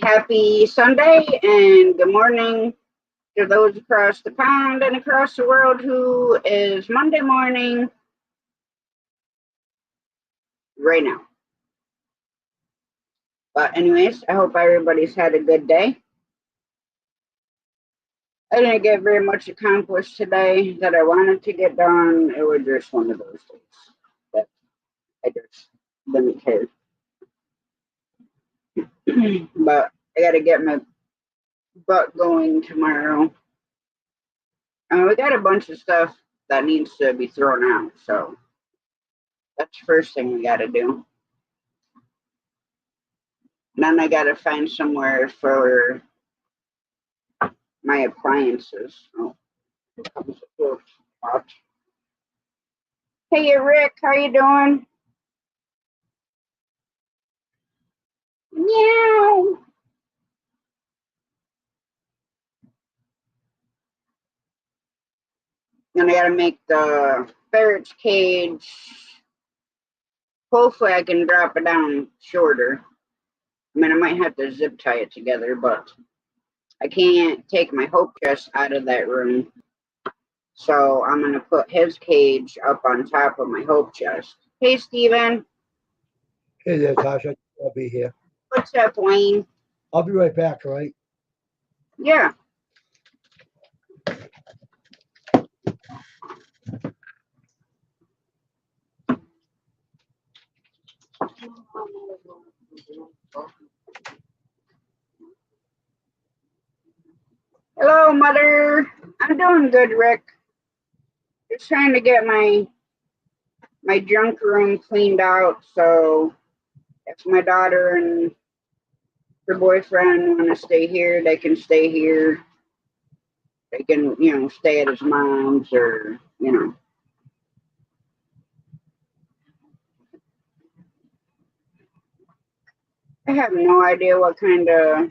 Happy Sunday and good morning to those across the pond and across the world who is Monday morning right now. But anyways, I hope everybody's had a good day. I didn't get very much accomplished today that I wanted to get done. It was just one of those days that I just didn't care. But I got to get my butt going tomorrow. We got a bunch of stuff that needs to be thrown out, so that's the first thing we got to do. Then I got to find somewhere for my appliances. Oh, here comes the pot. Hey, Rick, how you doing? Meow. Then I got to make the ferret's cage. Hopefully I can drop it down shorter. I mean, I might have to zip tie it together, but I can't take my hope chest out of that room. So I'm going to put his cage up on top of my hope chest. Hey, Steven. Hey there, Tasha. I'll be here. What's up, Wayne? I'll be right back, all right? Yeah. Hello, Mother. I'm doing good, Rick. Just trying to get my junk room cleaned out, so if my daughter and her boyfriend want to stay here, they can stay here. They can, stay at his mom's or, I have no idea what kind of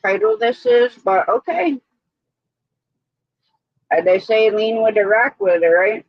title this is, but okay. They say lean with it, rock with it, right?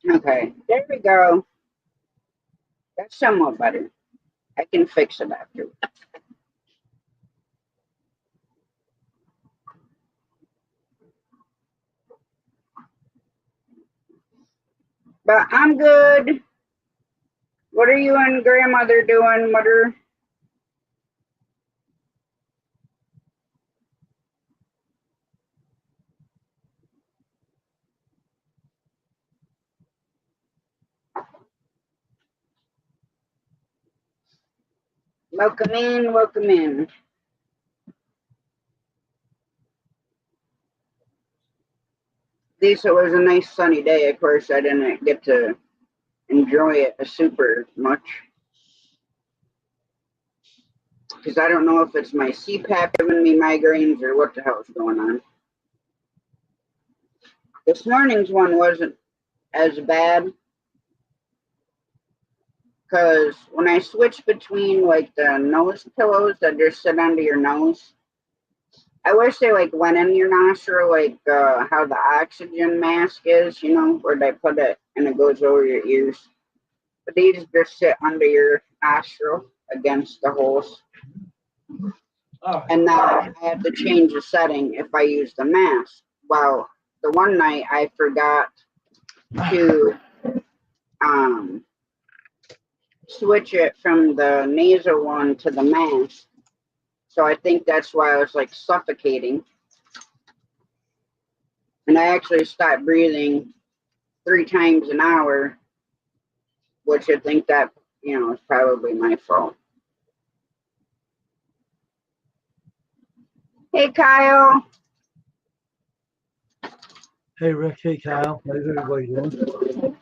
Okay, there we go. That's somewhat better. I can fix it after. But I'm good. What are you and grandmother doing, Mother? Welcome in, welcome in. At least it was a nice sunny day. Of course, I didn't get to enjoy it super much because I don't know if it's my CPAP giving me migraines or what the hell is going on. This morning's one wasn't as bad because when I switch between like the nose pillows that just sit under your nose, I wish they like went in your nostril, like how the oxygen mask is, you know, where they put it and it goes over your ears. But these just sit under your nostril against the holes. All And now I have to change the setting if I use the mask. Well, the one night I forgot to switch it from the nasal one to the mask. So I think that's why I was like suffocating. And I actually stopped breathing 3 times an hour, which I think that, you know, is probably my fault. Hey, Kyle. Hey, Rick. Hey, Kyle. How's everybody doing?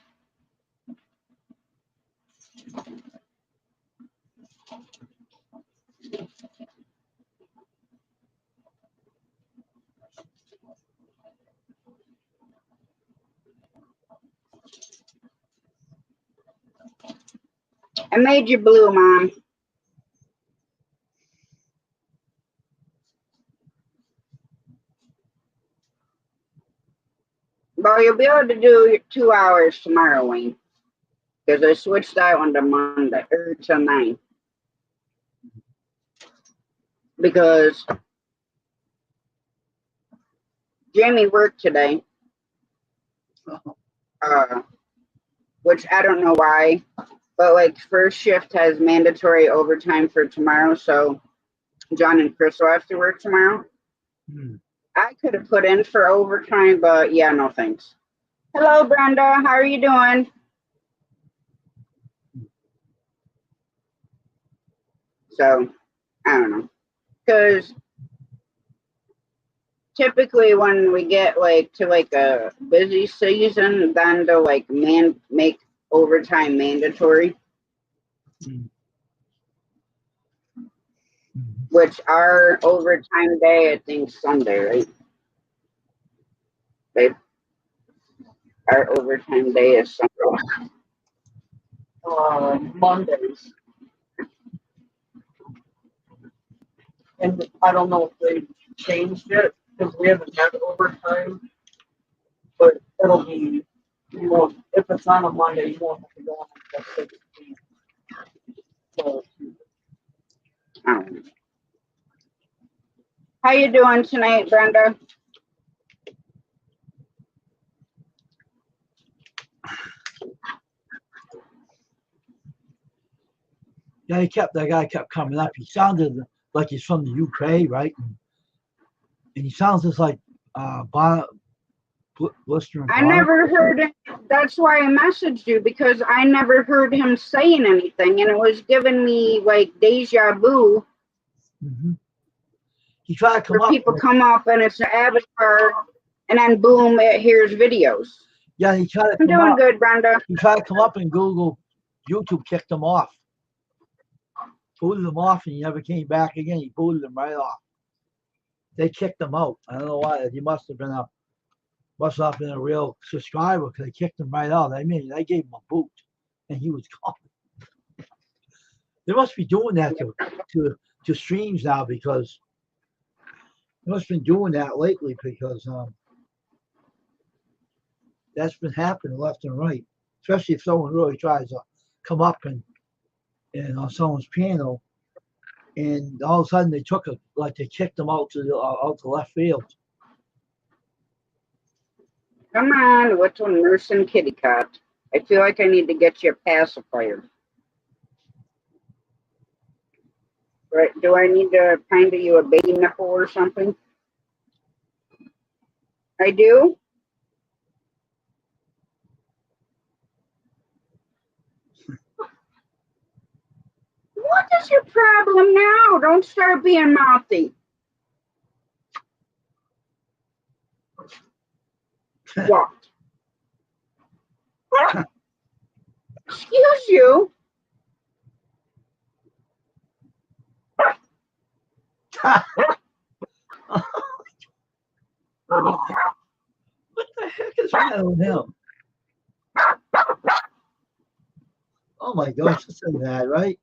I made you blue, Mom. Well, you'll be able to do your 2 hours tomorrow, Wayne. Because I switched that one to Monday, or to 9. Because Jamie worked today, which I don't know why, but like first shift has mandatory overtime for tomorrow, so John and Chris will have to work tomorrow. I could have put in for overtime, but yeah, no thanks. Hello, Brenda. How are you doing? So, I don't know. Because typically when we get like to like a busy season, then they'll like make overtime mandatory. Which our overtime day, I think Sunday, right? Our overtime day is Sunday. Mondays. And I don't know if they changed it because we haven't had overtime, but it'll be, you won't, if it's on a Monday, you won't have to go on until 16. So, I don't know. How you doing tonight, Brenda? Yeah, that guy kept coming up. He sounded like he's from the UK, right? And he sounds just like Blister and I Bonner. never heard it. That's why I messaged you, because I never heard him saying anything, and it was giving me like deja vu. He tried to come where up. People come up and it's an avatar, and then boom, it hears videos. Yeah, he tried to I'm come doing up. good, Brenda. He tried to come up and Google. YouTube kicked him off. Booted him off, and he never came back again. He booted him right off. They kicked him out. I don't know why. He must have not been a real subscriber, because they kicked him right out. I mean, they gave him a boot, and he was gone. They must be doing that to streams now, because they must have been doing that lately, because that's been happening left and right. Especially if someone really tries to come up and on someone's panel, and all of a sudden they kicked them out to left field. Come on, what's one nursing kitty cat? I feel like I need to get you a pacifier. Right? Do I need to find you a baby nipple or something? I do? What is your problem now? Don't start being mouthy. What? Excuse you? What the heck is wrong with him? Oh my gosh, this is bad, right?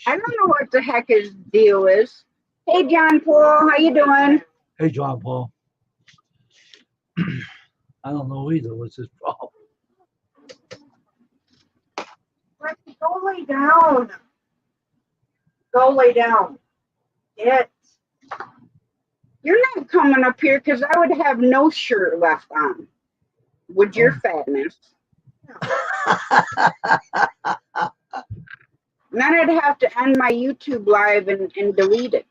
I don't know what the heck his deal is. Hey, John Paul, how you doing? Hey, John Paul. I don't know either. What's his problem? Go lay down. Go lay down. Get. You're not coming up here because I would have no shirt left on with your fatness. And then I'd have to end my YouTube live and delete it.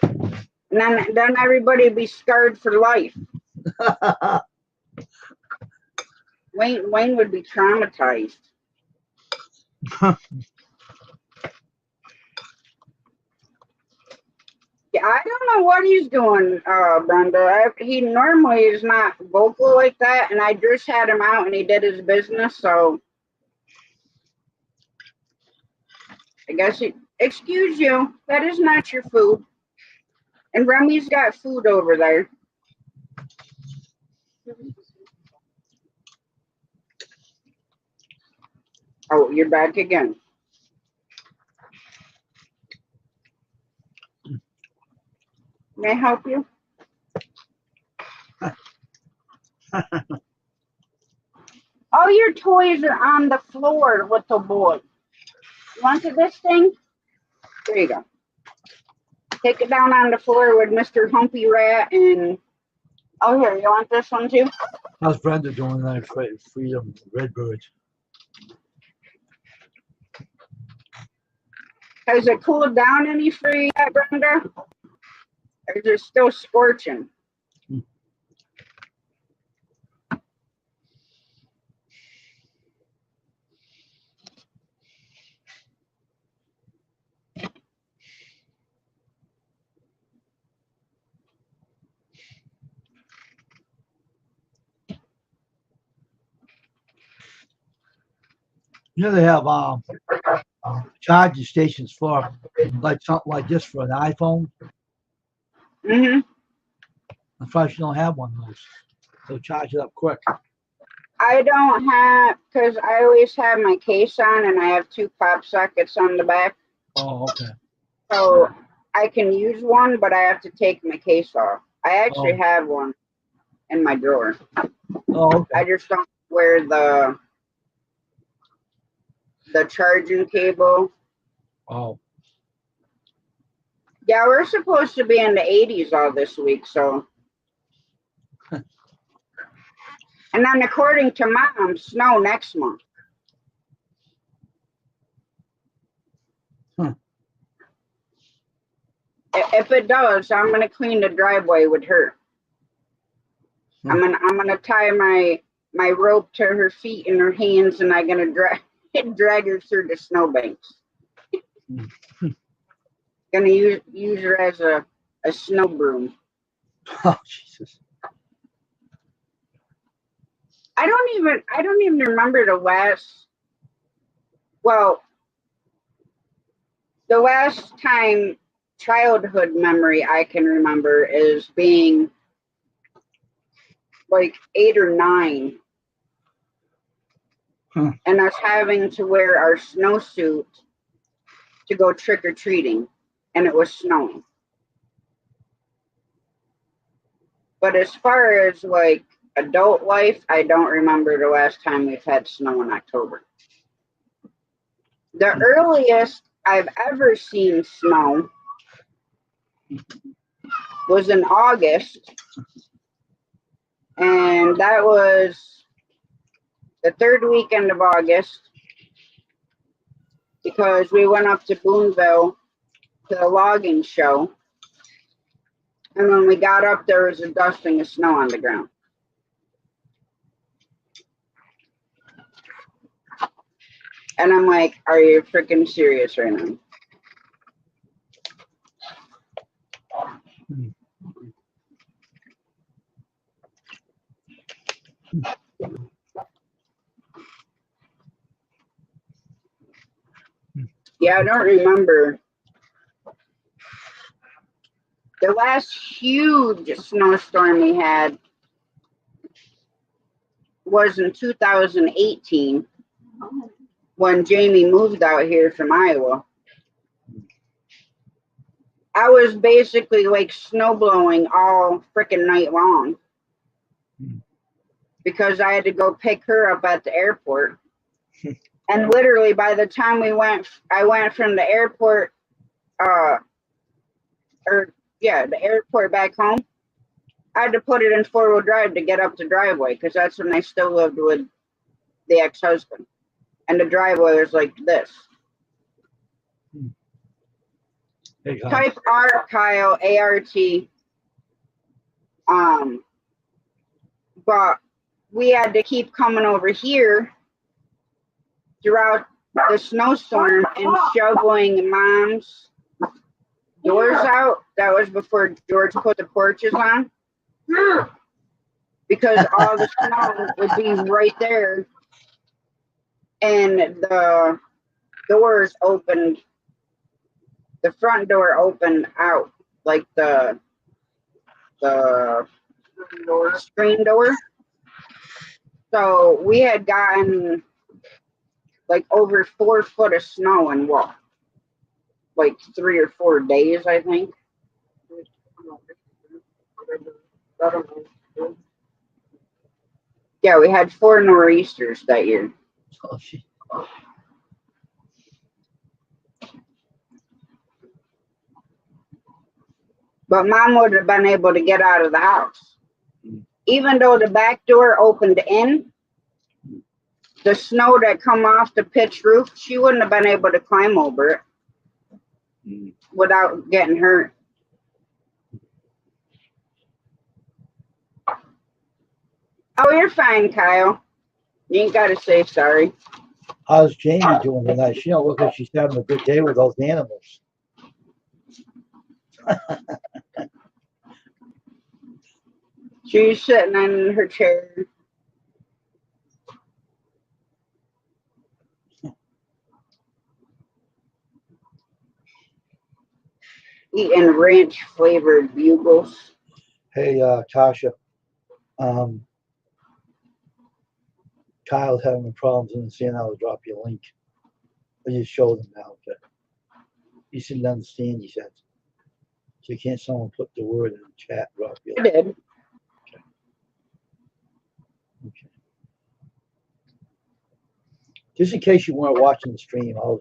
And then everybody would be scarred for life. Wayne would be traumatized. Yeah, I don't know what he's doing, Brenda. He normally is not vocal like that, and I just had him out and he did his business, so I guess excuse you, that is not your food. And Remy's got food over there. Oh, you're back again. May I help you? All your toys are on the floor, little boy. You wanted this thing? There you go. Take it down on the floor with Mr. Humpy Rat and... Oh, here, you want this one too? How's Brenda doing tonight? Freedom Redbirds. Has it cooled down any for you yet, Brenda? Or is it still scorching? You know they have charging stations for like something like this for an iPhone. Mm-hmm. I'm surprised you don't have one of those. They'll charge it up quick. I don't have, because I always have my case on and I have 2 pop sockets on the back. Oh, okay. So I can use one, but I have to take my case off. I actually have one in my drawer. Oh, okay. I just don't wear the charging cable. Oh. Yeah, we're supposed to be in the 80s all this week, so. And then according to Mom, snow next month. If it does, I'm gonna clean the driveway with her. I'm gonna tie my rope to her feet and her hands, and I'm gonna drag her through the snowbanks. Gonna use her as a snow broom. Oh, Jesus. I don't even remember the last time childhood memory I can remember is being like 8 or 9. And us having to wear our snowsuit to go trick-or-treating, and it was snowing. But as far as like adult life, I don't remember the last time we've had snow in October. The earliest I've ever seen snow was in August, and that was the 3rd weekend of August, because we went up to Boonville to the logging show, and when we got up, there was a dusting of snow on the ground. And I'm like, are you freaking serious right now? Yeah, I don't remember. The last huge snowstorm we had was in 2018 when Jamie moved out here from Iowa. I was basically like snow blowing all freaking night long because I had to go pick her up at the airport. And literally by the time I went from the airport, the airport back home. I had to put it in 4-wheel drive to get up the driveway because that's when I still lived with the ex-husband. And the driveway was like this. Hey, Type Art, Kyle, A-R-T. But we had to keep coming over here throughout the snowstorm and shoveling Mom's doors out. That was before George put the porches on. Because all the snow would be right there. And the doors opened, the front door opened out, like the screen door. So we had gotten like over 4 foot of snow in what? Like 3 or 4 days, I think. Yeah, we had 4 nor'easters that year. Oh, shit. But Mom would have been able to get out of the house. Even though the back door opened in, the snow that come off the pitch roof, she wouldn't have been able to climb over it without getting hurt. Oh, you're fine, Kyle. You ain't got to say sorry. How's Jamie doing tonight? She don't look like she's having a good day with those animals. She's sitting in her chair. Eating ranch flavored bugles. Hey, Tasha. Kyle's having problems in seeing how to drop you a link. I just showed him now. Okay. He didn't understand, he said. So can't someone put the word in the chat, drop you a I link? did. Okay. Just in case you weren't watching the stream, I was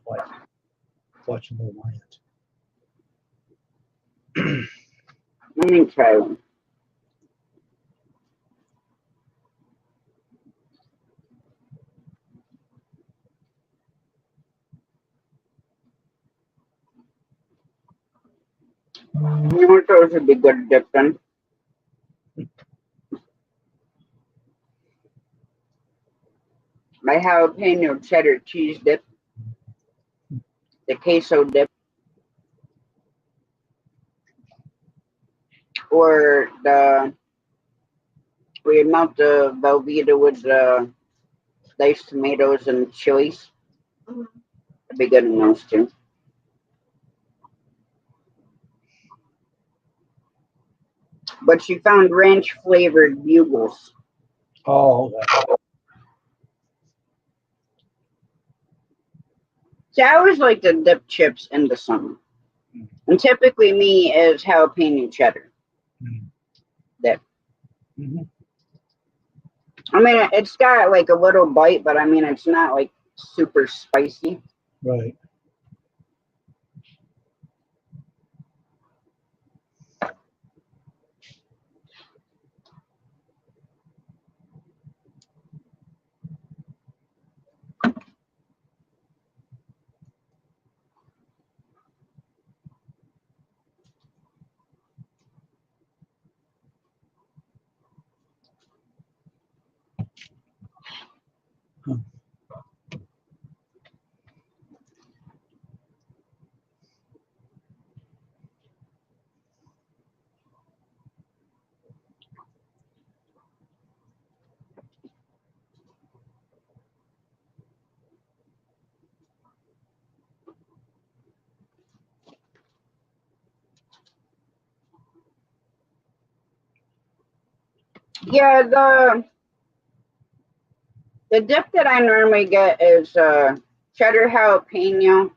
watching the Lions. Let me try one. You know what those would be good dip in? My jalapeno cheddar cheese dip. The queso dip. Or we melt the Velveeta with the diced tomatoes and chilies. It'd be good in those too. But she found ranch flavored bugles. Oh, okay. See, I always like to dip chips in the summer. And typically me is jalapeno cheddar dip. I mean, it's got like a little bite, but I mean, it's not like super spicy. Right. Yeah, the dip that I normally get is cheddar jalapeno.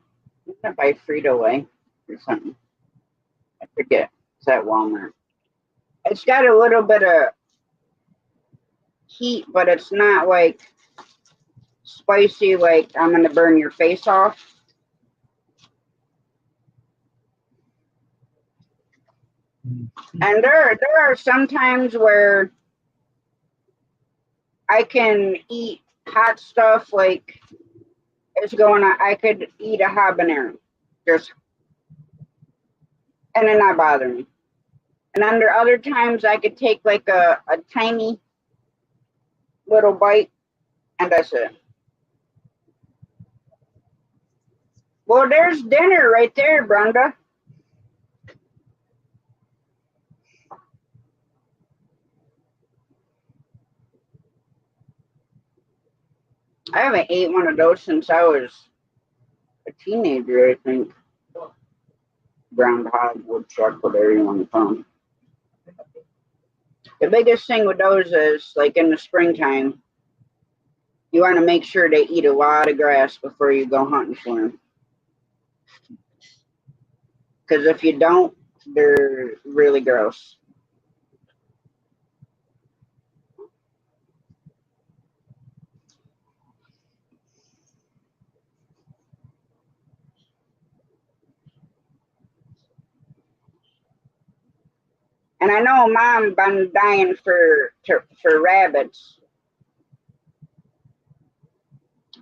I'm gonna buy Frito-Lay or something. Forget. It's at Walmart. It's got a little bit of heat, but it's not like spicy, like I'm gonna burn your face off. And there are some times where I can eat hot stuff, like it's going on. I could eat a habanero, just and it not bother me. And under other times, I could take like a tiny little bite, and that's it. Well, there's dinner right there, Brenda. I haven't ate one of those since I was a teenager, I think. Groundhog, woodchuck, whatever you want to call them. The biggest thing with those is, like in the springtime, you want to make sure they eat a lot of grass before you go hunting for them. Because if you don't, they're really gross. And I know Mom been dying for rabbits,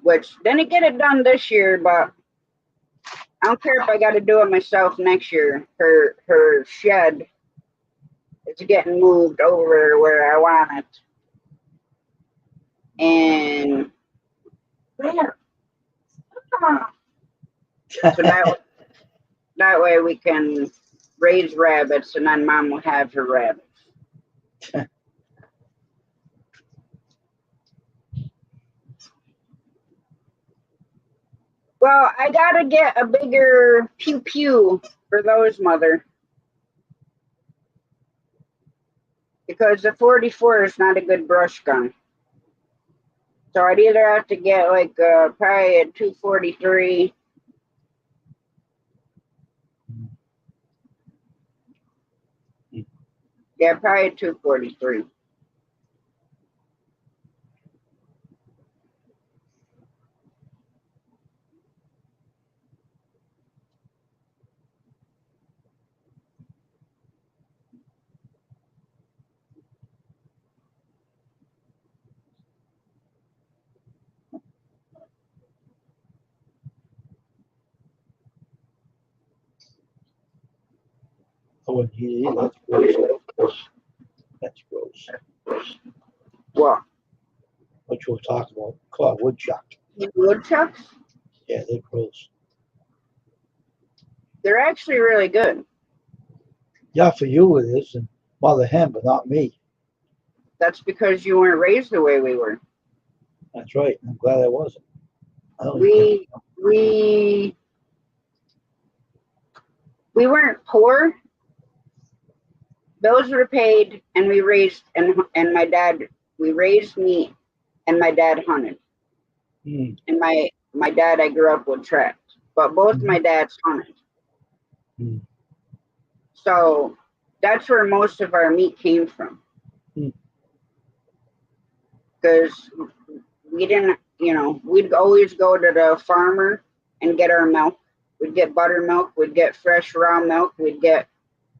which didn't get it done this year, but I don't care if I got to do it myself next year. Her shed is getting moved over where I want it, and There. so that way we can raise rabbits, and then Mom will have her rabbits. Well, I gotta get a bigger pew pew for those, Mother, because the 44 is not a good brush gun. So I'd either have to get like probably a 243. Yeah, probably a 243. I wouldn't eat it. That's gross. That's gross. What? What you were talking about? Called woodchuck. Woodchucks? Yeah, they're gross. They're actually really good. Yeah, for you it is, and Mother Hen, but not me. That's because you weren't raised the way we were. That's right. I'm glad I wasn't. I don't We weren't poor. Bills were paid, and we raised and my dad. We raised meat, and my dad hunted. Mm. And my dad, I grew up with trapped, but both my dads hunted. Mm. So that's where most of our meat came from. Because we didn't, we'd always go to the farmer and get our milk. We'd get buttermilk, we'd get fresh raw milk, we'd get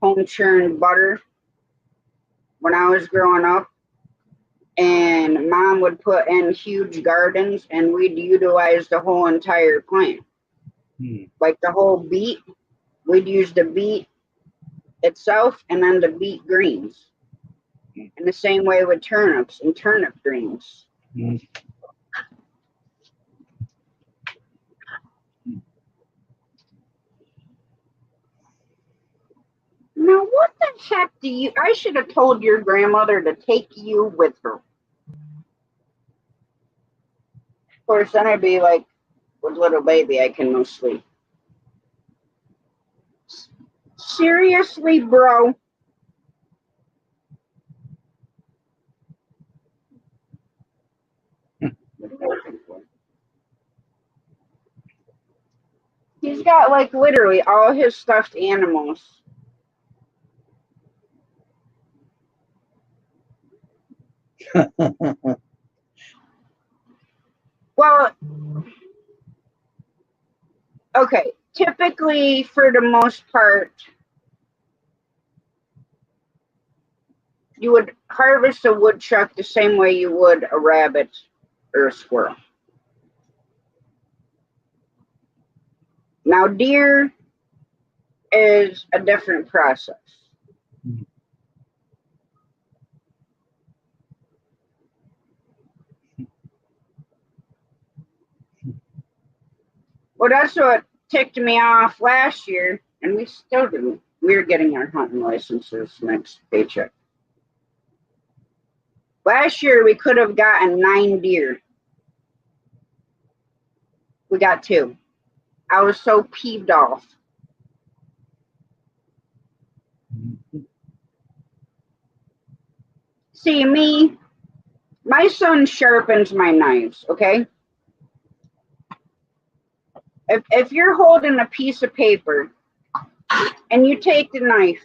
home churned butter when I was growing up. And Mom would put in huge gardens, and we'd utilize the whole entire plant. Like the whole beet, we'd use the beet itself and then the beet greens. In the same way with turnips and turnip greens. Now, what the heck I should have told your grandmother to take you with her. Of course, then I'd be like, with little baby, I can no sleep. Seriously, bro? He's got like literally all his stuffed animals Well, okay. Typically, for the most part, you would harvest a woodchuck the same way you would a rabbit or a squirrel. Now, deer is a different process. Well, that's what ticked me off last year, and we still didn't. We're getting our hunting licenses next paycheck. Last year, we could have gotten 9 deer. We got 2. I was so peeved off. See, me, my son sharpens my knives, okay? If you're holding a piece of paper and you take the knife,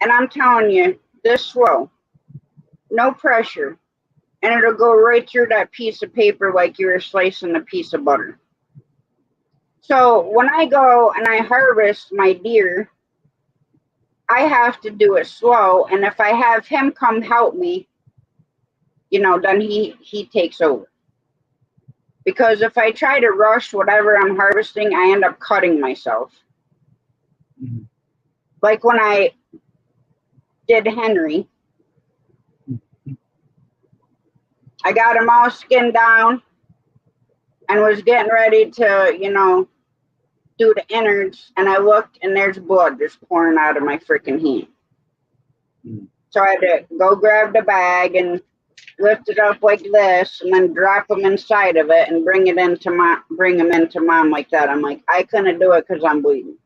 and I'm telling you, this slow, no pressure, and it'll go right through that piece of paper like you were slicing a piece of butter. So when I go and I harvest my deer, I have to do it slow, and if I have him come help me, then he takes over. Because if I try to rush whatever I'm harvesting, I end up cutting myself. Mhm. Like when I did Henry, I got him all skinned down and was getting ready to, do the innards, and I looked and there's blood just pouring out of my freaking hand. Mhm. So I had to go grab the bag and lift it up like this and then drop them inside of it and bring them into mom like that. I'm like, I couldn't do it because I'm bleeding.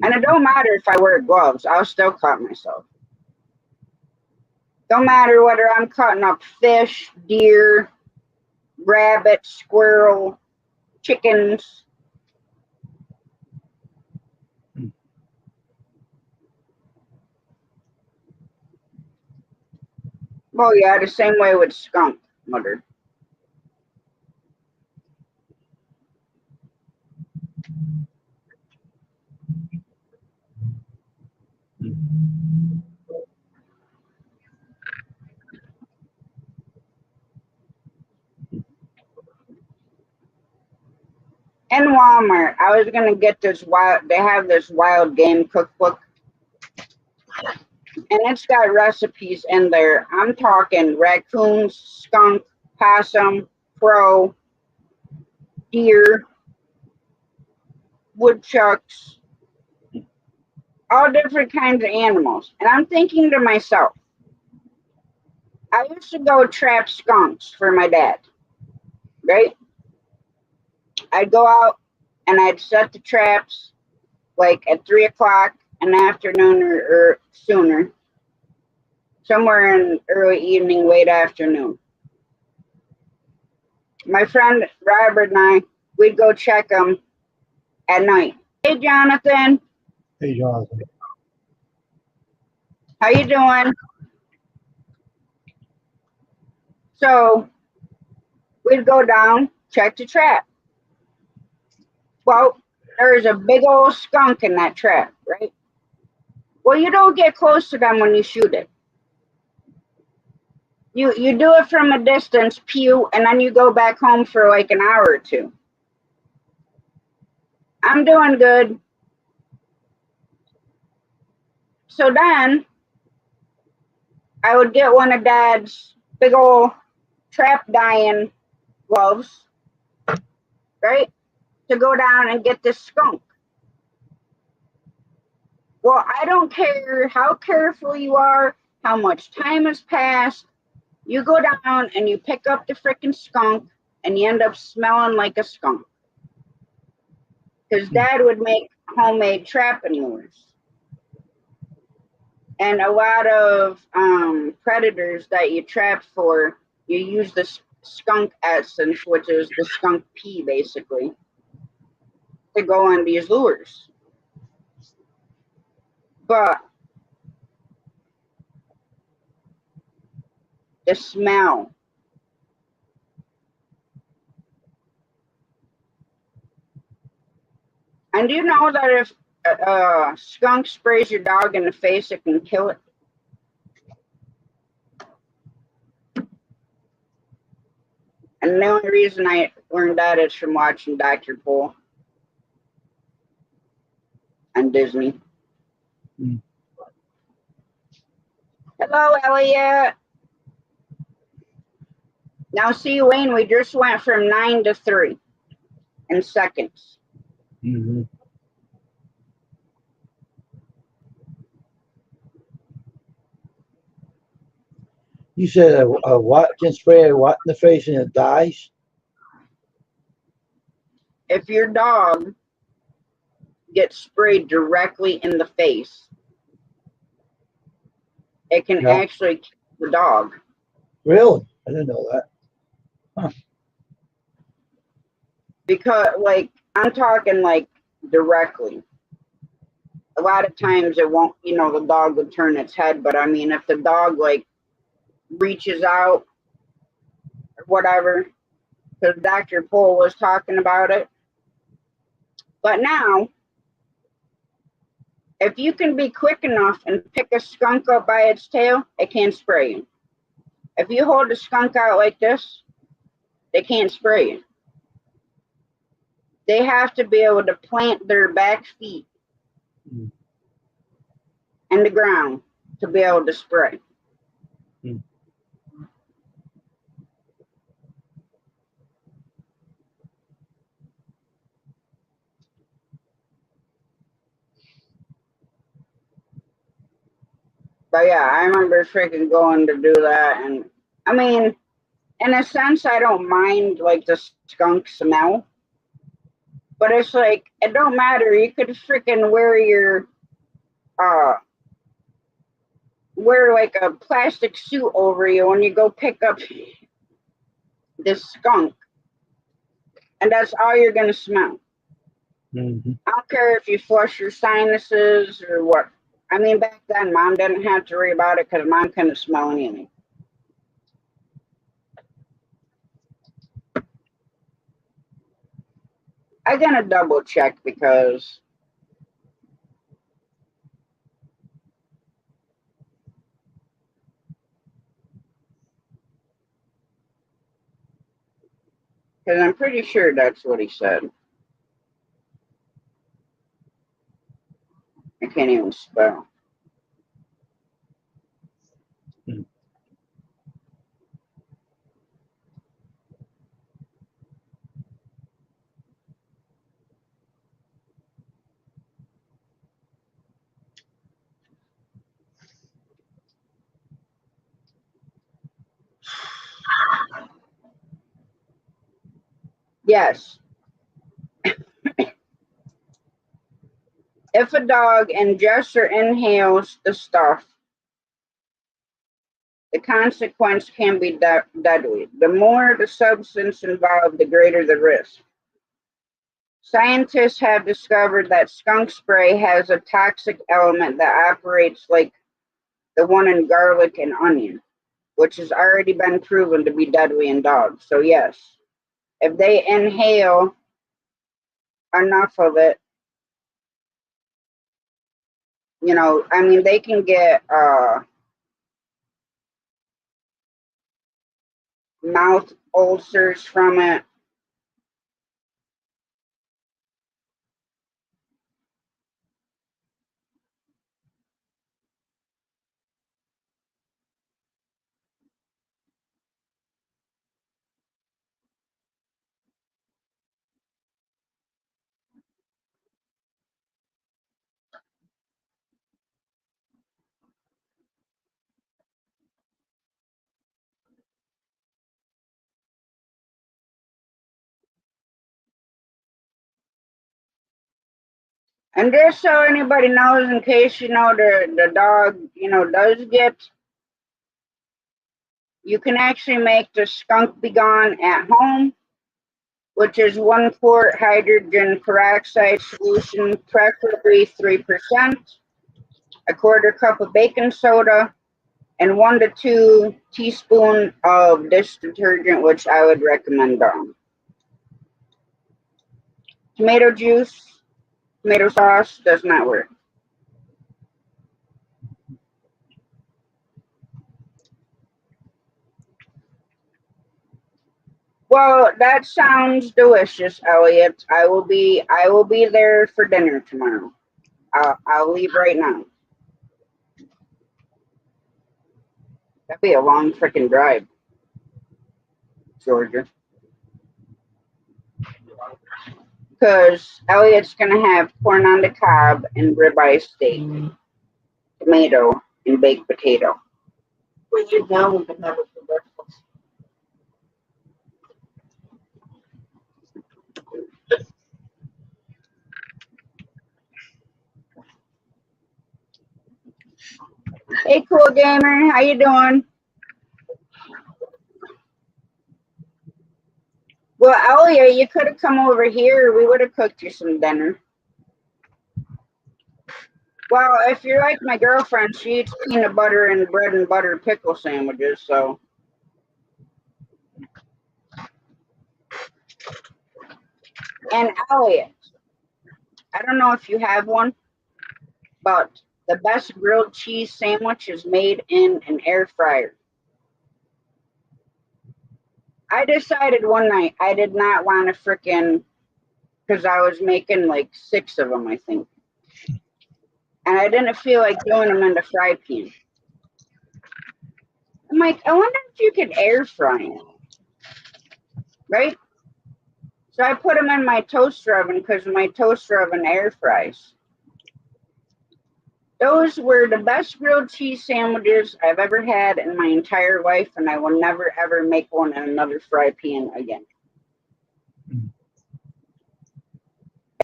And it don't matter if I wear gloves, I'll still cut myself. Don't matter whether I'm cutting up fish, deer, rabbit, squirrel, chickens. Oh yeah, the same way with skunk, mother. In Walmart, I was gonna get this they have this wild game cookbook, and it's got recipes in there. I'm talking raccoons, skunk, possum, crow, deer, woodchucks, all different kinds of animals. And I'm thinking to myself, I used to go trap skunks for my dad, right? I'd go out and I'd set the traps like at 3 o'clock in the afternoon or sooner, somewhere in early evening, late afternoon. My friend Robert and I, we'd go check them at night. Hey, Jonathan, Hey, Jonathan. how you doing? So we'd go down, check the trap. Well, there's a big old skunk in that trap, right? Well, you don't get close to them when you shoot it. You do it from a distance, pew, and then you go back home for like an hour or 2. I'm doing good. So then I would get one of Dad's big old trap dying gloves, right? To go down and get this skunk. Well, I don't care how careful you are, how much time has passed. You go down and you pick up the freaking skunk and you end up smelling like a skunk. Because Dad would make homemade trapping lures. And a lot of predators that you trap for, you use the skunk essence, which is the skunk pee basically, to go on these lures. But the smell. And do you know that if a skunk sprays your dog in the face, it can kill it? And the only reason I learned that is from watching Dr. Pol on Disney. Mm. Hello, Elliot. Now, see, Wayne, we just went from 9 to 3 in seconds. Mm-hmm. You said a what can spray a what in the face and it dies? If your dog gets sprayed directly in the face, it can Yeah. actually kill the dog. Really? I didn't know that. Huh. Because, like, I'm talking like directly. A lot of times it won't, you know, the dog would turn its head, but I mean, if the dog like reaches out or whatever, because Dr. Pol was talking about it. But now, if you can be quick enough and pick a skunk up by its tail, it can't spray you. If you hold a skunk out like this, they can't spray you. They have to be able to plant their back feet Mm. in the ground to be able to spray. Mm. But yeah, I remember freaking going to do that. And I mean, in a sense, I don't mind like the skunk smell. But it's like, it don't matter. You could freaking wear like a plastic suit over you when you go pick up this skunk. And that's all you're going to smell. Mm-hmm. I don't care if you flush your sinuses or what. I mean, back then, Mom didn't have to worry about it because Mom couldn't smell anything. I'm going to double check because I'm pretty sure that's what he said. I can't even spell. Mm. Yes. If a dog ingests or inhales the stuff, the consequence can be deadly. The more the substance involved, the greater the risk. Scientists have discovered that skunk spray has a toxic element that operates like the one in garlic and onion, which has already been proven to be deadly in dogs. So yes, if they inhale enough of it, you know, I mean, they can get mouth ulcers from it. And just so anybody knows, in case you know the dog, you know, does get, you can actually make the skunk be gone at home, which is 1 quart hydrogen peroxide solution, preferably 3%, a quarter cup of baking soda, and 1 to 2 teaspoons of dish detergent, which I would recommend. Tomato juice, tomato sauce does not work. Well, that sounds delicious, Elliot. I will be there for dinner tomorrow. I'll leave right now. That'd be a long freaking drive, Georgia. Because Elliot's gonna have corn on the cob and ribeye steak, tomato, and baked potato. When you're done, we can have it for breakfast. Hey, cool gamer, how you doing? Well, Elliot, you could have come over here. We would have cooked you some dinner. Well, if you're like my girlfriend, she eats peanut butter and bread and butter pickle sandwiches, so. And Elliot, I don't know if you have one, but the best grilled cheese sandwich is made in an air fryer. I decided one night I did not want to frickin', because I was making like 6 of them, I think. And I didn't feel like doing them in the fry pan. I'm like, I wonder if you could air fry them, right? So I put them in my toaster oven because my toaster oven air fries. Those were the best grilled cheese sandwiches I've ever had in my entire life, and I will never ever make one in another fry pan again. They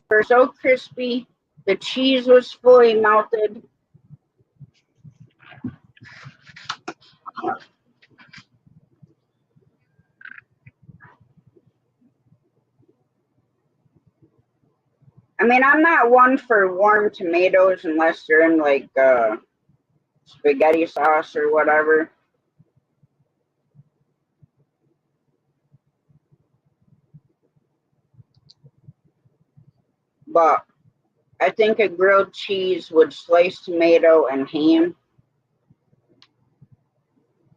were so crispy, the cheese was fully melted. I mean, I'm not one for warm tomatoes unless they're in like spaghetti sauce or whatever. But I think a grilled cheese with sliced tomato and ham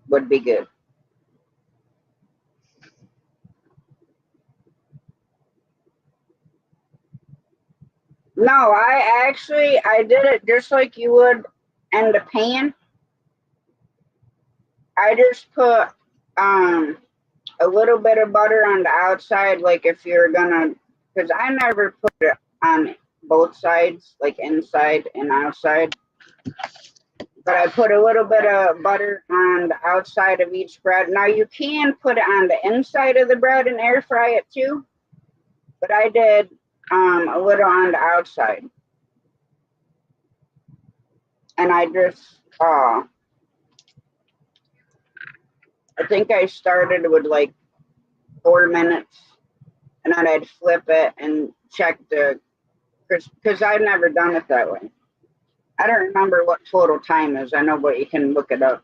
would be good. No, I did it just like you would in the pan. I just put a little bit of butter on the outside, like if you're gonna, because I never put it on both sides, like inside and outside. But I put a little bit of butter on the outside of each bread. Now you can put it on the inside of the bread and air fry it too, but I did a little on the outside. And I just, I think I started with like 4 minutes, and then I'd flip it and check the, because I've never done it that way. I don't remember what total time is. I know, but you can look it up.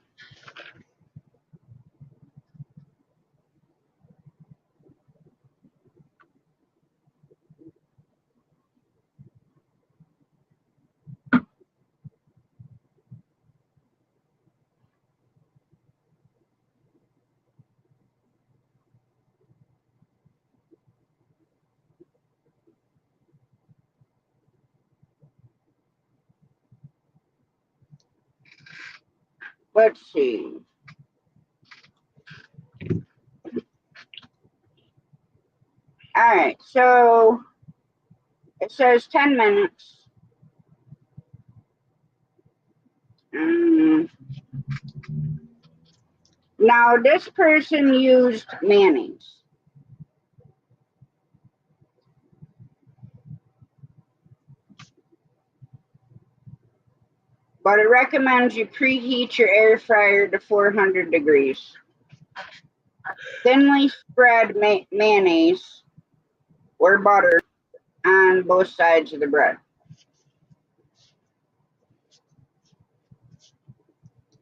Let's see. All right, so it says 10 minutes. Now, this person used mayonnaise. But it recommends you preheat your air fryer to 400 degrees. Thinly spread mayonnaise or butter on both sides of the bread.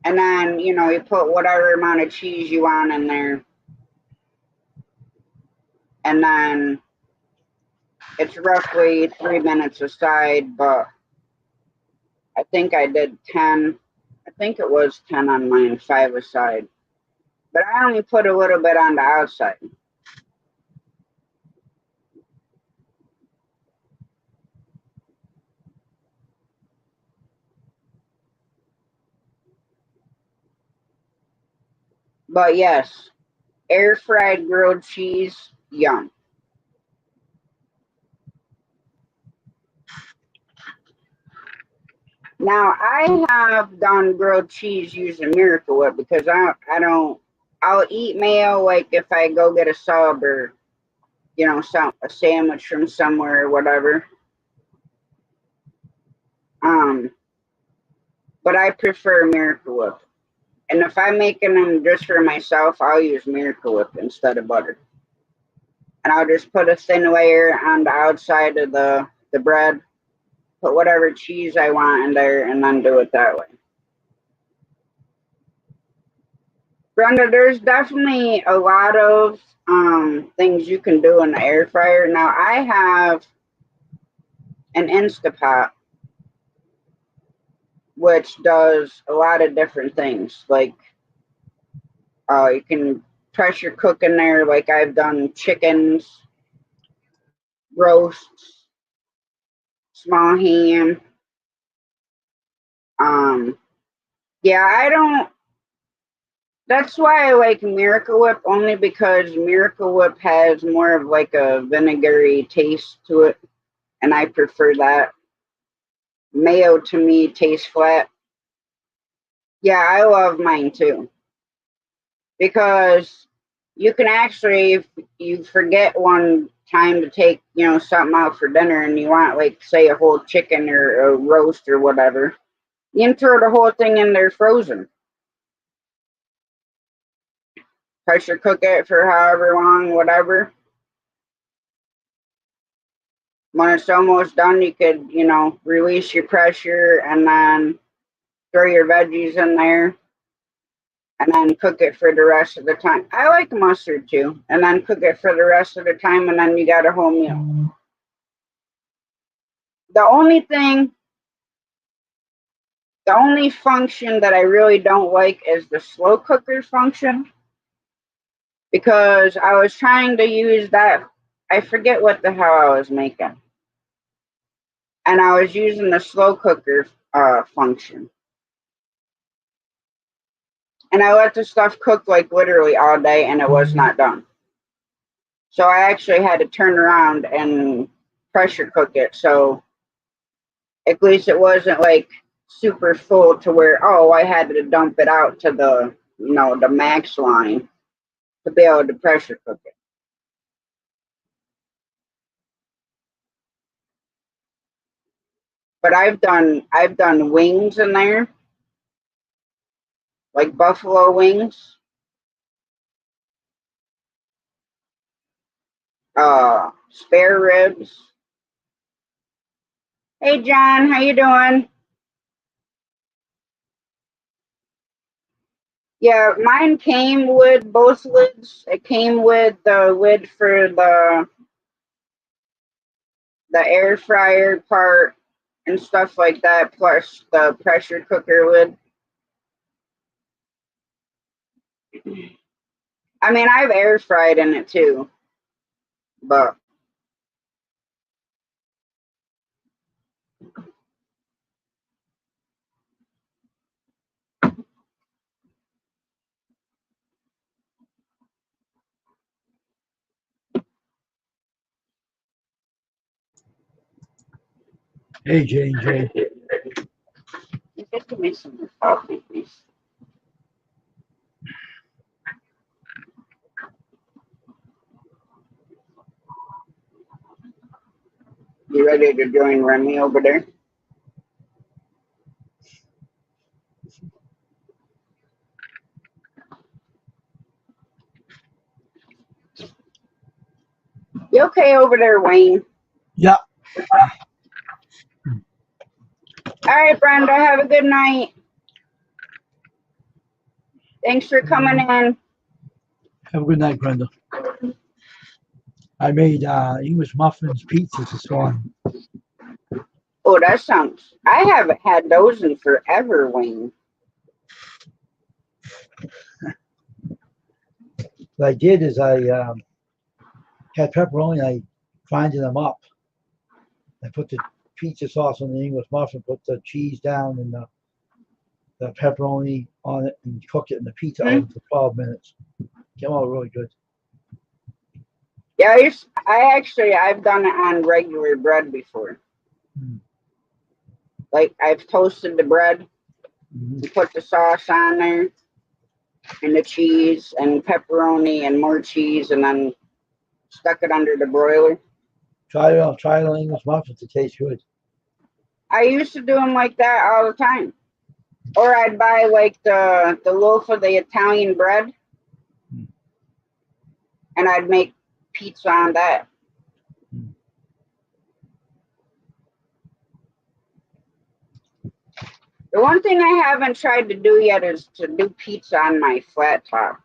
And then, you know, you put whatever amount of cheese you want in there. And then it's roughly 3 minutes a side, but I think I did 10. I think it was 10 on mine, 5 a side. But I only put a little bit on the outside. But yes, air fried grilled cheese, yum. Now I have done grilled cheese using Miracle Whip because I'll eat mayo like if I go get a sub or you know a sandwich from somewhere or whatever. But I prefer Miracle Whip. And if I'm making them just for myself, I'll use Miracle Whip instead of butter. And I'll just put a thin layer on the outside of the bread, put whatever cheese I want in there, and then do it that way. Brenda, there's definitely a lot of things you can do in the air fryer. Now, I have an Instapot, which does a lot of different things. Like, you can pressure cook in there, like I've done chickens, roasts, small ham. Yeah, I don't. That's why I like Miracle Whip, only because Miracle Whip has more of like a vinegary taste to it, and I prefer that. Mayo to me tastes flat. Yeah, I love mine too. Because you can actually, if you forget one time to take, you know, something out for dinner and you want, like, say, a whole chicken or a roast or whatever, you can throw the whole thing in there frozen. Pressure cook it for however long, whatever. When it's almost done, you could, you know, release your pressure and then throw your veggies in there and then cook it for the rest of the time. I like mustard too, and then cook it for the rest of the time, and then you got a whole meal. The only function that I really don't like is the slow cooker function, because I was trying to use that. I forget what the hell I was making, and I was using the slow cooker function. And I let the stuff cook like literally all day, and it was not done. So I actually had to turn around and pressure cook it. So at least it wasn't like super full to where, oh, I had to dump it out to the, you know, the max line to be able to pressure cook it. But I've done wings in there, like buffalo wings, spare ribs. Hey John, how you doing? Yeah, mine came with both lids. It came with the lid for the air fryer part and stuff like that, plus the pressure cooker lid. I mean, I've air fried in it too, but Hey, J&J. just give me some coffee, please. You ready to join Remy over there? You okay over there, Wayne? Yeah. All right, Brenda, have a good night. Thanks for coming in. Have a good night, Brenda. I made English muffins, pizzas this morning. Oh, that sounds. I haven't had those in forever, Wayne. What I did is I had pepperoni. I grinded them up. I put the pizza sauce on the English muffin, put the cheese down and the pepperoni on it, and cook it in the pizza oven for 12 minutes. Came out really good. Yeah, I've done it on regular bread before. Like I've toasted the bread and put the sauce on there and the cheese and pepperoni and more cheese and then stuck it under the broiler. Try it on English muffins. It tastes good. I used to do them like that all the time. Or I'd buy like the loaf of the Italian bread and I'd make pizza on that. The one thing I haven't tried to do yet is to do pizza on my flat top.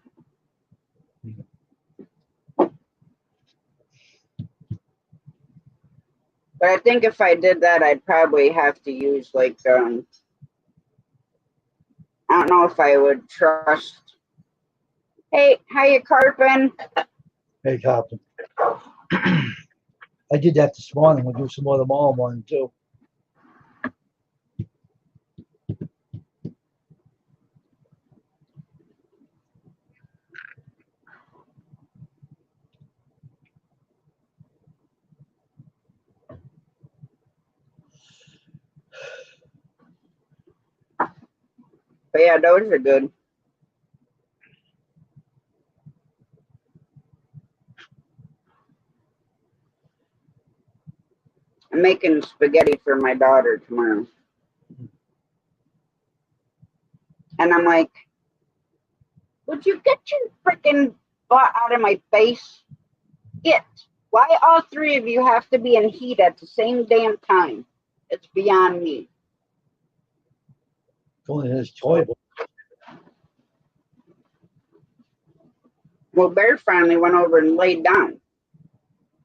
But I think if I did that, I'd probably have to use like, I don't know if I would trust. Hey, how you carping? Hey, Captain. I did that this morning. We'll do some more tomorrow morning, too. But yeah, those are good. I'm making spaghetti for my daughter tomorrow. And I'm like, would you get your freaking butt out of my face? Why all three of you have to be in heat at the same damn time? It's beyond me. Going in his toy book. Well, Bear finally went over and laid down.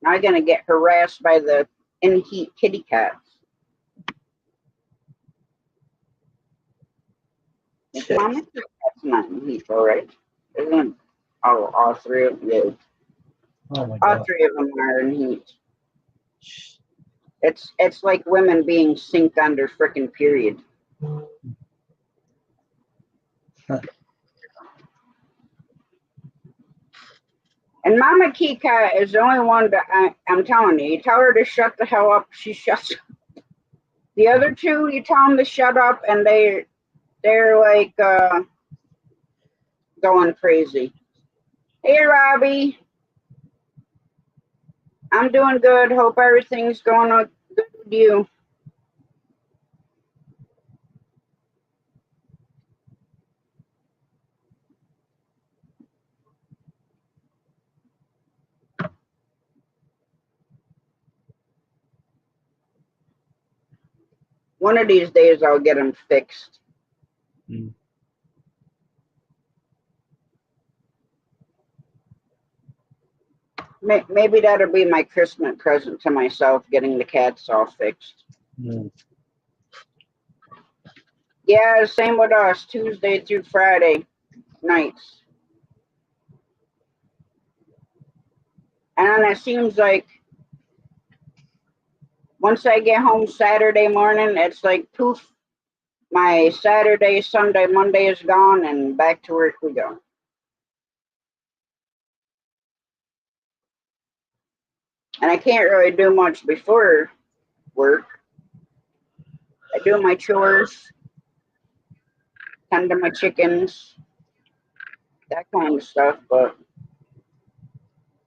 Now I'm going to get harassed by the in heat kitty cats. Mama, that's not in heat, all right? Isn't all three of you? Oh my All God. three of them are in heat. It's like women being synced on their freaking period. And Mama Key Cat is the only one that I'm telling you. You tell her to shut the hell up, she shuts up. The other two, you tell them to shut up, and they're like going crazy. Hey, Robbie. I'm doing good. Hope everything's going good with you. One of these days, I'll get them fixed. Maybe that'll be my Christmas present to myself, getting the cats all fixed. Yeah, same with us, Tuesday through Friday nights. And then it seems like once I get home Saturday morning, it's like poof, my Saturday, Sunday, Monday is gone, and back to work we go. And I can't really do much before work. I do my chores, tend to my chickens, that kind of stuff, but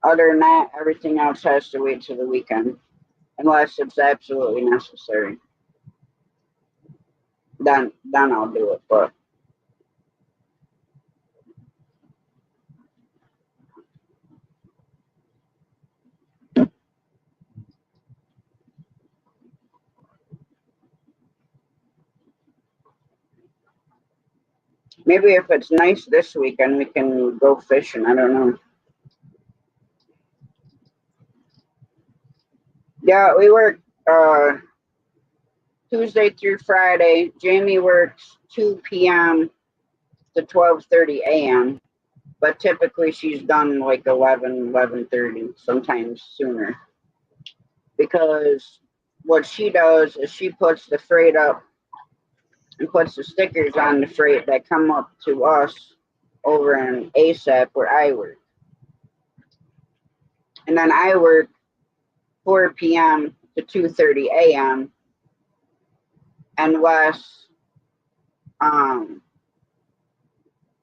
other than that, everything else has to wait till the weekend, unless it's absolutely necessary. Then I'll do it, but Maybe if it's nice this weekend, we can go fishing. I don't know. Yeah, we work Tuesday through Friday. Jamie works 2 p.m. to 12:30 a.m. But typically she's done like 11:30, sometimes sooner. Because what she does is she puts the freight up and puts the stickers on the freight that come up to us over in ASAP where I work. And then I work 4 p.m. to 2:30 a.m. unless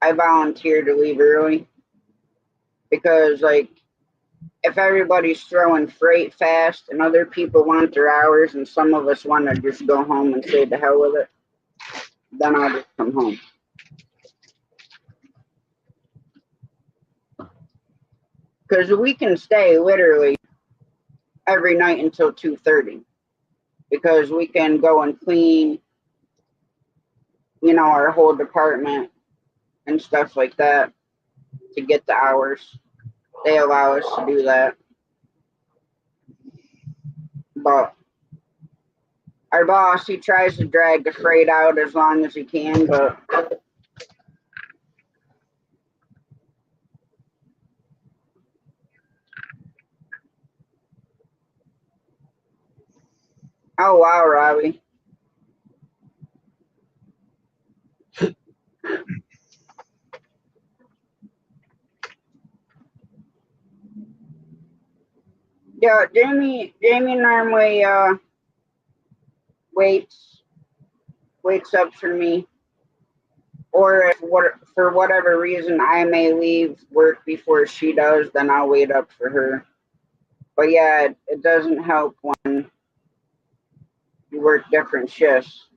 I volunteer to leave early because like if everybody's throwing freight fast and other people want their hours and some of us want to just go home and say the hell with it, then I'll just come home. Because we can stay literally every night until 2:30 because we can go and clean, our whole department and stuff like that to get the hours. They allow us to do that. But our boss, he tries to drag the freight out as long as he can, but oh wow, Robbie. Yeah, Jamie normally waits up for me. Or if for whatever reason I may leave work before she does, then I'll wait up for her. But yeah, it doesn't help when you work different shifts.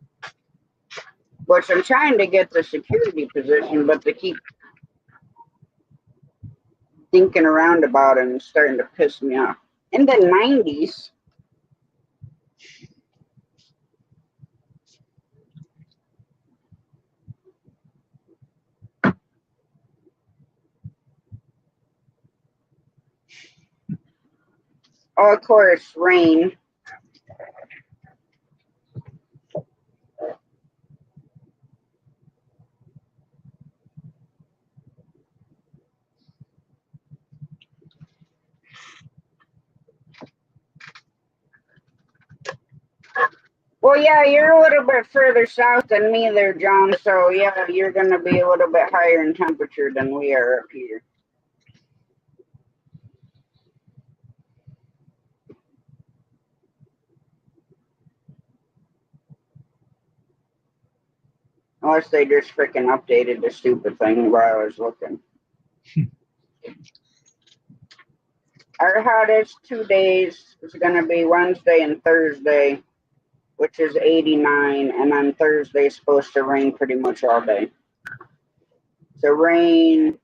Which I'm trying to get the security position, but they keep thinking around about it and starting to piss me off. In the 90s, oh, of course, rain. Well, yeah, you're a little bit further south than me there, John. So, yeah, you're going to be a little bit higher in temperature than we are up here. Unless they just freaking updated the stupid thing while I was looking. Our hottest 2 days is going to be Wednesday and Thursday, which is 89, and then Thursday is supposed to rain pretty much all day. So rain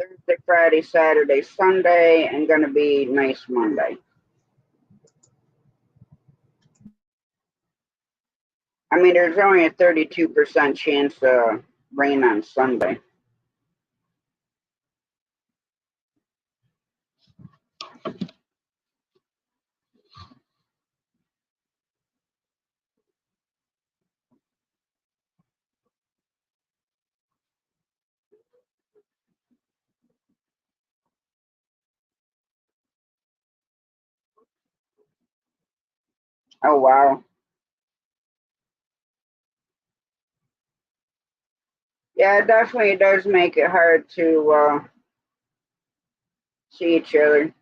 Thursday, Friday, Saturday, Sunday, and going to be nice Monday. I mean, there's only a 32% chance of rain on Sunday. Oh, wow. Yeah, it definitely does make it hard to see each other.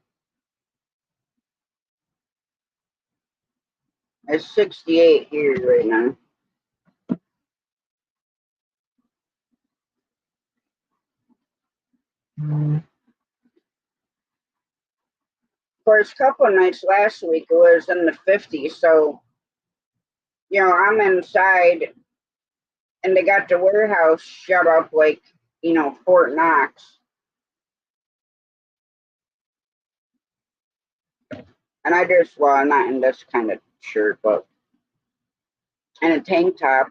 It's 68 here right now. Of course, a couple of nights last week it was in the 50s, so I'm inside and they got the warehouse shut up like Fort Knox, and I just not in this kind of shirt, but in a tank top,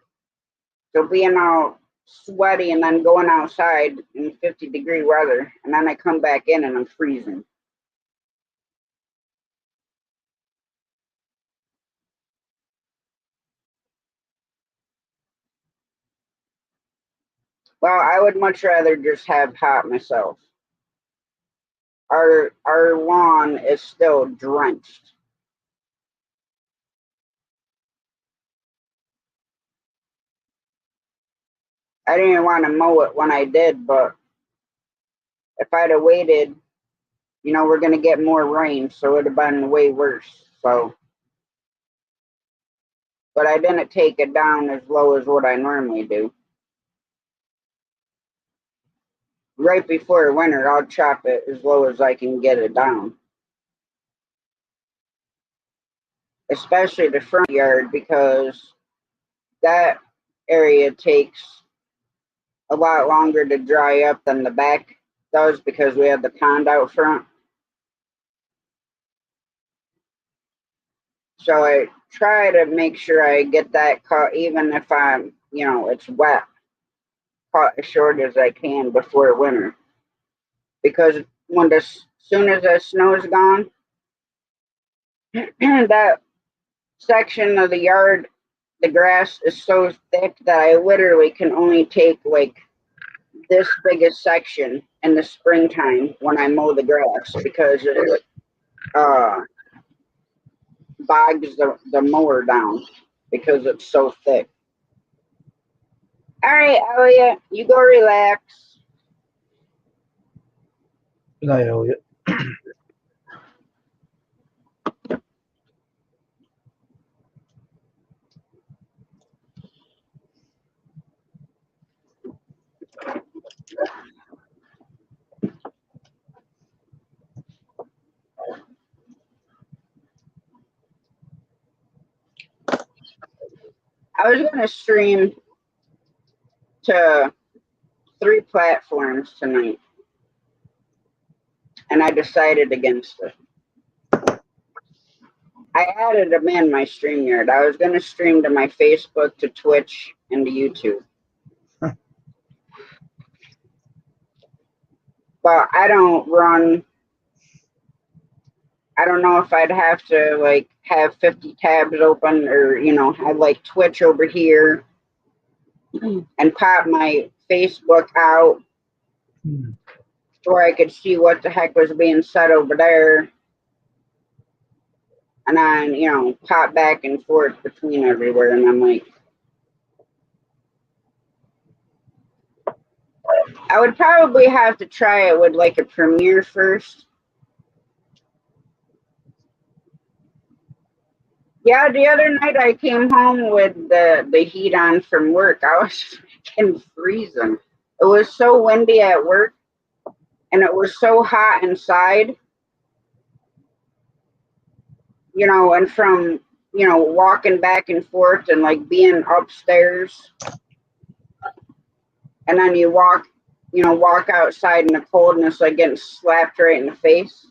so being out sweaty and then going outside in 50-degree weather, and then I come back in and I'm freezing. Well, I would much rather just have hot myself. Our lawn is still drenched. I didn't want to mow it when I did, but if I'd have waited, we're going to get more rain, so it would have been way worse. So, but I didn't take it down as low as what I normally do. Right before winter, I'll chop it as low as I can get it down. Especially the front yard, because that area takes a lot longer to dry up than the back does because we have the pond out front. So I try to make sure I get that cut, even if it's wet, cut as short as I can before winter. Because soon as the snow is gone, that section of the yard, the grass is so thick that I literally can only take like this biggest section in the springtime when I mow the grass, because it bogs the mower down because it's so thick. All right, Elliot, you go relax. Good night, Elliot. I was going to stream to 3 platforms tonight, and I decided against it. I added them in my StreamYard. I was going to stream to my Facebook, to Twitch, and to YouTube. But I don't know if I'd have to have 50 tabs open, or have like Twitch over here and pop my Facebook out where I could see what the heck was being said over there, and then pop back and forth between everywhere. And I'm like, I would probably have to try it with like a premiere first. Yeah, the other night I came home with the heat on from work. I was freaking freezing. It was so windy at work, and it was so hot inside. And from walking back and forth and like being upstairs, and then you walk outside in the cold, and it's like getting slapped right in the face.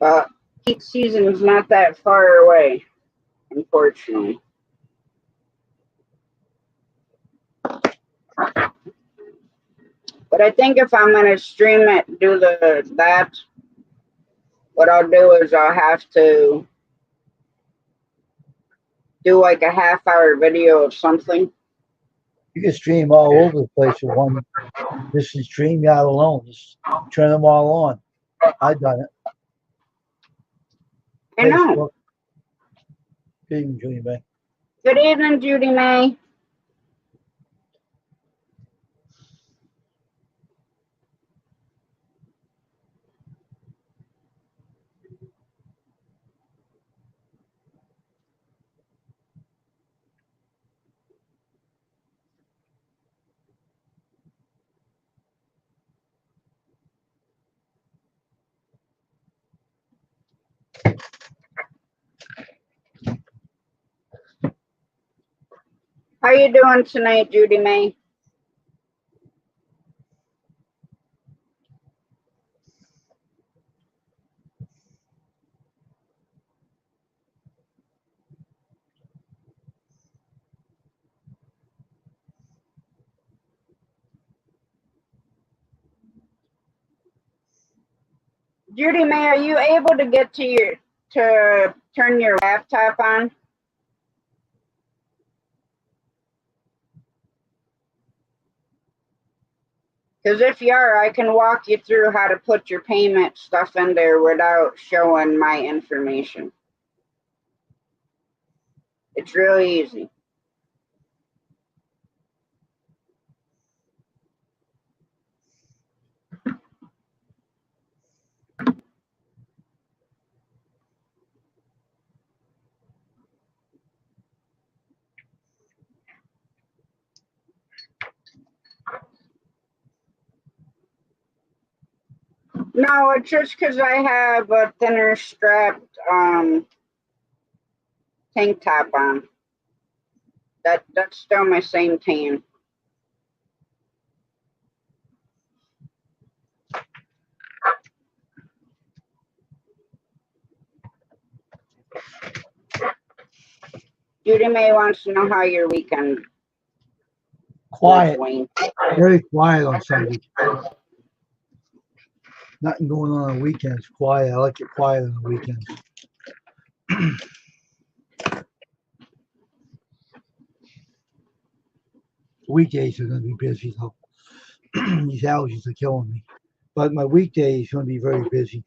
But heat season's not that far away, unfortunately. But I think if I'm gonna stream it, what I'll do is I'll have to do like a half-hour video of something. You can stream all over the place with one. This is StreamYard alone. Just turn them all on. I've done it. I know. Good evening, Judy May. Good evening, Judy May. How you doing tonight, Judy May? Judy May, are you able to get to turn your laptop on? Because if you are, I can walk you through how to put your payment stuff in there without showing my information. It's really easy. No, it's just because I have a thinner strapped tank top on. That's still my same tan. Judy May wants to know how your weekend Quiet, was, Wayne. very quiet on Sunday. Nothing going on weekends. Quiet. I like it quiet on the weekends. Weekdays are going to be busy though. These allergies are killing me. But my weekdays going to be very busy.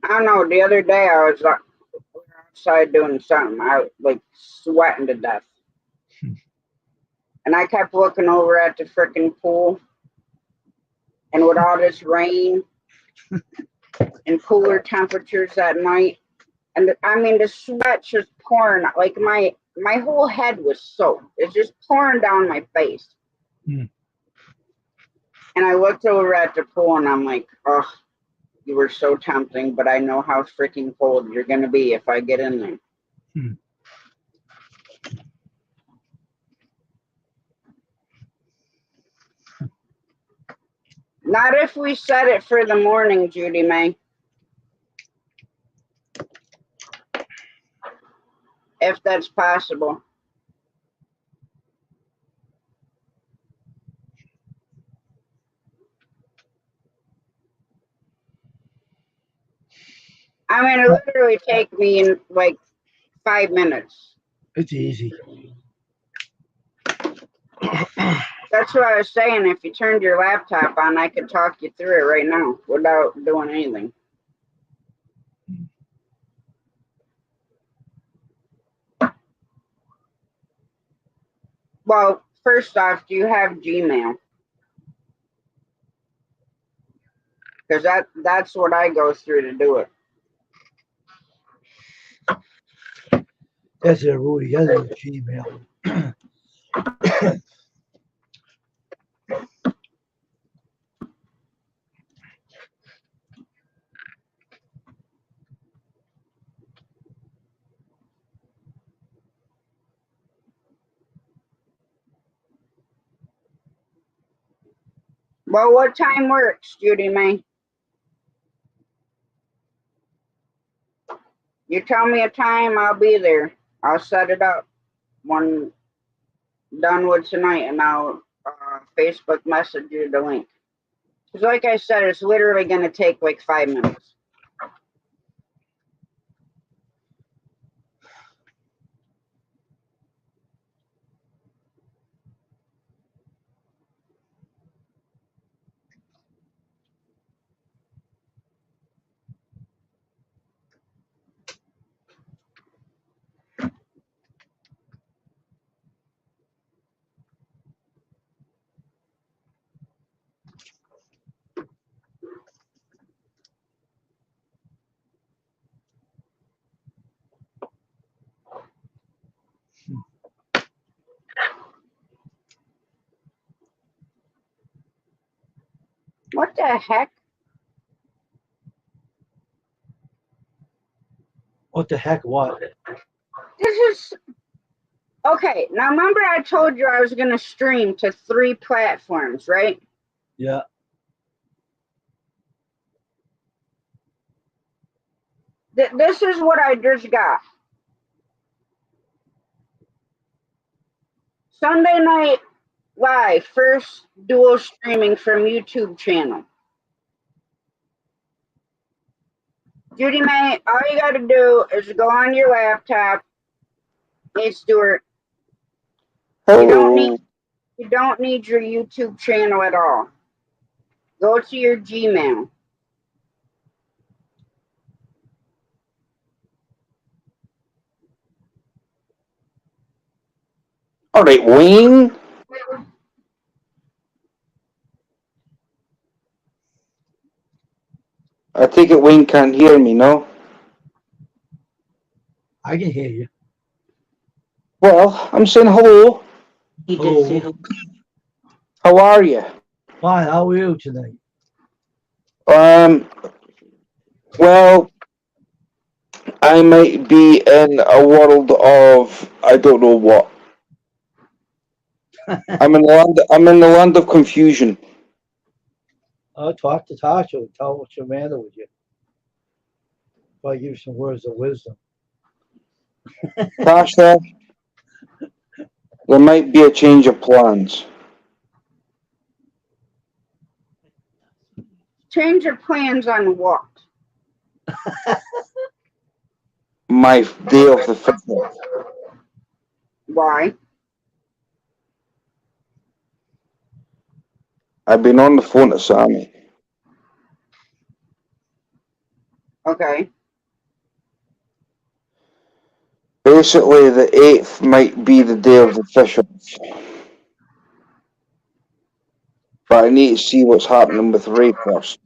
I don't know. The other day I was outside doing something. I was like sweating to death. And I kept looking over at the freaking pool. And with all this rain and cooler temperatures at night, and I mean the sweat just pouring, like my whole head was soaked. It's just pouring down my face. Hmm. And I looked over at the pool and I'm like, oh, you were so tempting, but I know how freaking cold you're gonna be if I get in there. Hmm. Not if we set it for the morning, Judy May. If that's possible. I mean, it literally take me in like 5 minutes. It's easy. That's what I was saying. If you turned your laptop on, I could talk you through it right now without doing anything. Well, first off, do you have Gmail? Because that's what I go through to do it. That's it, Rudy. That's a Gmail. Well, what time works, Judy May? You tell me a time, I'll be there. I'll set it up when done with tonight, and I'll Facebook message you the link. Because like I said, it's literally going to take like 5 minutes. What the heck? What the heck? What? This is okay. Now, remember, I told you I was going to stream to 3 platforms, right? Yeah. This is what I just got. Sunday night live, first dual streaming from YouTube channel. Judy May, all you got to do is go on your laptop. Hey, Stuart. You don't need your YouTube channel at all. Go to your Gmail. All right, Wayne. I take it Wayne can't hear me, no? I can hear you. Well, I'm saying hello. He did Hello. say hello. How are you? Fine. How are you tonight? Well, I might be in a world of I don't know what. I'm in the land of confusion. Talk to Tasha and tell her what's the matter with you. If I give you some words of wisdom. Tasha, there might be a change of plans. Change your plans on what? My day of the fitness. Why? I've been on the phone to Sammy. Okay. Basically, the 8th might be the day of the officials. But I need to see what's happening with Ray first.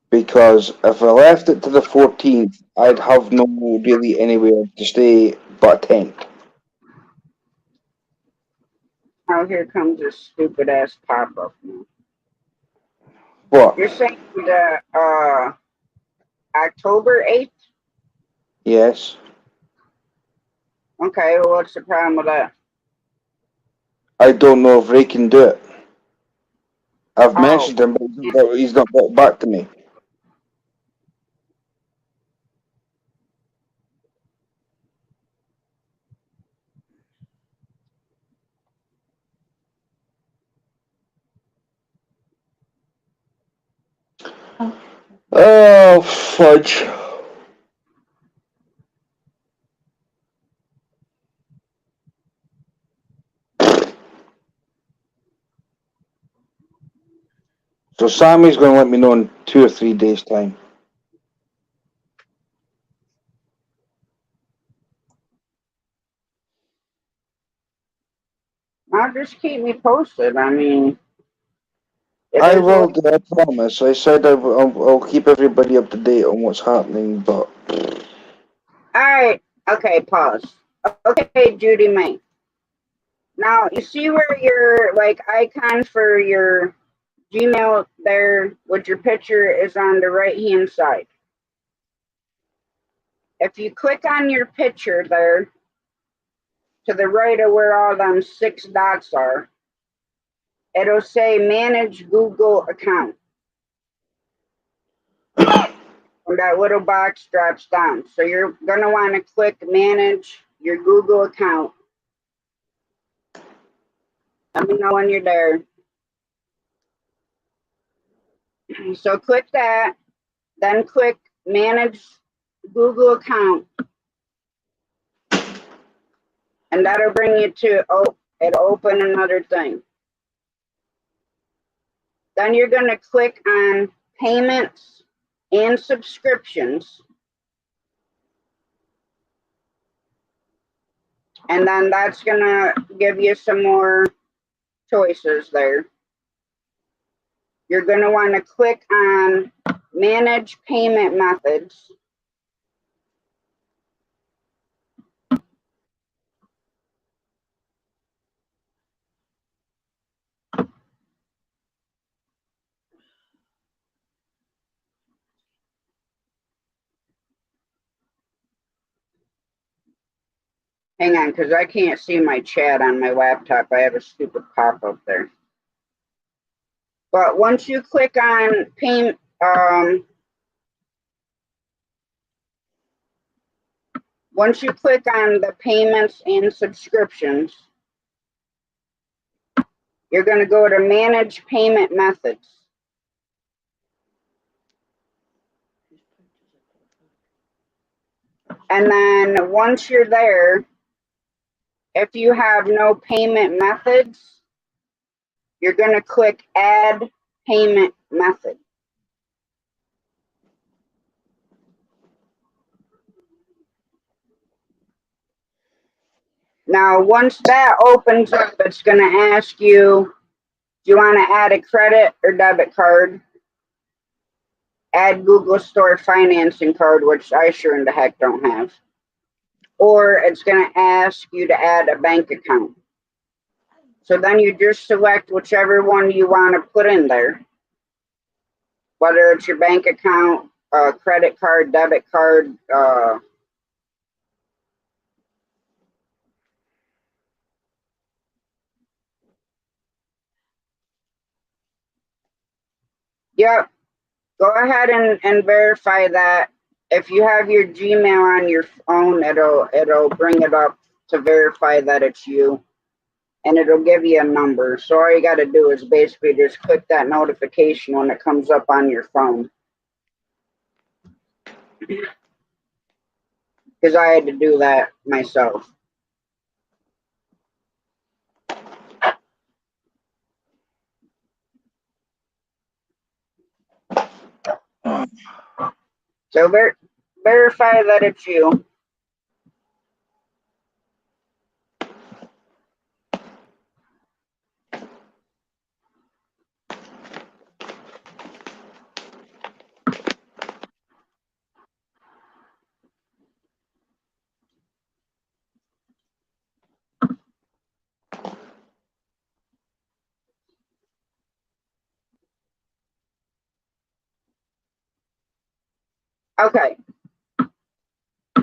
Because if I left it to the 14th, I'd have no really anywhere to stay but a tent. Oh, here comes this stupid ass pop up. What? You're saying the October 8th? Yes. Okay, well, what's the problem with that? I don't know if Ray can do it. I've Oh, messaged him, but he's not got back to me. Oh, fudge. So Sammy's going to let me know in 2 or 3 days' time. I'll just keep me posted. I mean, it I is will what. do, I promise. I said I'll keep everybody up to date on what's happening, but Alright, okay, pause. Okay, Judy May. Now, you see where your, like, icon for your Gmail there with your picture is on the right-hand side. If you click on your picture there, to the right of where all them 6 dots are, it'll say Manage Google Account. And that little box drops down. So you're going to want to click Manage your Google account. Let me know when you're there. So click that, then click Manage Google Account. And that'll bring you to, it'll open another thing. Then you're going to click on Payments and Subscriptions. And then that's going to give you some more choices there. You're going to want to click on Manage Payment Methods. Hang on, because I can't see my chat on my laptop. I have a stupid pop-up there. But once you click on payment, once you click on the payments and subscriptions, you're going to go to manage payment methods. And then once you're there, if you have no payment methods, you're going to click add payment method. Now, once that opens up, it's going to ask you, do you want to add a credit or debit card? Add Google Store financing card, which I sure in the heck don't have. Or it's going to ask you to add a bank account. So then you just select whichever one you want to put in there. Whether it's your bank account, credit card, debit card, yep. Go ahead and verify that. If you have your Gmail on your phone, it'll bring it up to verify that it's you, and it'll give you a number. So all you got to do is basically just click that notification when it comes up on your phone. Because I had to do that myself. So verify that it's you. Okay.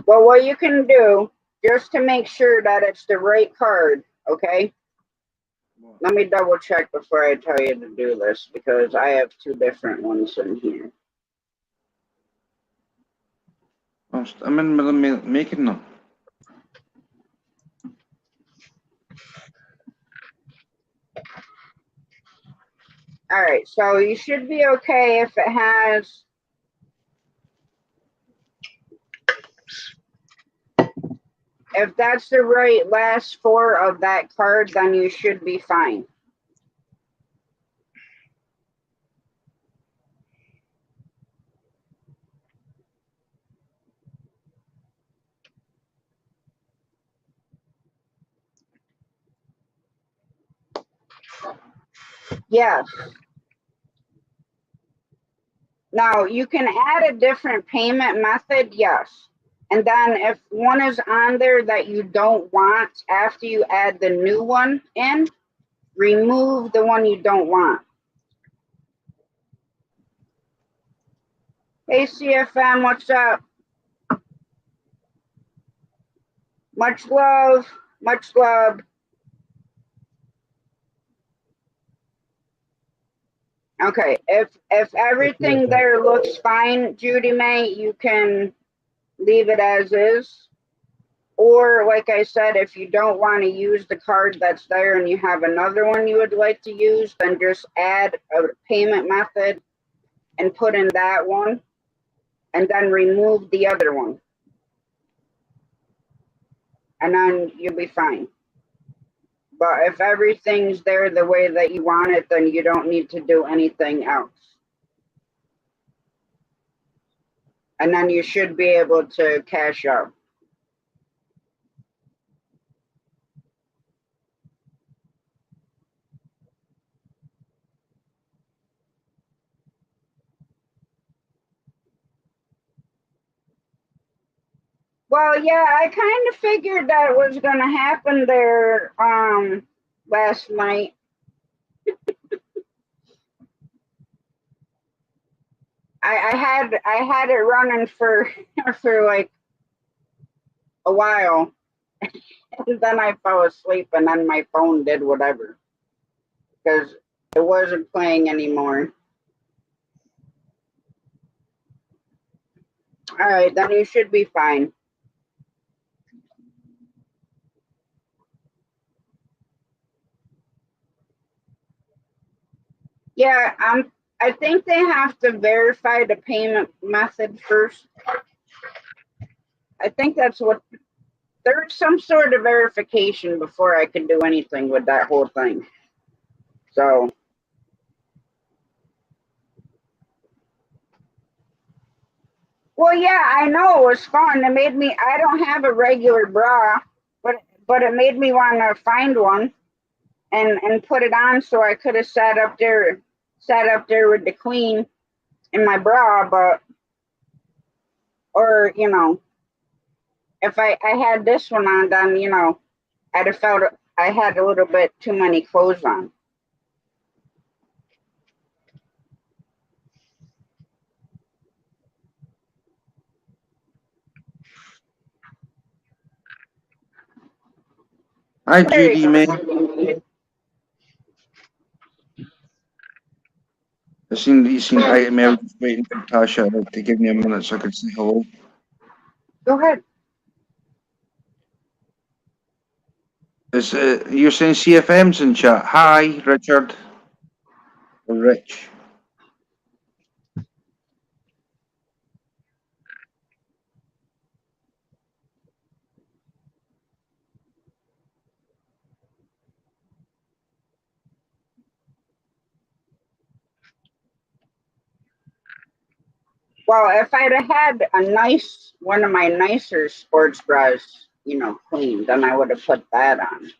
Well, what you can do, just to make sure that it's the right card, okay? Let me double check before I tell you to do this, because I have two different ones in here. I'm in the middle of making them. All right, so you should be okay if it has if that's the right last four of that card, then you should be fine. Yes. Now, you can add a different payment method, yes. And then if one is on there that you don't want after you add the new one in, remove the one you don't want. Hey, CFM, what's up? Much love, much love. Okay, if everything there looks fine, Judy May, you can leave it as is. Or like I said, if you don't want to use the card that's there and you have another one you would like to use, then just add a payment method and put in that one and then remove the other one. And then you'll be fine. But if everything's there the way that you want it, then you don't need to do anything else. And then you should be able to cash out. Well, yeah, I kind of figured that was going to happen there last night. I had it running for for like a while, And then I fell asleep, and then my phone did whatever because it wasn't playing anymore. All right, then you should be fine. Yeah, I think they have to verify the payment method first. I think that's what there's some sort of verification before I can do anything with that whole thing. So, well, yeah, I know it was fun. It made me. I don't have a regular bra, but it made me want to find one and put it on so I could have sat up there with the queen in my bra, but or if I had this one on, then I'd have felt I had a little bit too many clothes on. Hi, There you Judy, mate. go. You seen item. I was just waiting for Tasha to give me a minute so I could say hello. Go ahead. You're saying CFM's in chat. Hi, Richard. Or Rich. Well, if I'd have had one of my nicer sports bras, clean, then I would have put that on.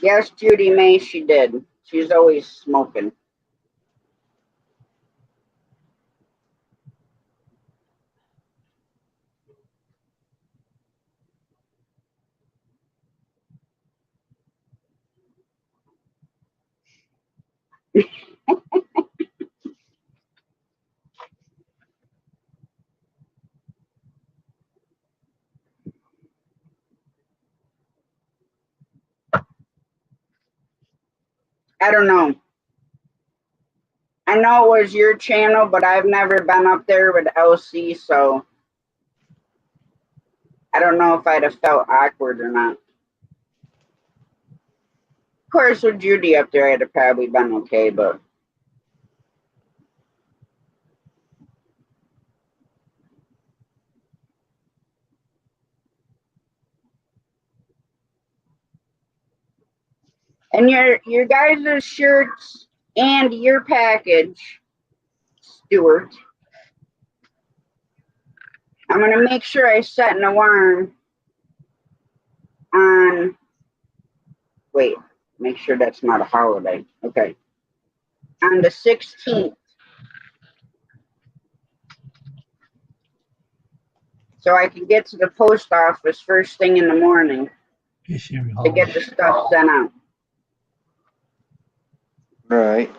Yes, Judy May, she did. She's always smoking. I don't know. I know it was your channel, but I've never been up there with LC, so I don't know if I'd have felt awkward or not. Of course, with Judy up there, I'd have probably been okay, but. And your guys' shirts and your package, Stuart. I'm gonna make sure I set an alarm on. Wait, make sure that's not a holiday. Okay, on the 16th, so I can get to the post office first thing in the morning to get the stuff sent out. Right.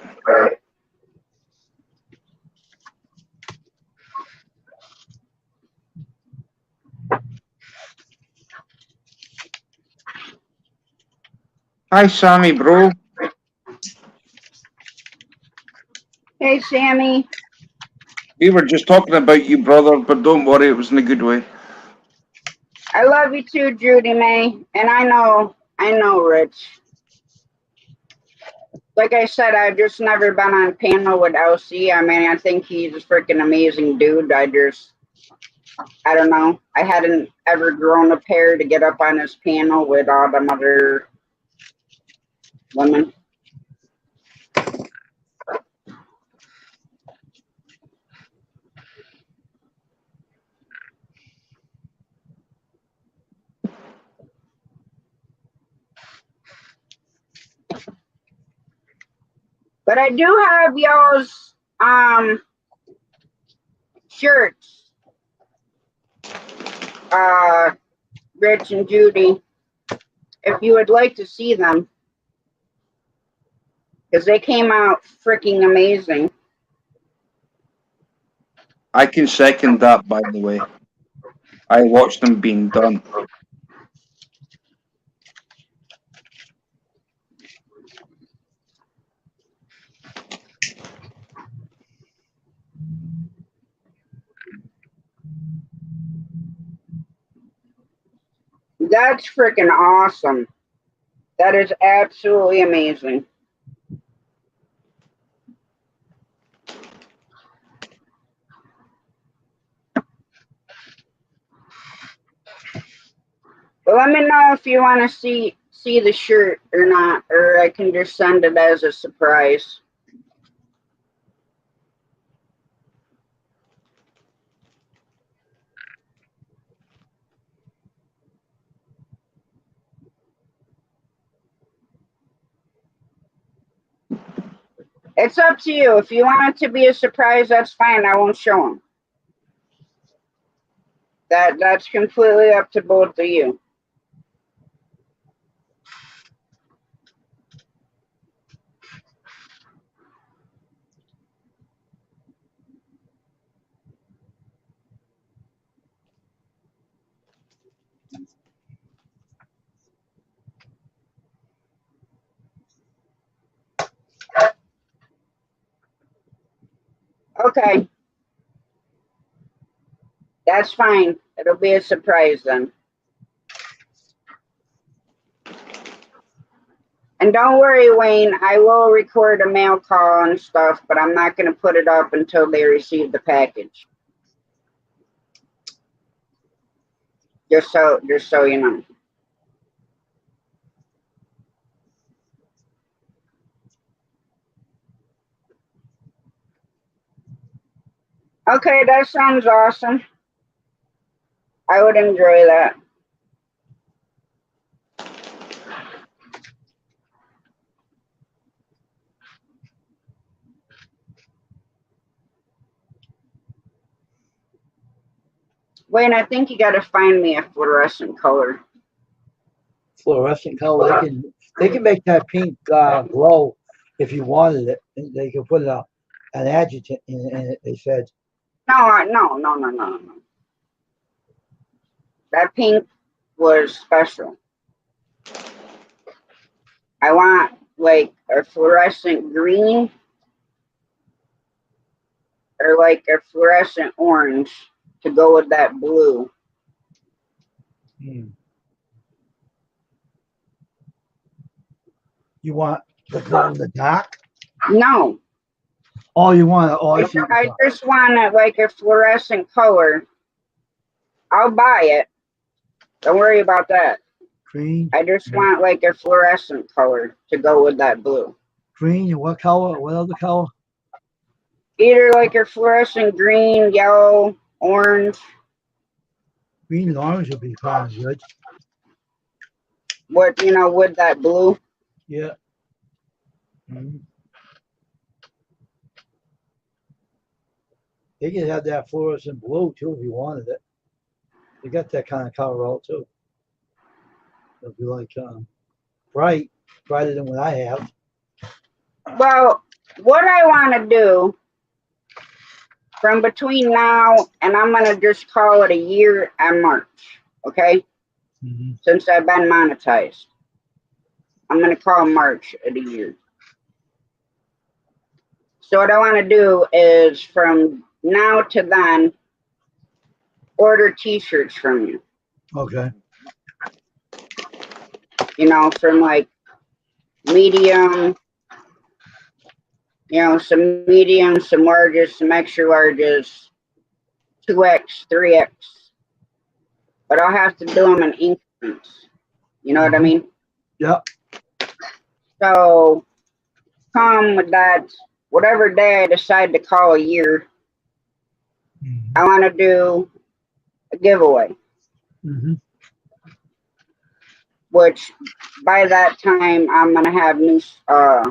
Hi, Sammy, bro. Hey, Sammy. We were just talking about you, brother, but don't worry, it was in a good way. I love you too, Judy May, and I know, Rich. Like I said, I've just never been on panel with LC. I mean, I think he's a freaking amazing dude. I don't know. I hadn't ever grown a pair to get up on his panel with all them other women. But I do have y'all's shirts, Rich and Judy, if you would like to see them. because they came out freaking amazing. I can second that, by the way. I watched them being done. That's freaking awesome. That is absolutely amazing. But let me know if you want to see the shirt or not, or I can just send it as a surprise. It's up to you. If you want it to be a surprise, that's fine. I won't show them. That's completely up to both of you. Okay. That's fine. It'll be a surprise then. And don't worry, Wayne, I will record a mail call and stuff, but I'm not going to put it up until they receive the package. Just so you know. Okay, that sounds awesome. I would enjoy that. Wayne, I think you got to find me a fluorescent color. Fluorescent color. They can make that pink glow if you wanted it. They can put an adjutant in it. They said. No. That pink was special. I want like a fluorescent green or like a fluorescent orange to go with that blue. You want the glow in the dark? No. Oh, you want it? Oh, I just want it like a fluorescent color. I'll buy it. Don't worry about that. Green. I just want like a fluorescent color to go with that blue. Green and what color? What other color? Either like a fluorescent green, yellow, orange. Green and orange would be kind of good. What, with that blue? Yeah. Mm-hmm. They could have that fluorescent blue too if you wanted it. They got that kind of color out too. It'll be like brighter than what I have. Well, what I want to do from between now and I'm going to just call it a year and March, okay? Mm-hmm. Since I've been monetized. I'm going to call March of the year. So what I want to do is from now to then, order t-shirts from you. Okay. From like medium, some medium, some larges, some extra larges, 2X, 3X. But I'll have to do them in increments. You know what I mean? Yep. So come with that, whatever day I decide to call a year, I want to do a giveaway. Mm-hmm. Which by that time I'm gonna have new I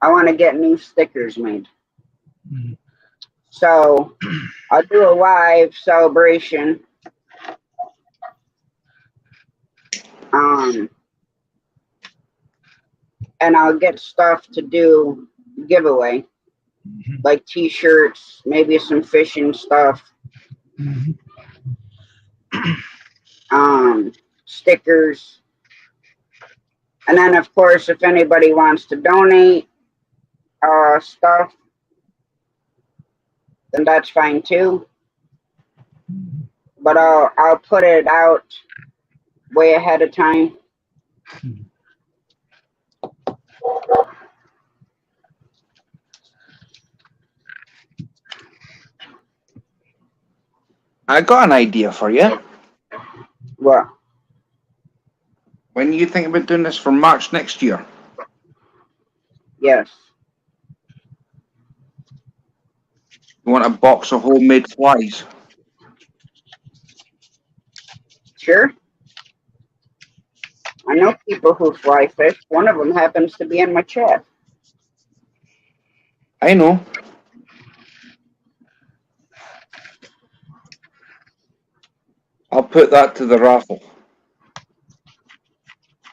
want to get new stickers made. Mm-hmm. So I'll do a live celebration. and I'll get stuff to do giveaway, like T-shirts, maybe some fishing stuff, stickers, and then of course, if anybody wants to donate stuff, then that's fine too. But I'll put it out way ahead of time. I got an idea for you. What? When you think about doing this for March next year? Yes. You want a box of homemade flies? Sure. I know people who fly fish. One of them happens to be in my chat. I know. I'll put that to the raffle.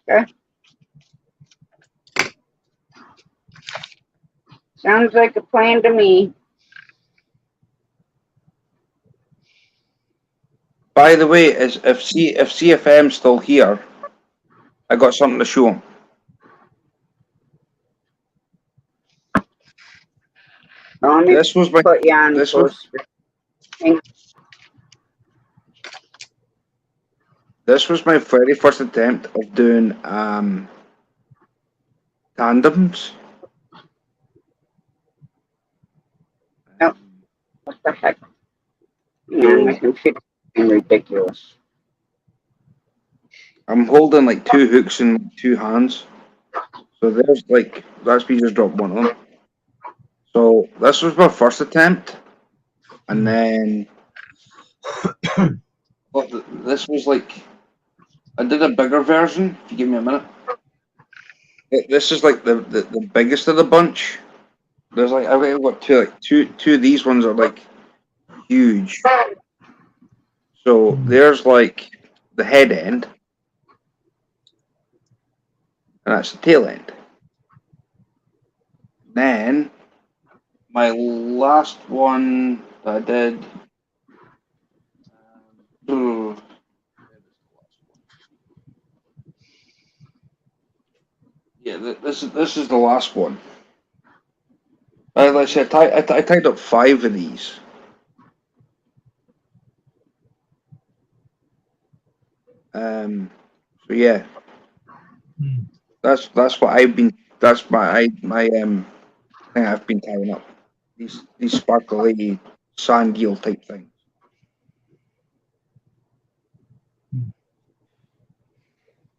Okay. Sounds like a plan to me. By the way, if CFM's still here, I got something to show him. Let me This was my put you on this was this was my very first attempt of doing tandems. Oh, what the heck? Man, my computer's being ridiculous. I'm holding like two hooks in two hands. So there's like that's me just dropped one of them. So this was my first attempt, and then this was like I did a bigger version. If you give me a minute, this is like the biggest of the bunch. There's like I've got two of these ones are like huge. So there's like the head end, and that's the tail end. Then my last one that I did. Yeah, this is the last one. Like I said, I tied up 5 of these. So yeah, that's what I've been. That's my thing I've been tying up. These sparkly sand eel type things.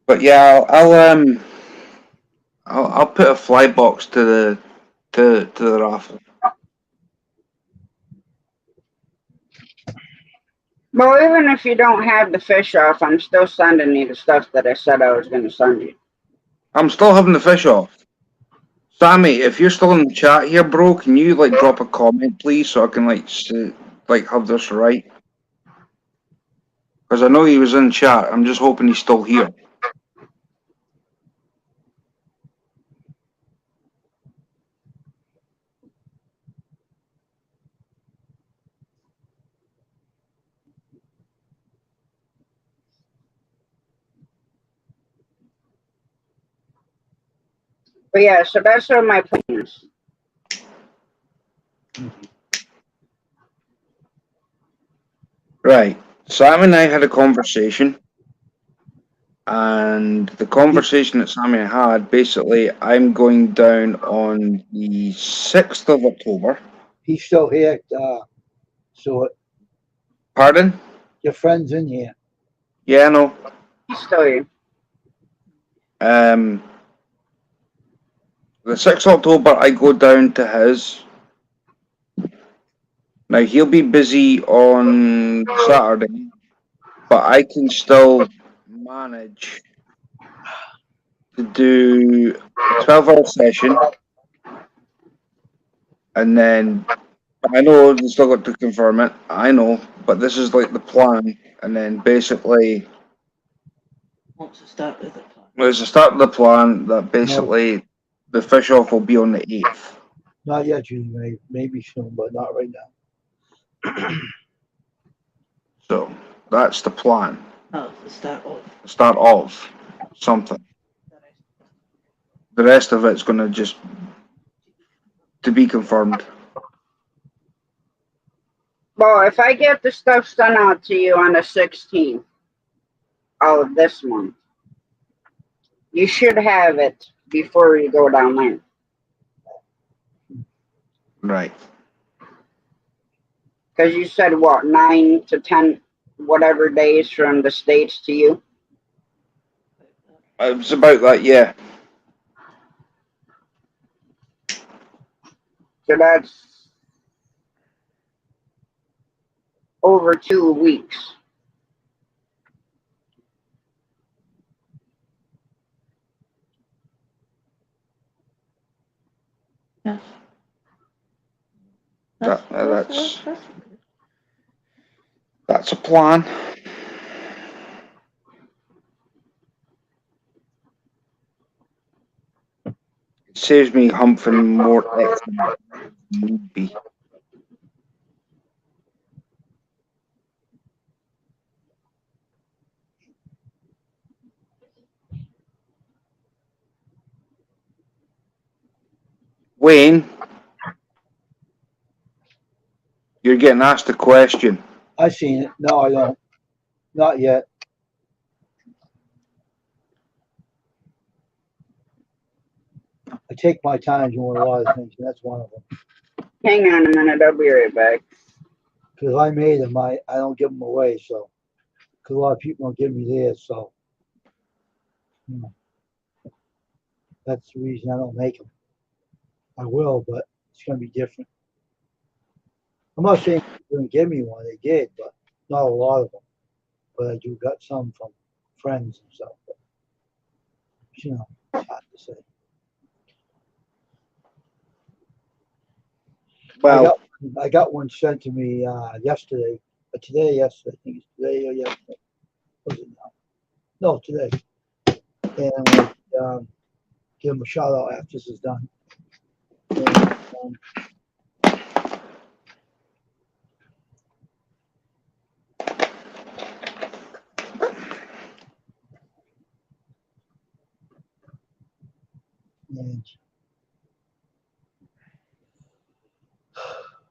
But yeah, I'll put a fly box to the raffle. Well, even if you don't have the fish off, I'm still sending you the stuff that I said I was going to send you. I'm still having the fish off. Sammy, if you're still in the chat here, bro, can you like drop a comment, please, so I can like have this right? Because I know he was in chat. I'm just hoping he's still here. But yeah, so that's what my plan is. Right. Sam and I had a conversation, and the conversation that Sam and I had, basically, I'm going down on the 6th of October. He's still here. So Pardon? your friend's in here. Yeah, no. He's still here. The 6th of October, I go down to his. Now, he'll be busy on Saturday, but I can still manage to do a 12-hour session, and then I know they still got to confirm it. I know, but this is like the plan, and then basically What's the start of the plan? there's a start of the plan that basically the fish off will be on the 8th. Not yet, Julie. Maybe soon, but not right now. So that's the plan. Oh, is that all? Start off something. The rest of it's gonna just to be confirmed. Well, if I get the stuff sent out to you on the 16th of this month, you should have it before you go down there. Right. Because you said, what, 9 to 10, whatever days from the States to you? It's about that, yeah. So that's over 2 weeks. Yes. That's a plan. It saves me humping more extra need be. Wayne, you're getting asked a question. I seen it. No, I don't. Not yet. I take my time doing a lot of things, and that's one of them. Hang on a minute, I'll be right back. Because I made them, I don't give them away. So, because a lot of people don't give me theirs, so that's the reason I don't make them. I will, but it's going to be different. I'm not saying they didn't give me one; they did, but not a lot of them. But I do got some from friends and stuff. But, it's hard to say. Well, I got one sent to me yesterday, yesterday. I think it's today or yesterday. Was it now? No, today. And I'm gonna give them a shout out after this is done. And, and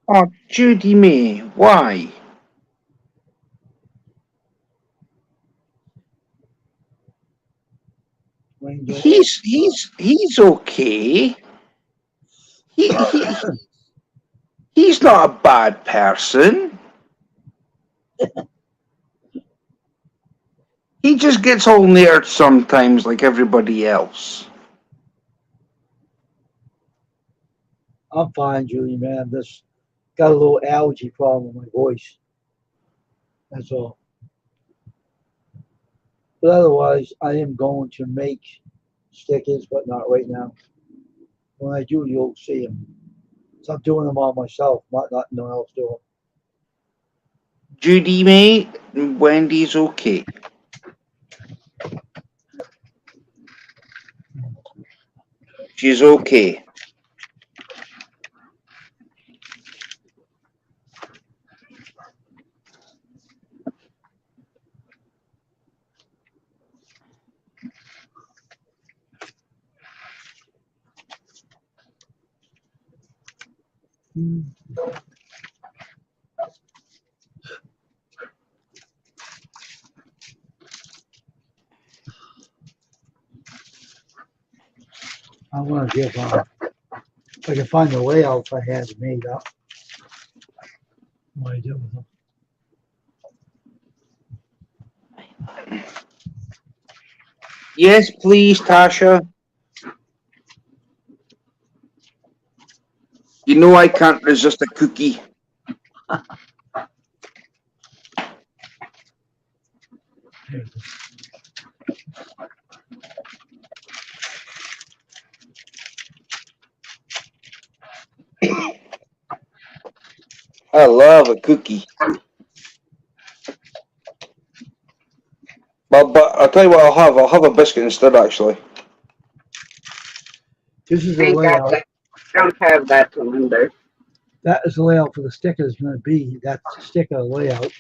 oh, Judy May, why? Wayne Dole- He's okay. He's not a bad person. He just gets all nerd sometimes, like everybody else. I'm fine, Julie, man. Just got a little allergy problem with my voice. That's all. But otherwise, I am going to make stickers, but not right now. When I do, you'll see them. So I'm doing them all myself, not no one else doing. Judy May, Wendy's okay. She's okay. I'm gonna give. If I can find the layouts I had made up. What I do with them. Yes, please, Tasha. You know I can't resist a cookie. I love a cookie. But I'll tell you what I'll have. I'll have a biscuit instead, actually. This is I the ain't got layout. that. I don't have that cylinder. That is the layout for the sticker is going to be. That's the sticker layout.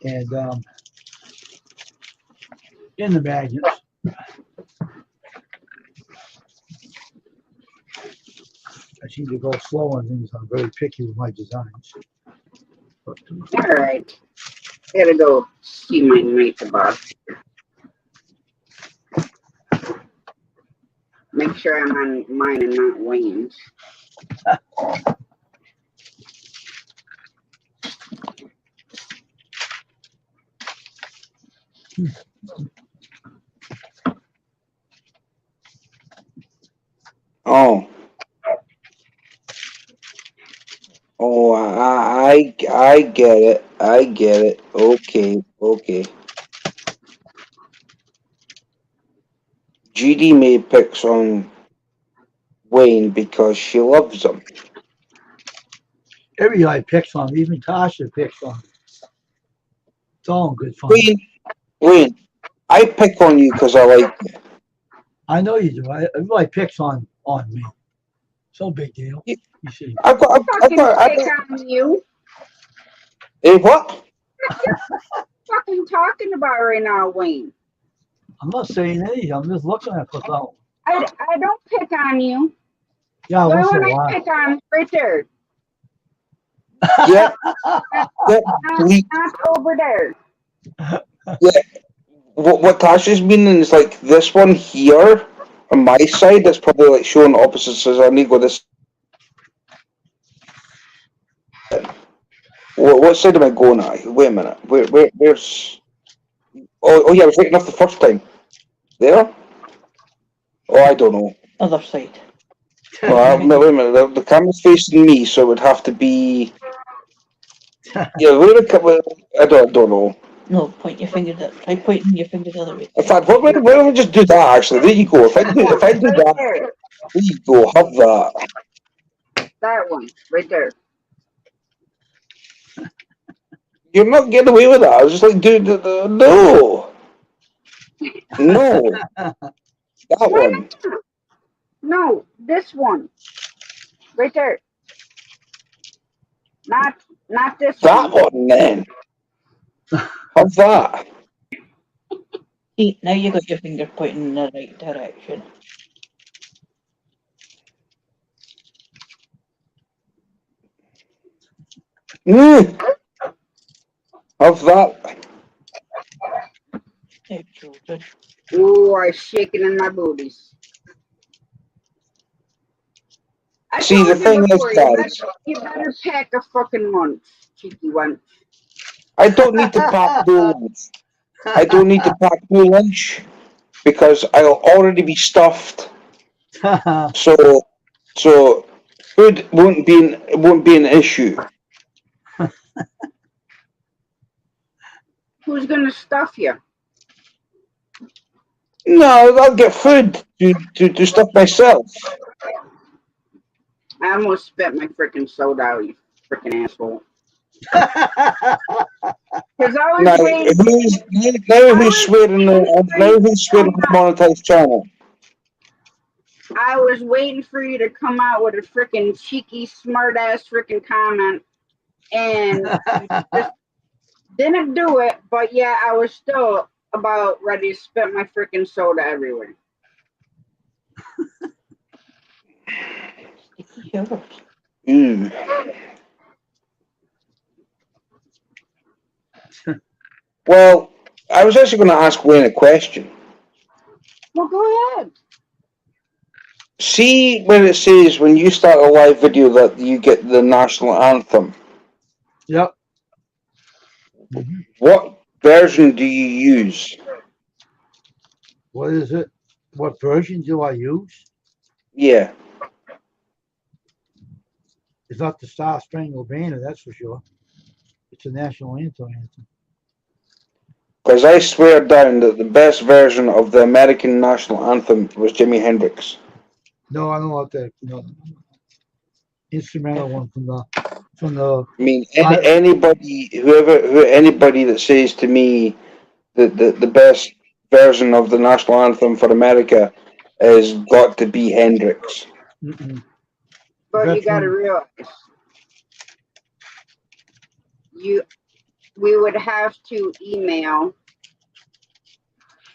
And in the magnets. I seem to go slow on things. I'm very picky with my designs. But, All right. I gotta go see my mate about. Make sure I'm on mine and not Wayne's. Oh. Oh, I get it. I get it. Okay, okay. GD made picks on Wayne because she loves him. everybody picks on me. Even Tasha picks on me. It's all in good fun. Wayne, I pick on you because I like you. I know you do. Everybody picks on me. So big deal. You- You see. I've got, Fucking pick on you. eh, what? Fucking talking about right now, Wayne. I'm not saying anything. I'm just looking at what's out. I don't pick on you. Yeah, The once in one a I while. pick on right there, Yeah, yeah, not over there. what Tasha's meaning is like this one here on my side that's probably like showing opposites as an ego. This what side am I going at? Wait a minute. Where's oh yeah, I was right enough the first time. There? Oh, I don't know. Other side. No, wait a minute. The camera's facing me, so it would have to be. Yeah, where the camera? I don't know. No, point your finger that. Try pointing your finger the other way. In fact, why don't we just do that? Actually, there you go. If I do Right that, there. there you go. Have that. That one right there. You're not getting away with that. I was just like, dude, no, that Why one. not? No, this one right there. Not this That one. one, then. Have that. See, now you got your finger pointing in the right direction. Have that. Now, children. Ooh, I'm shaking in my booties. I See, the told thing you is, before, guys, you better pack a fucking lunch, cheeky one. I don't need to pack no lunch. I don't need to pack no lunch because I'll already be stuffed. So food won't be an issue. Who's gonna stuff you? No, I'll get food to stuff myself. I almost spit my freaking soda out, you freaking asshole. Because I was Now, waiting. who's swearing the monetized channel? I was waiting for you to come out with a freaking cheeky, smart ass freaking comment, and just didn't do it. But yeah, I was still about ready to spit my freaking soda everywhere. Mm. Well, I was actually going to ask Wayne a question. Well, go ahead. See when it says when you start a live video that you get the national anthem. Yep. What version do you use? What is it? What version do I use? Yeah. It's not the Star Spangled Banner, that's for sure. It's a national anthem. Because I swear down that the best version of the American national anthem was Jimi Hendrix. No, I don't want that. No. Instrumental one from the. I mean, anybody that says to me that the best version of the national anthem for America has got to be Hendrix. Mm-mm. But you got to Veteran. realize, we would have to email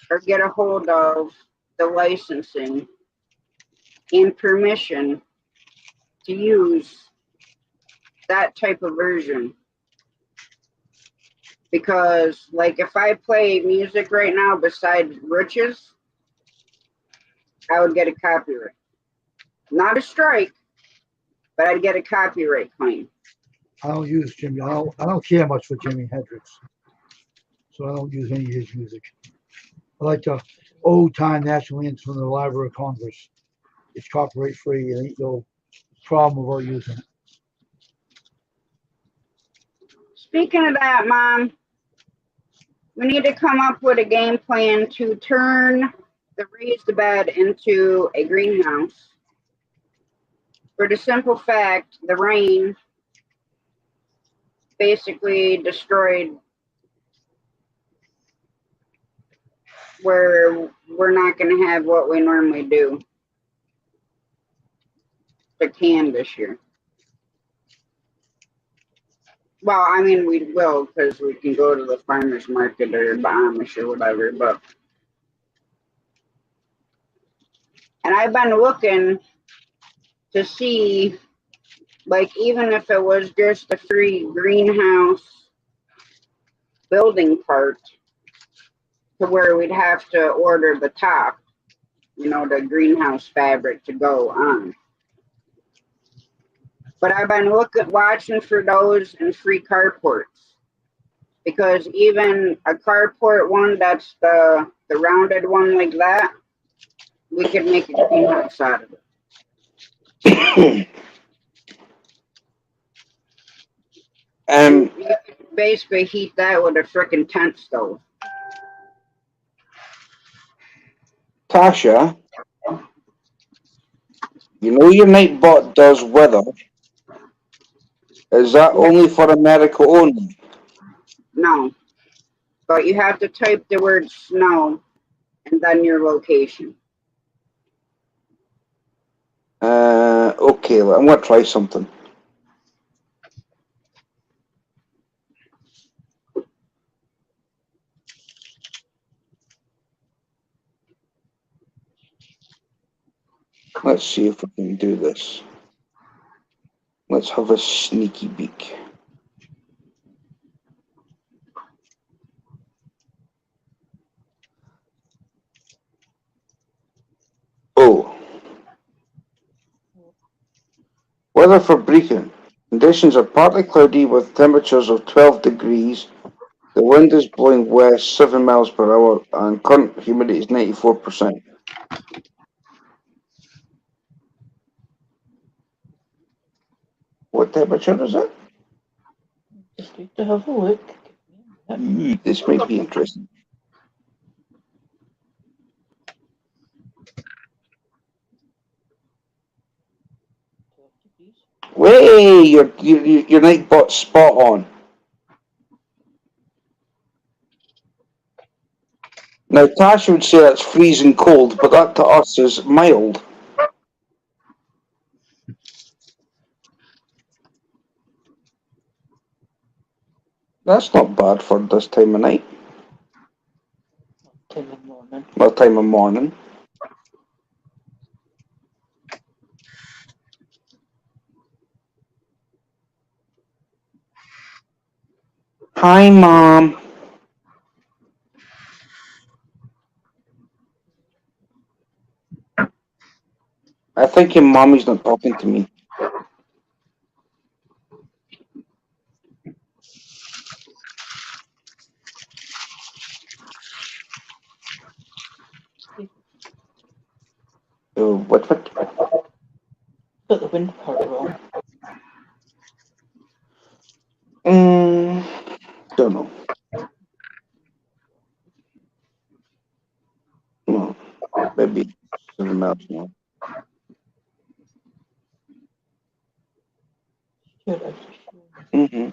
or get a hold of the licensing and permission to use that type of version. Because, like, if I play music right now besides Rich's, I would get a copyright. Not a strike, but I'd get a copyright claim. I don't use Jimmy. I don't care much for Jimi Hendrix, so I don't use any of his music. I like the old time national anthem from the Library of Congress. It's copyright free. There ain't no problem about using it. Speaking of that, Mom, we need to come up with a game plan to turn the raised bed into a greenhouse. For the simple fact, the rain basically destroyed where we're not going to have what we normally do. The can this year. Well, I mean, we will because we can go to the farmer's market or the Amish or whatever, but. And I've been looking to see, like, even if it was just a free greenhouse building part to where we'd have to order the top, the greenhouse fabric to go on. But I've been watching for those and free carports. Because even a carport one that's the rounded one like that, we could make a greenhouse out of it. You could basically heat that with a frickin' tent stove. Tasha, you know your Nightbot does weather. Is that only for America only? No. But you have to type the word snow and then your location. Okay, I'm gonna try something. Let's see if we can do this. Let's have a sneaky peek. Oh. Weather for Brecon. Conditions are partly cloudy with temperatures of 12 degrees. The wind is blowing west 7 miles per hour and current humidity is 94%. What temperature is it? Just need to have a look. This might be interesting. Way, your Nightbot's spot on. Now Tasha would say that's freezing cold, but that to us is mild. That's not bad for this time of night. Time of morning. Well, time of morning. Hi, Mom. I think your mommy's not talking to me. Oh, what? Got the wind part wrong. Don't know. No, maybe 7 miles an hour. Sure, I was sure. Mm-hmm.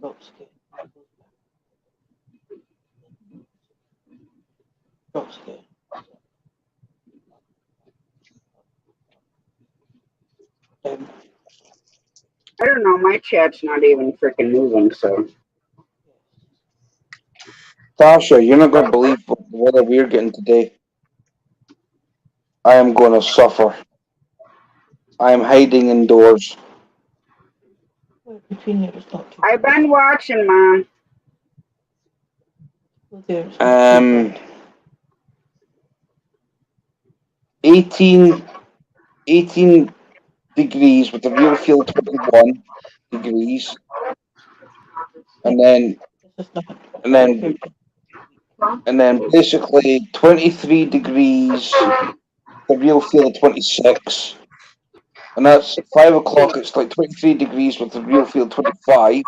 Drops again. Drops again. Down. I don't know. My chat's not even freaking moving. So Tasha, you're not going to believe what the weather we're getting today. I am going to suffer. I am hiding indoors. Well, between there it's not too I've bad. been watching, Mom. Well, there it's not too bad. 18, 18 degrees with the real feel 21 degrees, and then This is nothing and then compared to and then basically 23 degrees, the real feel of 26, and that's 5 o'clock. It's like 23 degrees with the real feel 25,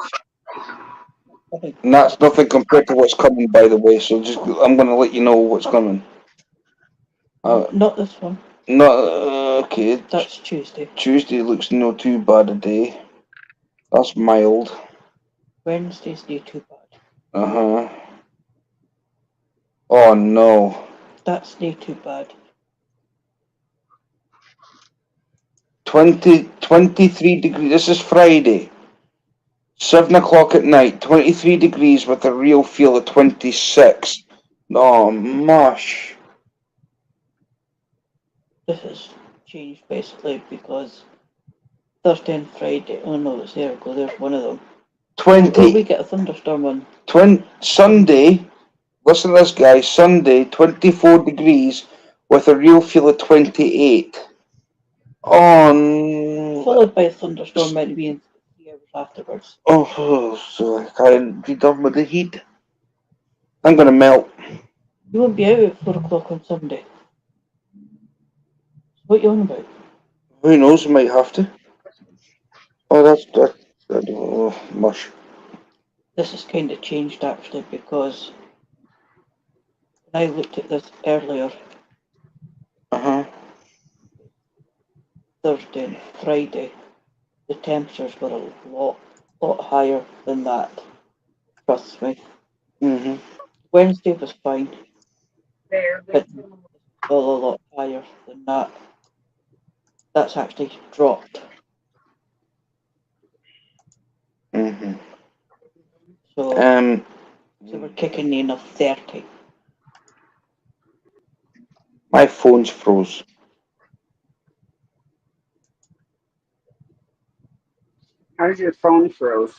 nothing. and that's nothing compared to what's coming. By the way, so just I'm going to let you know what's coming. Not this one. No, okay. That's Tuesday. Tuesday looks not too bad a day. That's mild. Wednesday's not too bad. Uh-huh. Oh no. That's not too bad. 23 degrees. This is Friday. 7 o'clock at night. 23 degrees with a real feel of 26. Oh, mush. This has changed basically because Thursday and Friday. Oh no, it's there. Go. There's one of them. Oh, we 20, get a thunderstorm on. Sunday. Listen to this, guys. Sunday, 24 degrees with a real feel of 28. Oh, Followed by a thunderstorm meant to be in 3 hours afterwards. oh, so I can't be done with the heat. I'm gonna melt. You won't be out at 4 o'clock on Sunday. So what you on about? Who knows? I might have to. Oh, oh, mush. This has kind of changed actually because when I looked at this earlier, Uh-huh. Thursday and Friday, the temperatures were a lot higher than that. Trust me. Mm-hmm. Wednesday was fine, but all a lot higher than that. That's actually dropped. Mm-hmm. So we're kicking in a 30. My phone's froze. How's your phone froze?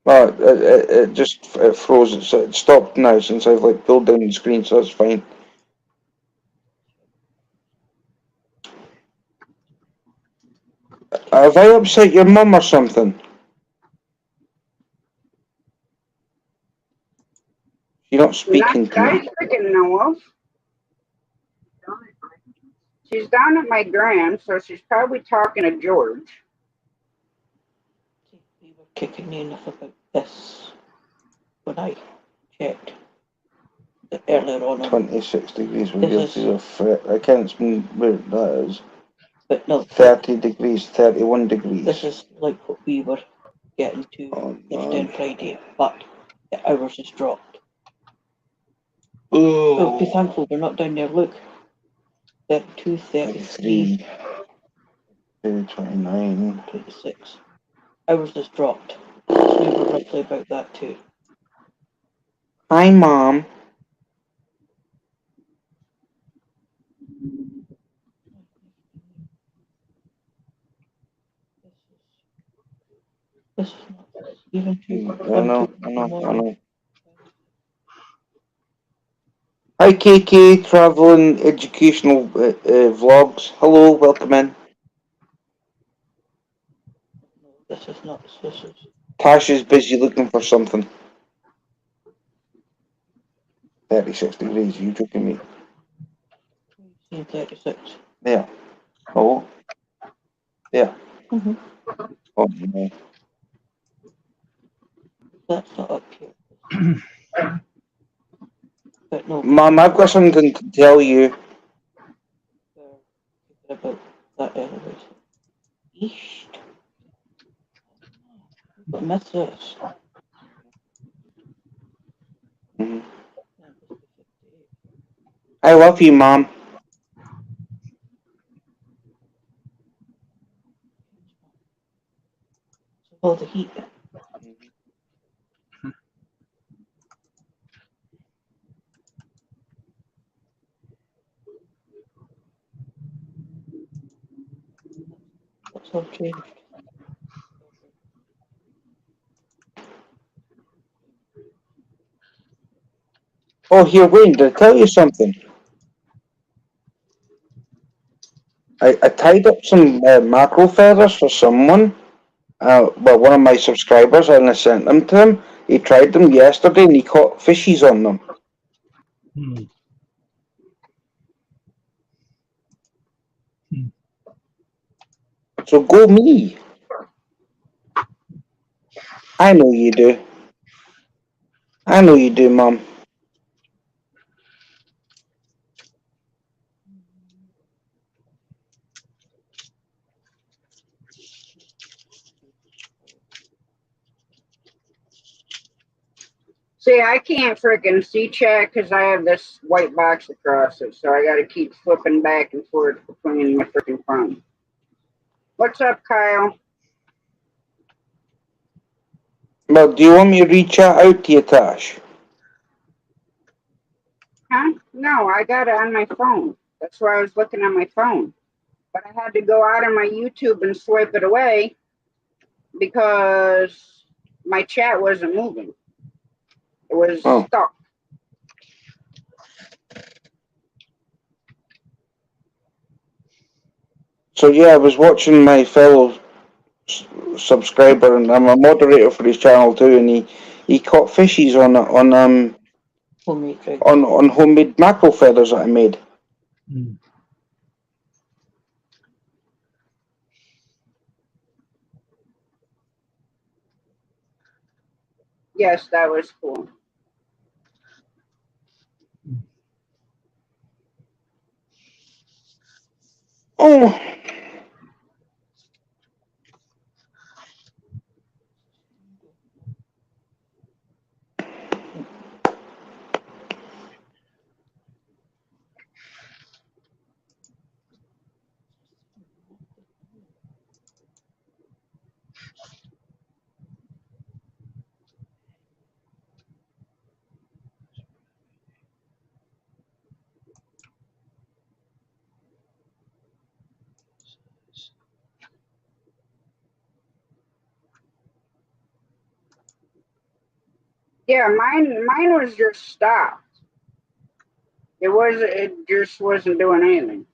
Oh, it just froze. It stopped now since I've like pulled down the screen, so that's fine. Have I upset your mum or something? You're not Not speaking that to I me. freaking know of. She's down at my grand, so she's probably talking to George. We were kicking in about this when I checked earlier on. 26 degrees would This be is- a threat. I can't where that is. But no, 30 degrees, 31 degrees. this is like what we were getting to Thursday and Friday, but the hours has dropped. So be thankful we're not down there. Look, 32, 33, 29. 26. Hours has dropped. So we were roughly about that too. Hi, Mom. This is not even I know. tomorrow. Hi, KK, traveling educational vlogs. Hello, welcome in. No, this is not. This is Tasha's busy looking for something. 36 degrees, you joking me? 36. There. Oh. There. Mm-hmm. Oh, no. That's not up here. But no, Mom, I've got something to tell you. about that elevation. East. But miss this. I love you, Mom. Hold the heat. What's all changed? Oh, here, Wayne, did I tell you something? I tied up some mackerel feathers for someone. Well, one of my subscribers, and I sent them to him. He tried them yesterday and he caught fishies on them. Hmm. So go me. I know you do. I know you do, Mom. See, I can't freaking see chat because I have this white box across it, so I got to keep flipping back and forth between my freaking phone. What's up, Kyle? Well, do you want me to reach out to you, Tash? Huh? No, I got it on my phone. That's why I was looking on my phone. But I had to go out on my YouTube and swipe it away because my chat wasn't moving. It was Oh. stuck. So yeah, I was watching my fellow subscriber, and I'm a moderator for his channel too, and he caught fishies Homemade drink. on homemade mackerel feathers that I made. Hmm. Yes, that was cool. Oh, Yeah, mine was just stopped. It just wasn't doing anything.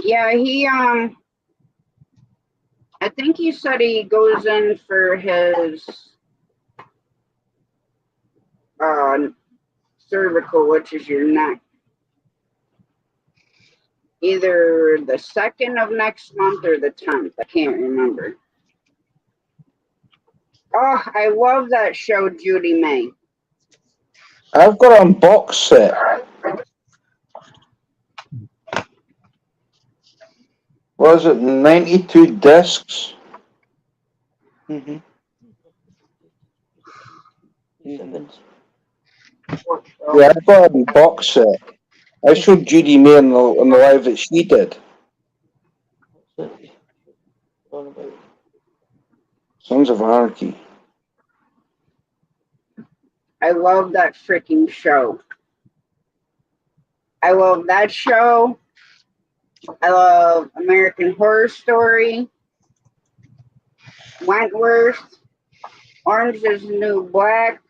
Yeah, I think he said he goes in for his cervical, which is your neck, either the 2nd of next month or the 10th. I can't remember. Oh, I love that show, Judy May. I've got a box set. What is it? 92 discs. Mm-hmm. Sevens. Yeah, I've got a box set. I showed Judy May on the live that she did. Sons of Anarchy. I love that freaking show. I love that show. I love American Horror Story, Wentworth, Orange is the New Black,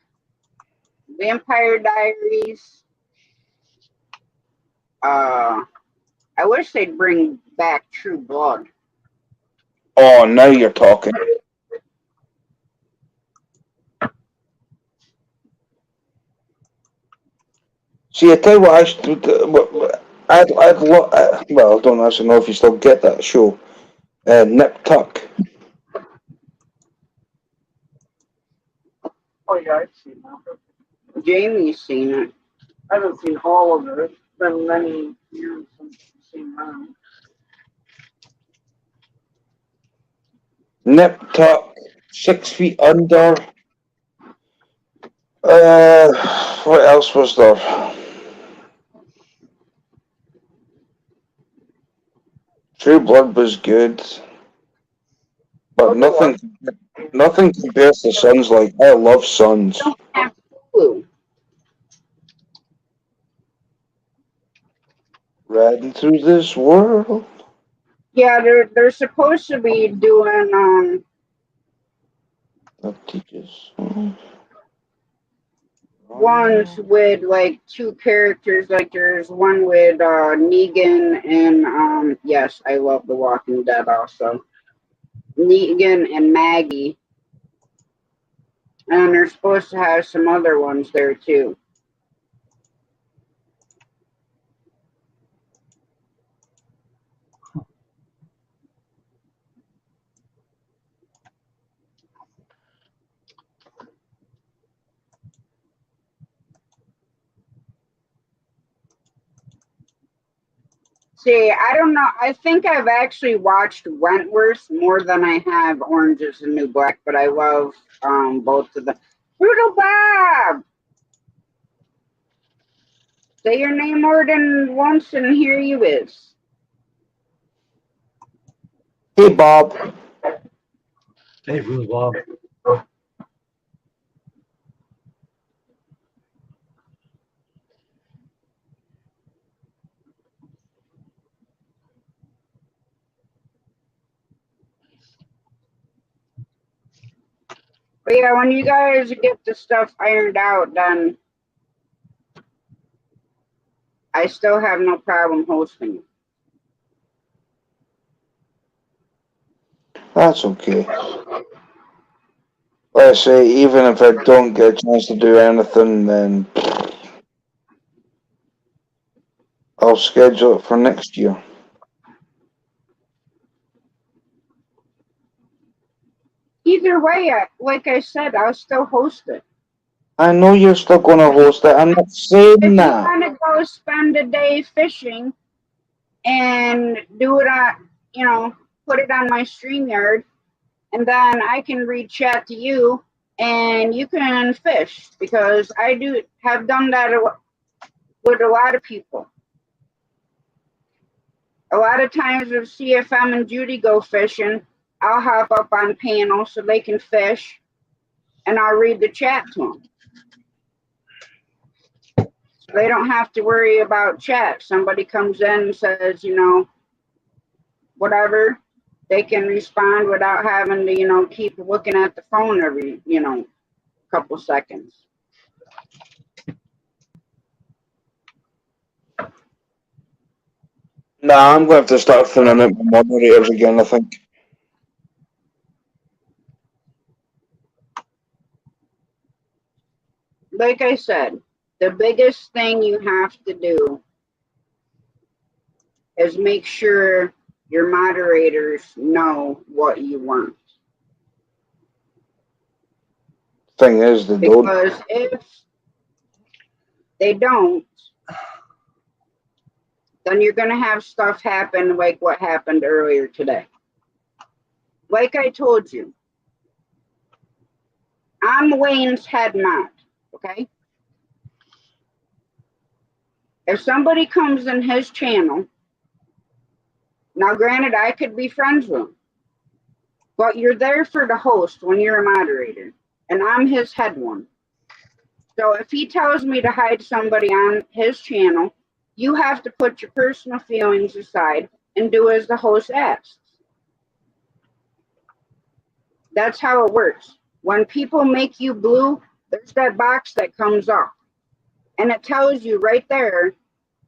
Vampire Diaries. I wish they'd bring back True Blood. Oh, now you're talking. See, I tell you what, well, I don't actually know if you still get that show. Nip Tuck. Oh yeah, I've seen that. Jamie's seen it. I haven't seen all of it. It's been many years since I've seen that. Nip Tuck. 6 Feet Under. What else was there? True Blood was good, but nothing compares to Sons. Like, I love Sons. Don't have Hulu. Riding through this world. Yeah, they're supposed to be doing That teaches. ones with like two characters. Like there's one with Negan and yes, I love The Walking Dead also. Negan and Maggie. And they're supposed to have some other ones there too. See, I don't know. I think I've actually watched Wentworth more than I have Orange is the New Black, but I love both of them. Brutal Bob! Say your name more than once and here you is. Hey, Bob. Hey, Bruce Bob. But yeah, when you guys get the stuff ironed out, then I still have no problem hosting it. That's okay. Like I say, even if I don't get a chance to do anything, then I'll schedule it for next year. Either way, like I said, I'll still host it. I know you're still going to host it. I'm not saying If you that. want to go spend a day fishing and do it on, put it on my StreamYard, and then I can read chat to you and you can fish because I have done that with a lot of people. A lot of times if CFM and Judy go fishing, I'll hop up on panel so they can fish and I'll read the chat to them. So they don't have to worry about chat. Somebody comes in and says, whatever, they can respond without having to, keep looking at the phone every, couple seconds. Nah, I'm going to have to start thinning out my moderators again, I think. Like I said, the biggest thing you have to do is make sure your moderators know what you want. Thing is, they don't. Because if they don't, then you're going to have stuff happen like what happened earlier today. Like I told you, I'm Wayne's head mod, okay? If somebody comes in his channel, now granted, I could be friends with him, but you're there for the host when you're a moderator, and I'm his head one. So if he tells me to hide somebody on his channel, you have to put your personal feelings aside and do as the host asks. That's how it works. When people make you blue, there's that box that comes up, and it tells you right there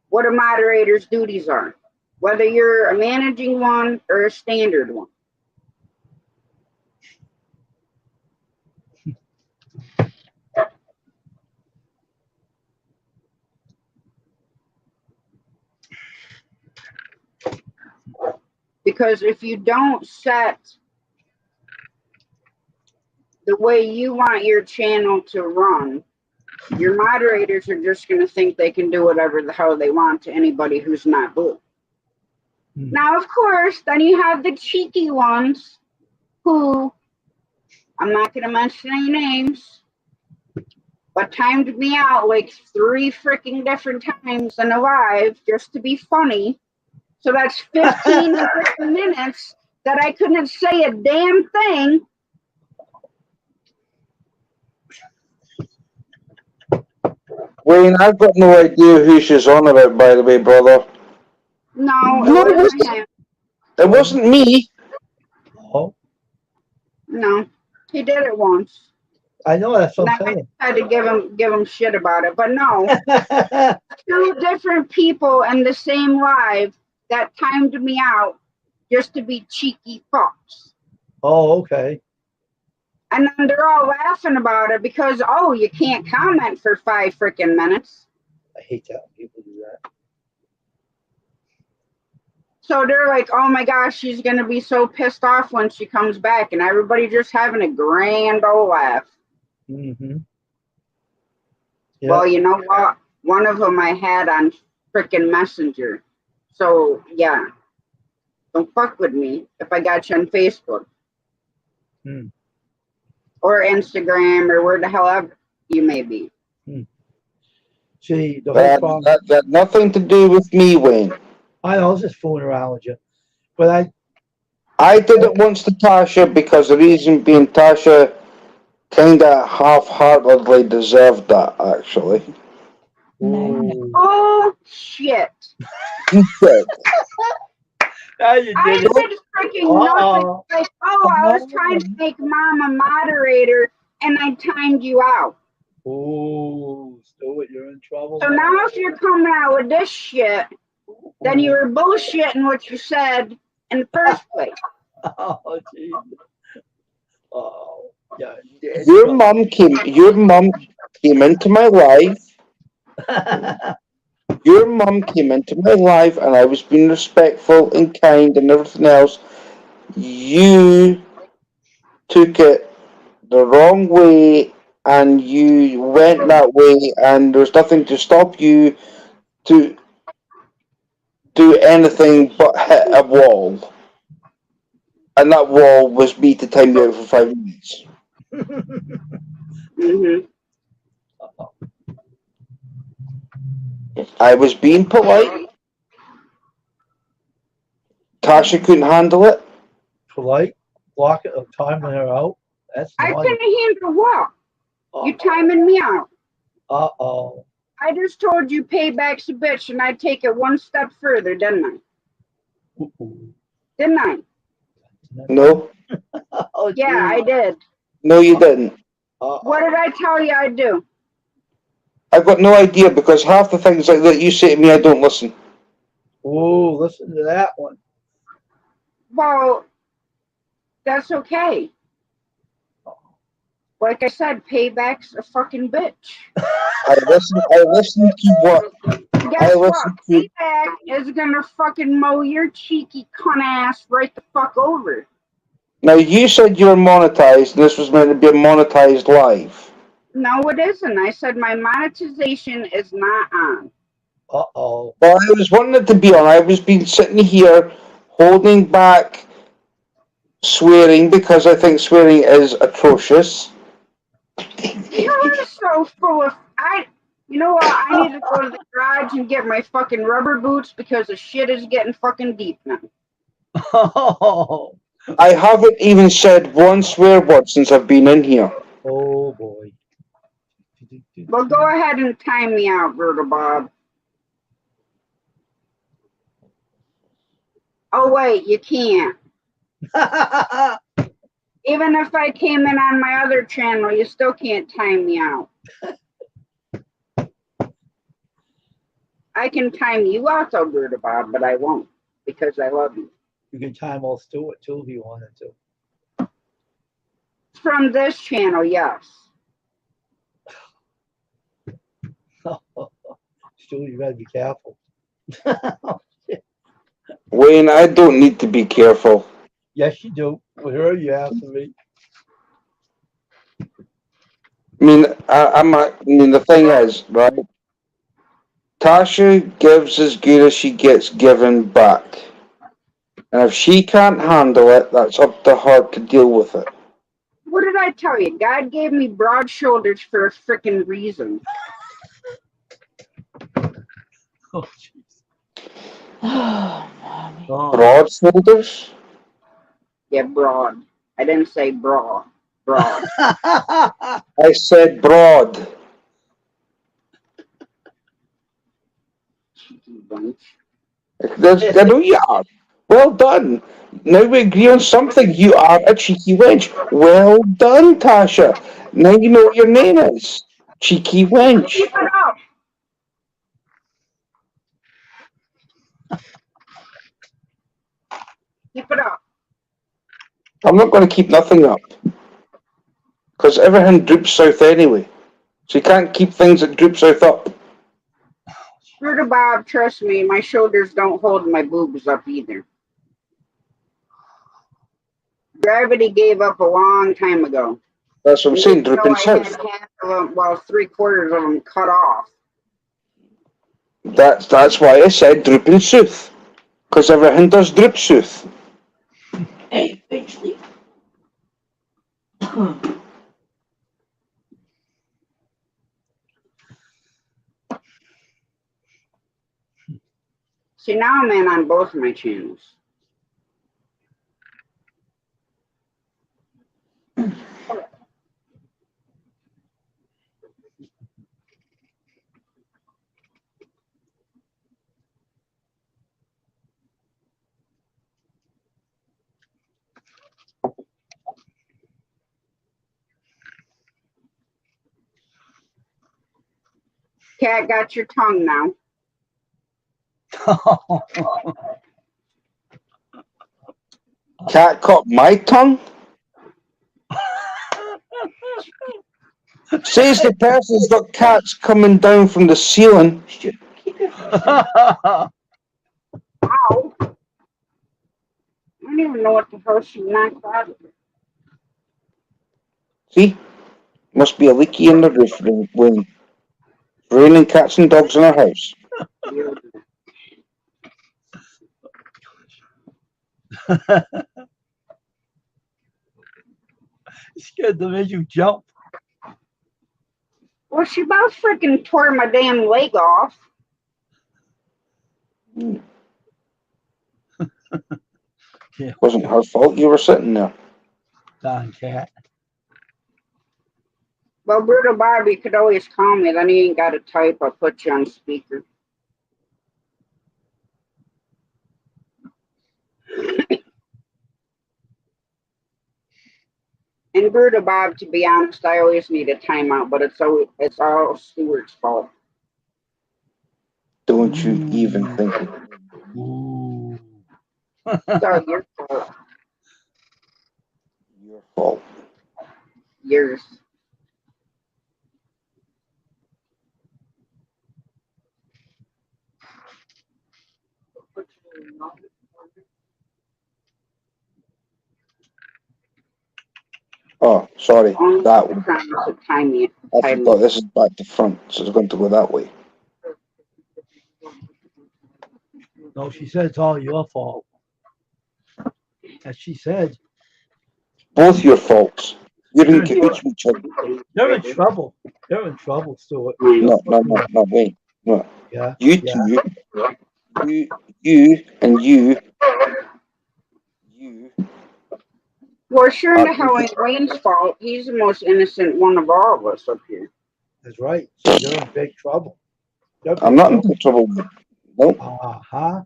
what a moderator's duties are, whether you're a managing one or a standard one. Because if you don't set the way you want your channel to run, your moderators are just going to think they can do whatever the hell they want to anybody who's not blue. Now, of course, then you have the cheeky ones who, I'm not going to mention any names, but timed me out like 3 freaking different times in a live just to be funny. So that's 15 freaking minutes that I couldn't say a damn thing. Wayne, I've got no idea who she's on about, by the way, brother. No, No, it wasn't him. It wasn't me. Oh, No, he did it once. I know, that's what And I'm I saying. had to give him shit about it. But no, 2 different people in the same live that timed me out just to be cheeky fucks. Oh, okay. And then they're all laughing about it because, oh, you can't comment for 5 freaking minutes. I hate that when people do that. So they're like, oh my gosh, she's going to be so pissed off when she comes back. And everybody just having a grand old laugh. Mm-hmm. Yeah. Well, you know what? One of them I had on freaking Messenger. So, yeah. Don't fuck with me if I got you on Facebook. Or Instagram or where the hell ever you may be. See, the whole problem. That got nothing to do with me, Wayne. I was just fooling around with you. But I did it once to Tasha because the reason being Tasha kind of half-heartedly deserved that, actually. Oh, shit. You did. Yeah, you I did it. did freaking nothing. Like, oh, I was trying to make Mom a moderator and I timed you out. Oh, Stuart, you're in trouble. So now if you're coming out with this shit, then you were bullshitting what you said in the first place. Oh, jeez. Oh, yeah. Your mum came into my live. Your mum came into my life and I was being respectful and kind and everything else. You took it the wrong way and you went that way and there's nothing to stop you to do anything but hit a wall. And that wall was me to time you out for 5 minutes. Mm-hmm. I was being polite. Tasha couldn't handle it. Polite, block it, timing her out. That's I naughty. couldn't handle what? You timing me out. Uh-oh. I just told you payback's a bitch and I'd take it one step further, didn't I? Uh-oh. Didn't I? No. Oh, Yeah, I geez. did. No, you didn't. Uh-oh. What did I tell you I'd do? I've got no idea because half the things like that you say to me, I don't listen. Oh, listen to that one. Well, that's okay. Like I said, payback's a fucking bitch. I listen to what Guess what? listen to. Payback is gonna fucking mow your cheeky cunt ass right the fuck over. Now you said you were monetized and this was meant to be a monetized live. No, it isn't. I said my monetization is not on. Uh-oh. Well, I was wanting it to be on. I was been sitting here holding back swearing because I think swearing is atrocious. You're so full of You know what? I need to go to the garage and get my fucking rubber boots because the shit is getting fucking deep now. Oh, I haven't even said one swear word since I've been in here. oh boy. Well, go ahead and time me out, Berta Bob. Oh, wait, you can't. Even if I came in on my other channel, you still can't time me out. I can time you out, though, Berta Bob, but I won't because I love you. You can time all Stewart too if you wanted to. From this channel, yes. Stewart, you gotta be careful. Wayne, I don't need to be careful. Yes, you do. With her, you have to be. I mean, the thing is, right? Tasha gives as good as she gets given back. And if she can't handle it, that's up to her to deal with it. What did I tell you? God gave me broad shoulders for a freaking reason. Oh, jeez. Oh. Broad shoulders? Yeah, broad. I didn't say bra. Broad. I said broad. Cheeky bunch. I know you are. Well done. Now we agree on something. You are a cheeky wench. Well done, Tasha. Now you know what your name is. Cheeky wench. Keep it up. Keep it up. I'm not going to keep nothing up. Because everything droops south anyway. So you can't keep things that droop south up. Berta Bob, trust me, my shoulders don't hold my boobs up either. Gravity gave up a long time ago. That's what I'm And saying, even though drooping I had south. half of them, well, 3/4 of them cut off. That's why I said drooping south. Because everything does droop south. Eventually. See, now I'm in on both my channels. Cat got your tongue now. Cat caught my tongue? Says the person's got cats coming down from the ceiling. Ow! I don't even know what the hell she knocked out of it. See? Must be a leaky in the roof when raining cats and dogs in our house. Scared to make you jump. Well, she about freaking tore my damn leg off. Yeah. Wasn't her fault you were sitting there. Darn cat. Well, Brutal Bobby could always call me, then he ain't got to type. I'll put you on speaker. And Brutal Bob, to be honest, I always need a timeout, but it's all Stewart's fault. Don't you even think it. Ooh. It's all your fault. Your fault. Yours. Oh, sorry. Only That one. trying to time me. I forgot this is back to front, so it's going to go that way. No, she said it's all your fault. As she said. Both your faults. You're engaged with each other. They're in trouble. They're in trouble, Stuart. No, wait. No. Yeah. You Yeah. two, you. Well, sure in Are, the hell ain't Wayne's fault. He's the most innocent one of all of us up here. That's right. So they're in big trouble. They're I'm big not in trouble. big trouble. Nope. Uh-huh.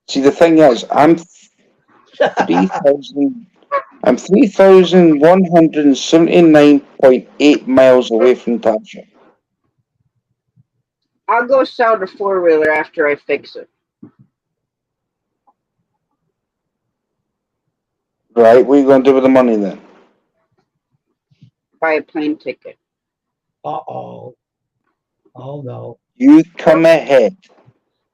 See, the thing is, I'm 3,000. I'm 3,179.8 miles away from Tasha. I'll go sell the 4-wheeler after I fix it. Right? What are you going to do with the money then? Buy a plane ticket. Uh-oh. Oh, no. You come ahead,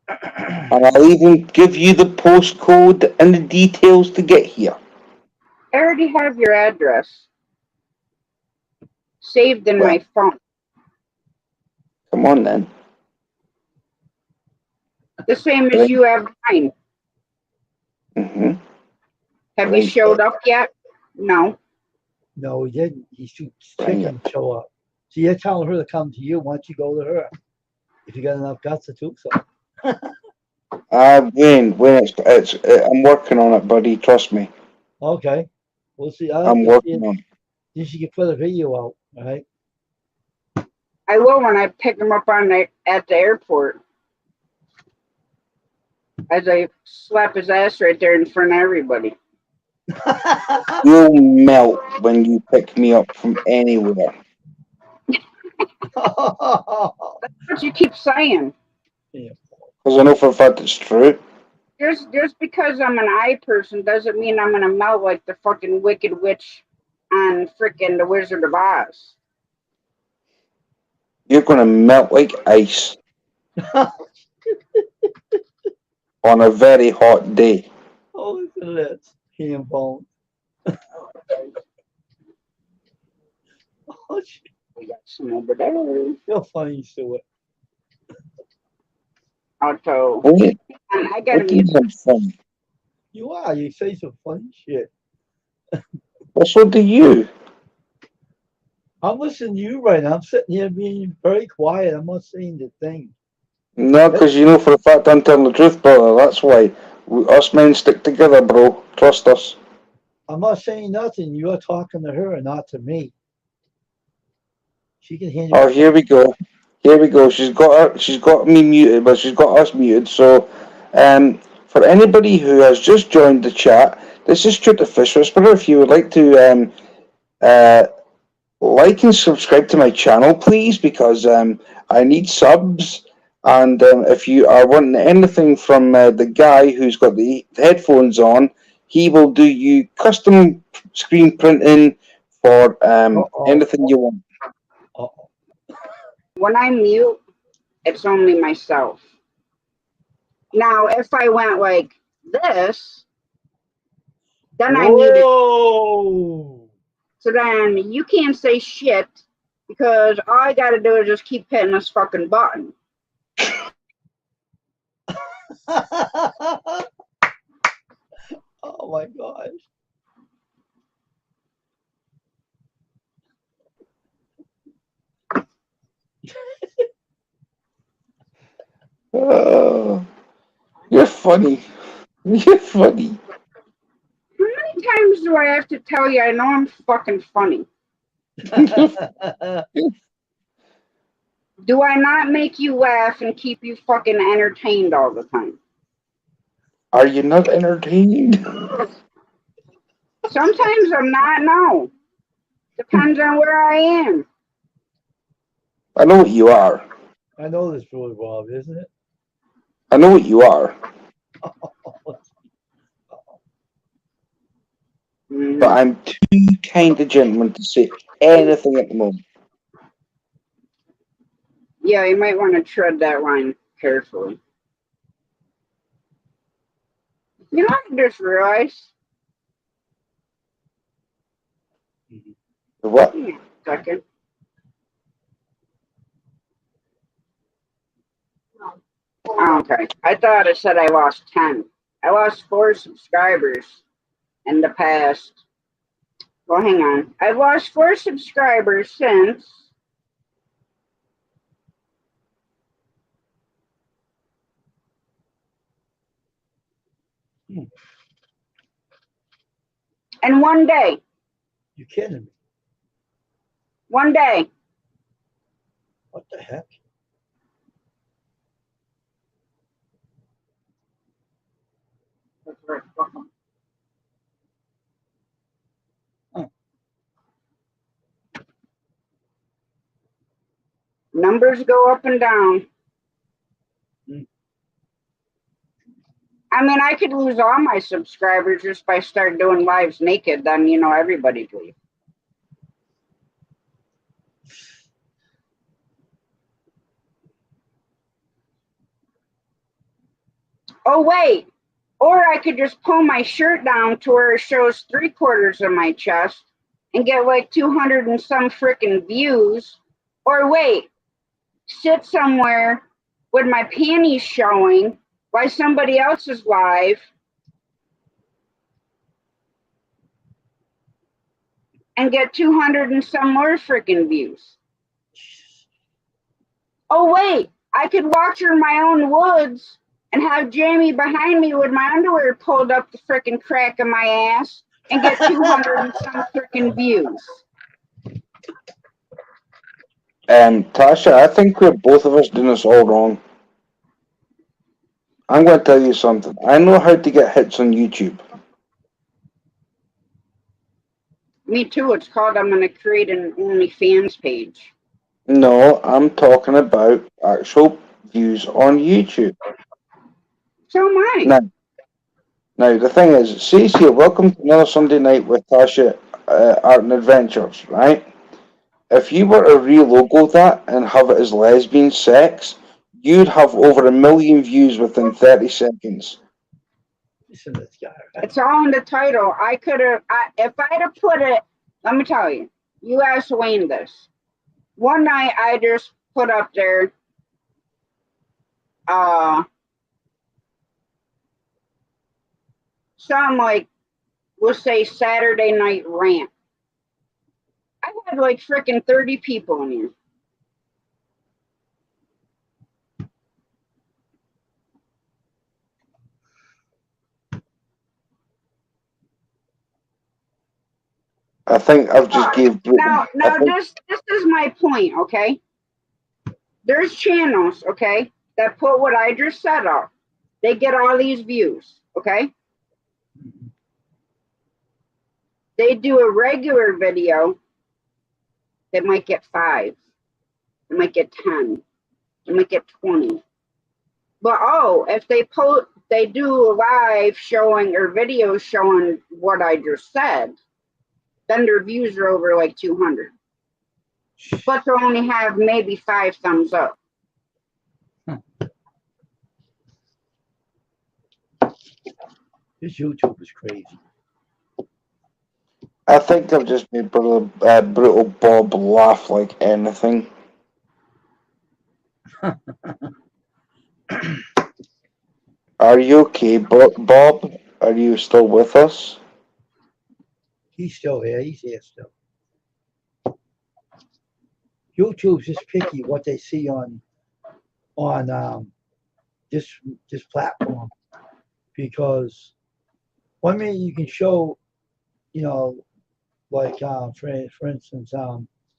and I'll even give you the postcode and the details to get here. I already have your address saved in Well, my phone. come on then. The same as you have mine. Mm-hmm. Have you showed up yet? No. No, he didn't. He's too chicken to show up. So you're telling her to come to you. Why don't you go to her? If you got enough guts to do so. Wayne, I'm working on it, buddy. Trust me. Okay. We'll see. I'll have I'm to see working it. on it. You should put a video out, all right? I will when I pick him up at the airport. As I slap his ass right there in front of everybody. You'll melt when you pick me up from anywhere. That's what you keep saying. Because I know for a fact it's true. Just because I'm an eye person doesn't mean I'm gonna melt like the fucking Wicked Witch on frickin' The Wizard of Oz. You're going to melt like ice on a very hot day. Oh, look at that. Ham bone. Oh, shit. We got some over there. You're funny, Stuart. Auto. Wait, And I got what him do you used have fun? You are. You say some funny shit. Well, so do you. I'm listening to you right now. I'm sitting here being very quiet. I'm not saying the thing. No, because you know for a fact I'm telling the truth, brother. That's why. Us men stick together, bro. Trust us. I'm not saying nothing. You are talking to her, not to me. She can handle Oh, it. here we go. Here we go. She's got me muted, but she's got us muted. So, for anybody who has just joined the chat, this is Stuart the Fish Whisperer. If you would like to like and subscribe to my channel, please, because I need subs. And if you are wanting anything from the guy who's got the headphones on, he will do you custom screen printing for anything you want. Uh-oh. when I mute, it's only myself. Now, if I went like this, then I muted. Whoa! So then you can't say shit because all I gotta do is just keep hitting this fucking button. Oh my gosh. Oh, you're funny. You're funny. How many times do I have to tell you I know I'm fucking funny? Do I not make you laugh and keep you fucking entertained all the time? Are you not entertained? Sometimes I'm not, no. Depends on where I am. I know what you are. I know this really, Rob, isn't it? I know what you are. But I'm too kind a gentleman to say anything at the moment. Yeah, you might want to tread that line carefully. You know, I just realized. What? Give me a second. Oh, okay. I thought it said I lost 10. I lost 4 subscribers in the past Well, hang on. I've lost 4 subscribers since. And one day. You kidding me? One day. What the heck? That's right. Numbers go up and down. I mean, I could lose all my subscribers just by start doing lives naked. Then, everybody'd leave. Oh, wait. Or I could just pull my shirt down to where it shows 3/4 of my chest and get like 200 and some freaking views. Or wait, sit somewhere with my panties showing while somebody else is live and get 200 and some more freaking views. Oh, wait, I could walk through my own woods and have Jamie behind me with my underwear pulled up the freaking crack of my ass and get 200 and some freaking views. Tasha, I think we're both of us doing this all wrong. I'm going to tell you something. I know how to get hits on YouTube. Me too. It's called I'm going to create an OnlyFans page. No, I'm talking about actual views on YouTube. So am I. Now the thing is, see here, welcome to another Sunday night with Tasha Art and Adventures, right? If you were to re-logo that and have it as lesbian sex, you'd have over 1 million views within 30 seconds. Listen to this guy. It's all in the title. I could have, if I'd have put it, let me tell you, you asked Wayne this. One night I just put up there, some like, we'll say Saturday night rant. I had like freaking 30 people in here. I think I've just gave. Now this is my point, okay? There's channels, okay, that put what I just said up. They get all these views, okay? They do a regular video, they might get 5, they might get 10, they might get 20. But if they do a live showing or video showing what I just said, then their views are over like 200. But they'll only have maybe 5 thumbs up. This YouTube is crazy. I think I've just made brutal Bob laugh like anything. Are you okay, Bob? Are you still with us? He's still here. He's here still. YouTube's just picky what they see on this platform, because one minute you can show, like for instance,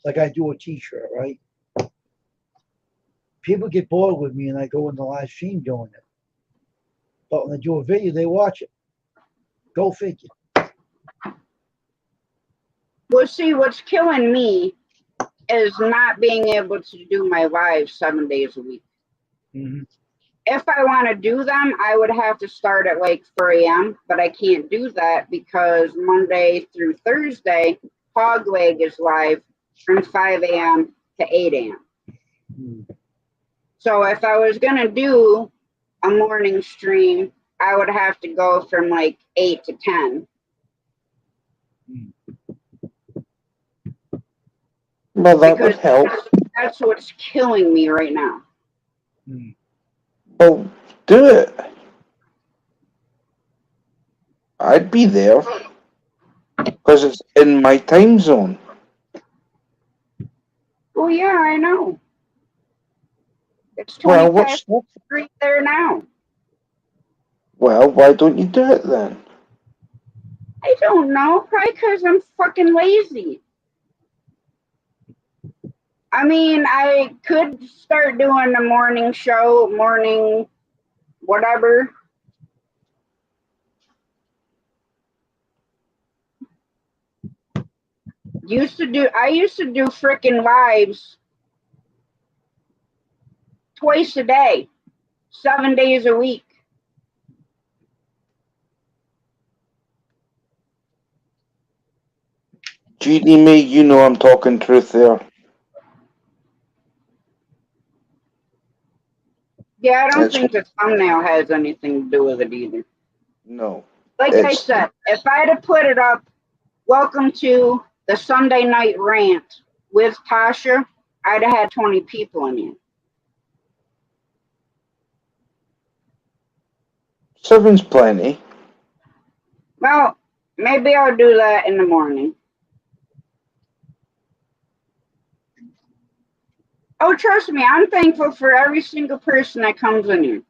like I do a T-shirt, right? People get bored with me and I go in the live stream doing it. But when I do a video, they watch it. Go figure. Well, see, what's killing me is not being able to do my live 7 days a week. Mm-hmm. If I want to do them, I would have to start at like 4 a.m., but I can't do that because Monday through Thursday, Hogleg is live from 5 a.m. to 8 a.m. Mm-hmm. So if I was going to do a morning stream, I would have to go from like 8 to 10. Well, that would help. That's what's killing me right now. Mm. Well, do it. I'd be there. Because it's in my time zone. Oh yeah, I know. It's Well, 25 what's that? degrees there now. Well, why don't you do it then? I don't know. Probably because I'm fucking lazy. I mean, I could start doing a morning show, morning whatever. I used to do freaking lives twice a day, 7 days a week. GD me, you know I'm talking truth there. Yeah, I don't It's think the thumbnail has anything to do with it either. no. Like I It's said, if I'd have put it up, welcome to the Sunday night rant with Tasha, I'd have had 20 people in it. seven's plenty. Well, maybe I'll do that in the morning. Oh, trust me, I'm thankful for every single person that comes in here.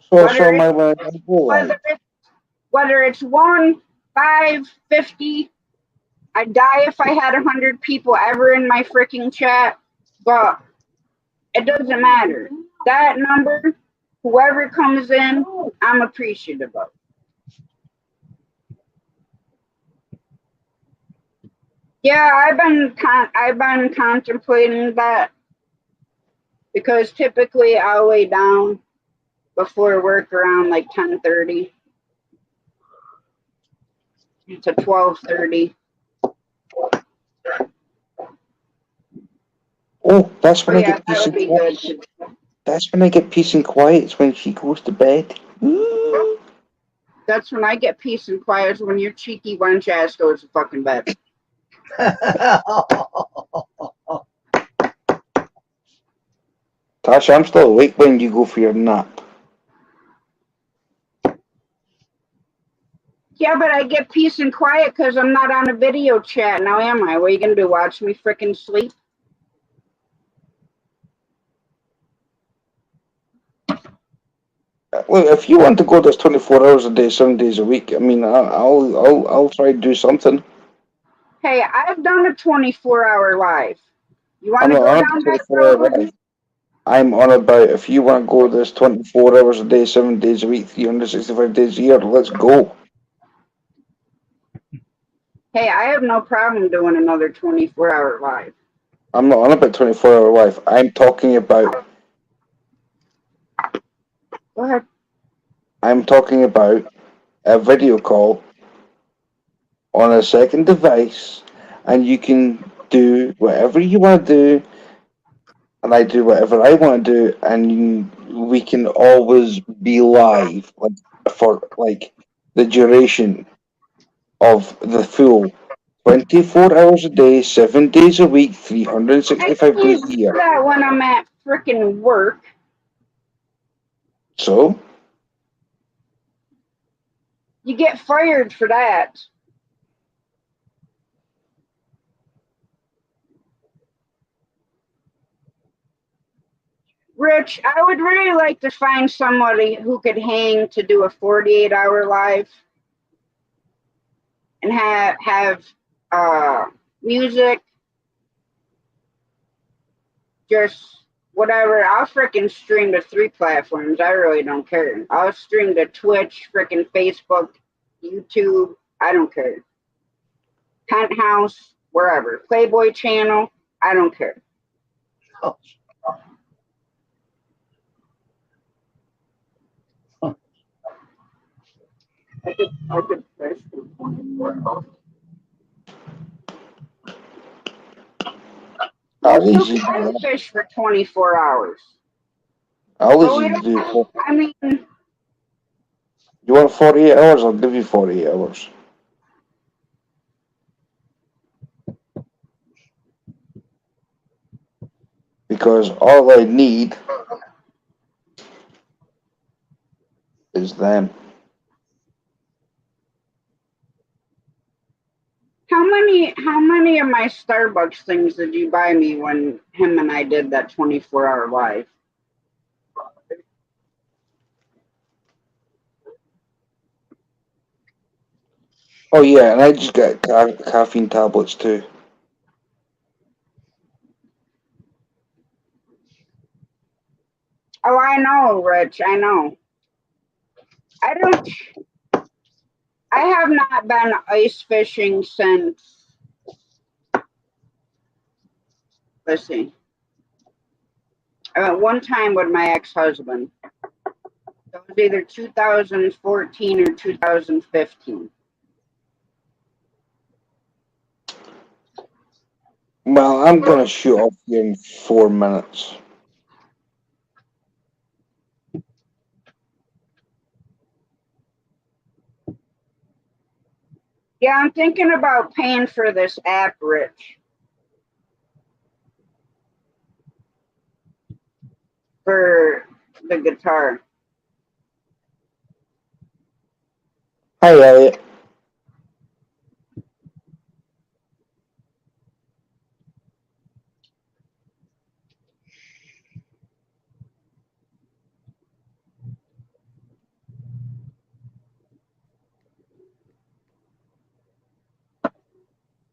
So Whether am it's I when I go live. whether it's 1, 5, 50. I'd die if I had 100 people ever in my freaking chat, but it doesn't matter. That number, whoever comes in, I'm appreciative of. Yeah, I've been contemplating that because typically I'll lay down before work around like 10:30 to 12:30. Oh, that's Oh when I yeah, get that peace would and be quiet. good. That's when I get peace and quiet. It's when she goes to bed. That's when I get peace and quiet, when your cheeky wench ass goes to fucking bed. Tasha, I'm still awake when you go for your nap. Yeah, but I get peace and quiet because I'm not on a video chat now, am I? What are you gonna do? Watch me freaking sleep? Look, if you want to go this 24 hours a day, 7 days a week, I mean, I'll try to do something. Hey, I've done a 24-hour live. You want I'm to not go on down about that 24 road hour with life. me? I'm on about if you want to go this 24 hours a day, 7 days a week, 365 days a year, let's go. Hey, I have no problem doing another 24-hour live. I'm not on about 24-hour life. Go ahead. I'm talking about a video call on a second device, and you can do whatever you want to do, and I do whatever I want to do, and we can always be live, like for like the duration of the full 24 hours a day, 7 days a week, I 365 days can't a do year. that when I'm at freaking work. So, You get fired for that. Rich, I would really like to find somebody who could hang to do a 48-hour live and have music, just whatever. I'll freaking stream to 3 platforms. I really don't care. I'll stream to Twitch, freaking Facebook, YouTube. I don't care. Penthouse, wherever. Playboy channel. I don't care. I could fish for 24 hours. I'll Yes, you easily do can that. fish for 24 hours. I'll But we easily don't, do. I mean, You want 48 hours? I'll give you 48 hours. Because all I need is them. my Starbucks things did you buy me when him and I did that 24-hour live? Oh yeah, and I just got caffeine tablets too. Oh, I know, Rich. I know. I don't. I have not been ice fishing since. Let's see. I went one time with my ex-husband. It was either 2014 or 2015. Well, I'm gonna shoot off here in 4 minutes. Yeah, I'm thinking about paying for this app, Rich, for the guitar. Hi, Elliot.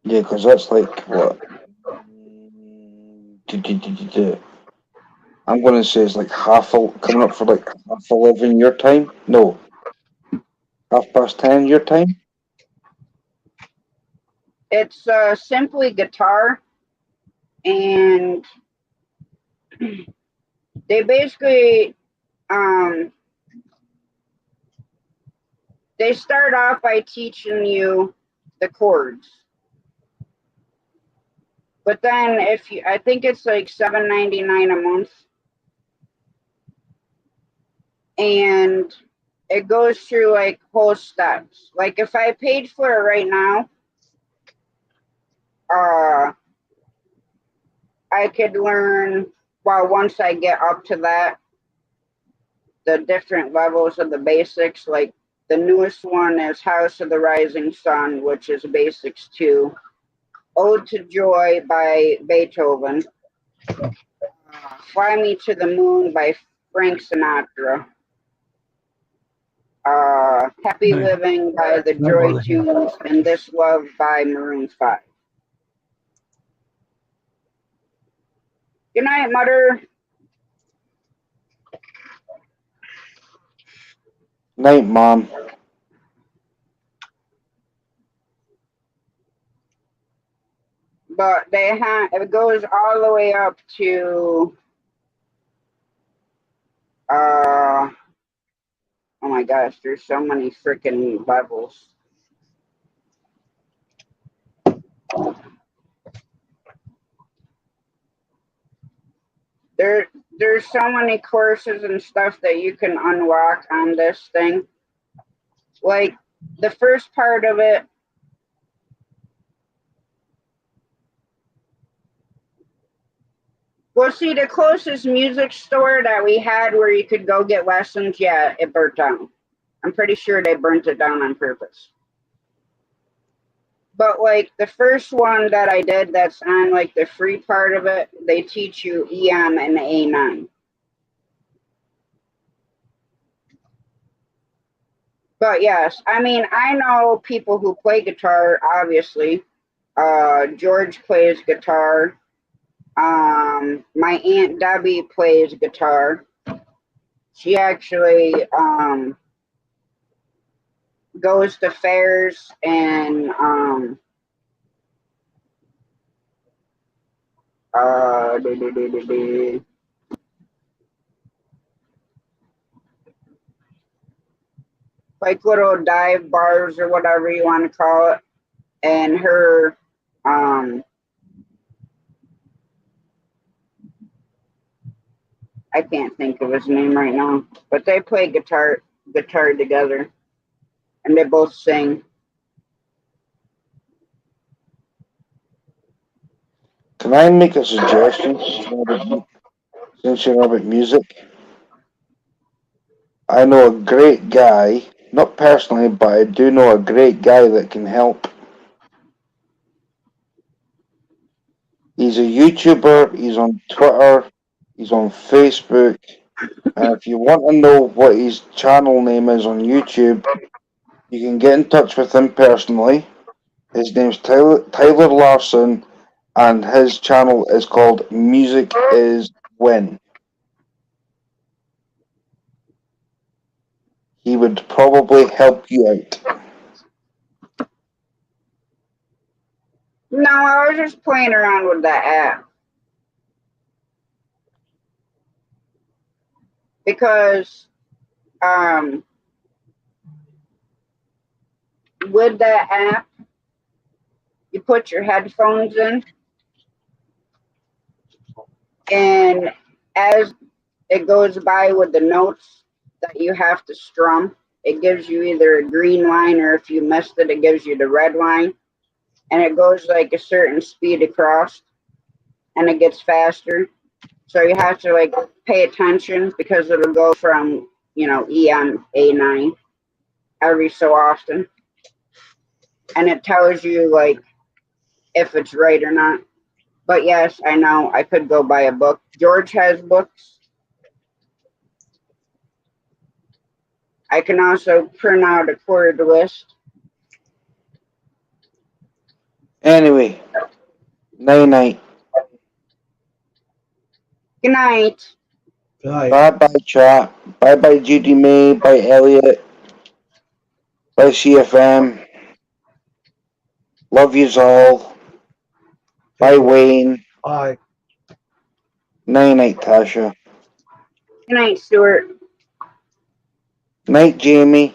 Yeah, because that's like what? I'm gonna say it's like coming up for like 11 your time. No, 10 your time. It's simply guitar, and they basically they start off by teaching you the chords. But then if you, I think it's like $7.99 a month, and it goes through like whole steps. Like if I paid for it right now, I could learn. Well, once I get up to that, the different levels of the basics. Like the newest one is House of the Rising Sun, which is basics 2. Ode to Joy by Beethoven. Fly Me to the Moon by Frank Sinatra. Happy Right. Living by the Right, Joy brother. Tunes, and This Love by Maroon 5. Good night, Mother. Night, Mom. But they have it goes all the way up to oh my gosh, there's so many freaking levels. There there's so many courses and stuff that you can unlock on this thing. Like the first part of it, well, see, the closest music store that we had where you could go get lessons, yeah, it burnt down. I'm pretty sure they burnt it down on purpose. But like the first one that I did that's on like the free part of it, they teach you EM and A9. But yes, I mean, I know people who play guitar, obviously. George plays guitar. My Aunt Debbie plays guitar. She actually goes to fairs and uh, like little dive bars or whatever you want to call it. And her I can't think of his name right now, but they play guitar together, and they both sing. Can I make a suggestion since you're about music? I know a great guy, not personally, but I do know a great guy that can help. He's a YouTuber. He's on Twitter. He's on Facebook. And if you want to know what his channel name is on YouTube, you can get in touch with him personally. His name's Tyler Larson, and his channel is called Music Is Win. He would probably help you out. No, I was just playing around with that app. Because with that app, you put your headphones in, and as it goes by with the notes that you have to strum, it gives you either a green line, or if you missed it, it gives you the red line. And it goes like a certain speed across, and it gets faster. So you have to like pay attention, because it'll go from, E on A9 every so often. And it tells you like if it's right or not. But yes, I know I could go buy a book. George has books. I can also print out a chord list. Anyway, night. Good night. Right. Bye bye, chat. Bye bye, Judy May. Bye, Elliot. Bye, CFM. Love yous all. Bye, Wayne. Bye. Night, Tasha. Good night, Stuart. Night, Jamie.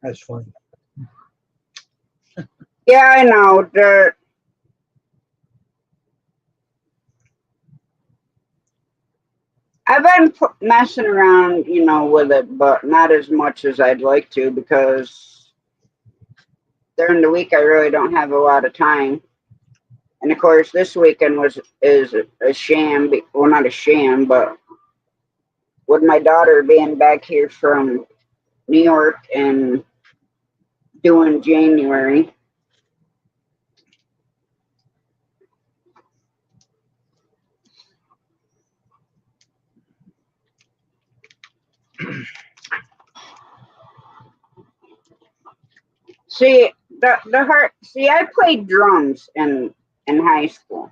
That's funny. Yeah, I know. I've been messing around, with it, but not as much as I'd like to, because during the week I really don't have a lot of time. And of course, this weekend is a sham. Well, not a sham, but with my daughter being back here from New York and doing January. See, I played drums in high school.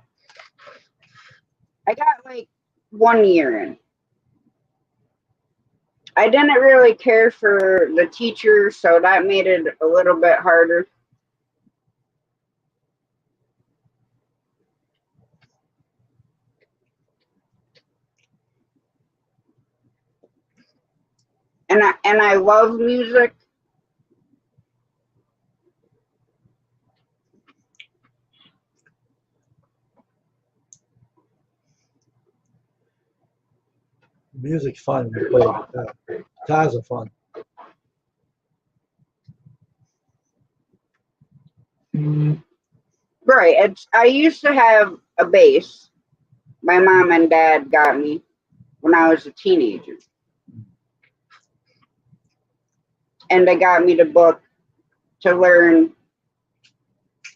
I got like 1 year in. I didn't really care for the teacher, so that made it a little bit harder. And I love music. Music's fun when you play guitar. Guitars are fun. Right. I used to have a bass. My mom and dad got me when I was a teenager. And they got me the book to learn,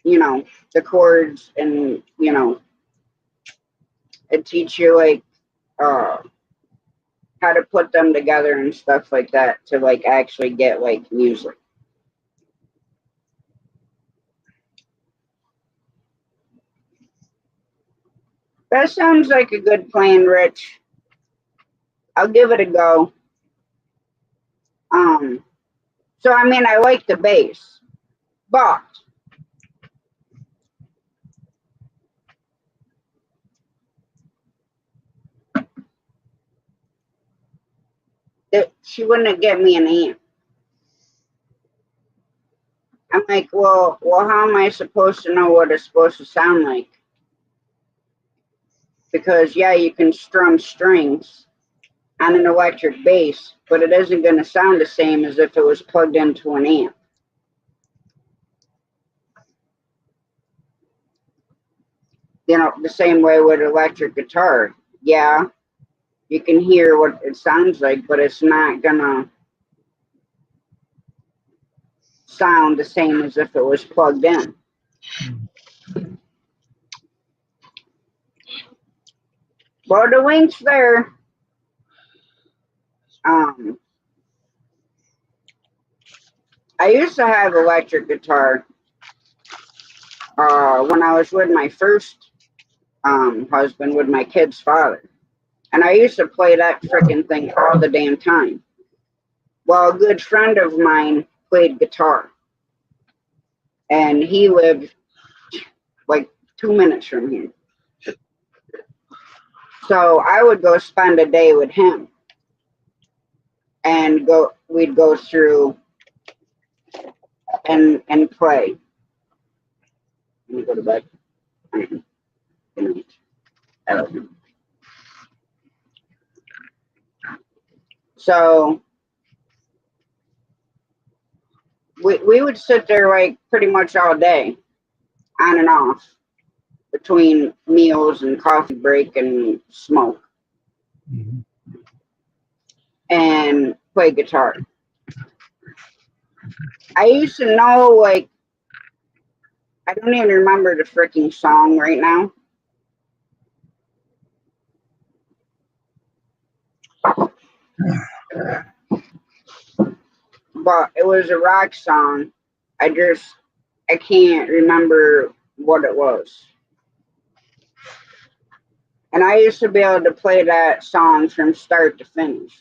the chords, and, it teach you like how to put them together and stuff like that, to like actually get like music. That sounds like a good plan, Rich. I'll give it a go. So I mean, I like the bass, but she wouldn't get me an amp. I'm like, well, how am I supposed to know what it's supposed to sound like? Because yeah, you can strum strings on an electric bass, but it isn't going to sound the same as if it was plugged into an amp. You know, the same way with electric guitar. Yeah, you can hear what it sounds like, but it's not gonna sound the same as if it was plugged in. Well, the link's there. I used to have electric guitar when I was with my first husband, with my kid's father. And I used to play that freaking thing all the damn time. Well, a good friend of mine played guitar. And he lived like 2 minutes from here. So I would go spend a day with him. And we'd go through and play. Let me go to bed. Good night. I love you. So we would sit there like pretty much all day, on and off, between meals and coffee break and smoke, and play guitar. I used to know, like, I don't even remember the freaking song right now. But it was a rock song. I can't remember what it was. And I used to be able to play that song from start to finish.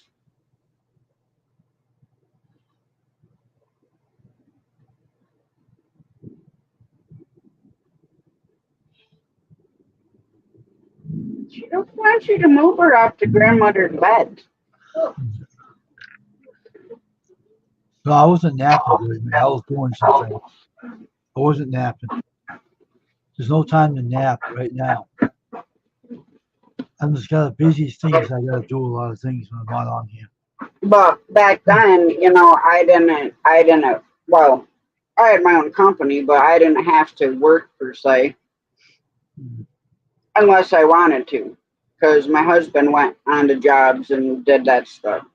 She don't want you to move her off the grandmother's bed. So I wasn't napping. I was doing something. I wasn't napping. There's no time to nap right now. I'm just got a busy things. I got to do a lot of things when I'm not on here. But back then, you know, I didn't, well, I had my own company, but I didn't have to work per se. Unless I wanted to. Because my husband went on to jobs and did that stuff.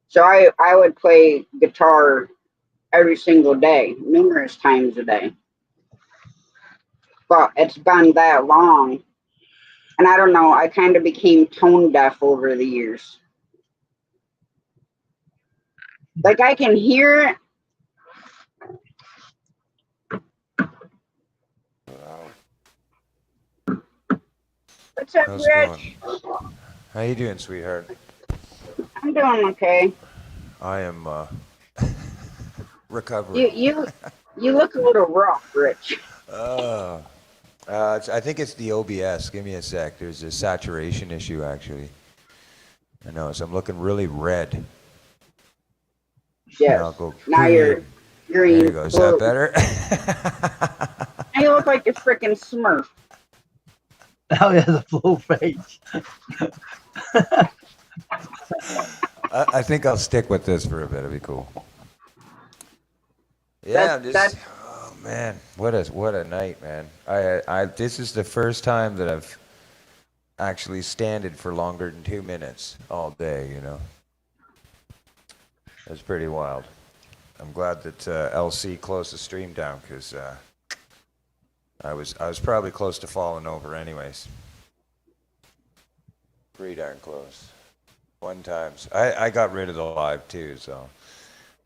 So I would play guitar every single day, numerous times a day. But it's been that long. And I don't know, I kind of became tone deaf over the years. Like, I can hear it. What's up, How's it Rich? going? How you doing, sweetheart? I'm doing okay. I am recovering. You look a little rough, Rich. I think it's the OBS. Give me a sec. There's a saturation issue, actually. I know, so I'm looking really red. Yes. I'll go Now you're green. There you go. Is that better? Now you look like a freaking Smurf. Now he has a full face. I think I'll stick with this for a bit. It'll be cool. Yeah, oh man, what a night, man. This is the first time that I've actually standed for longer than 2 minutes all day, you know. It's pretty wild. I'm glad that LC closed the stream down, because I was probably close to falling over anyways. Pretty darn close. One time. I got rid of the live too, so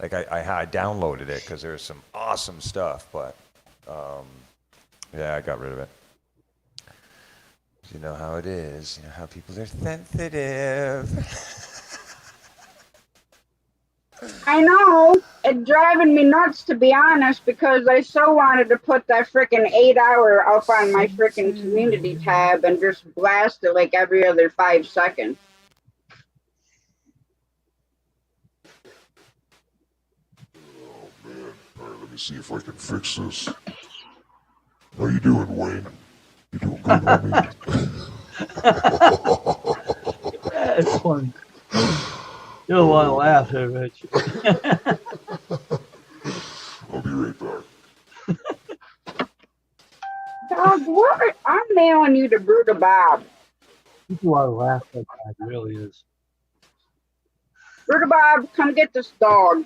like I downloaded it because there's some awesome stuff, but yeah, I got rid of it. You know how it is. You know how people are sensitive. I know. It's driving me nuts, to be honest, because I so wanted to put that freaking 8 hour up on my freaking community tab and just blast it like every other 5 seconds. Oh man. Alright, let me see if I can fix this. How you doing, Wayne? You doing good, homie? That's funny. You don't want to laugh here, Rich. I'll be right back. Dog, what? I'm mailing you to Bruta Bob. People are laughing. It really is. Bruta Bob, come get this dog.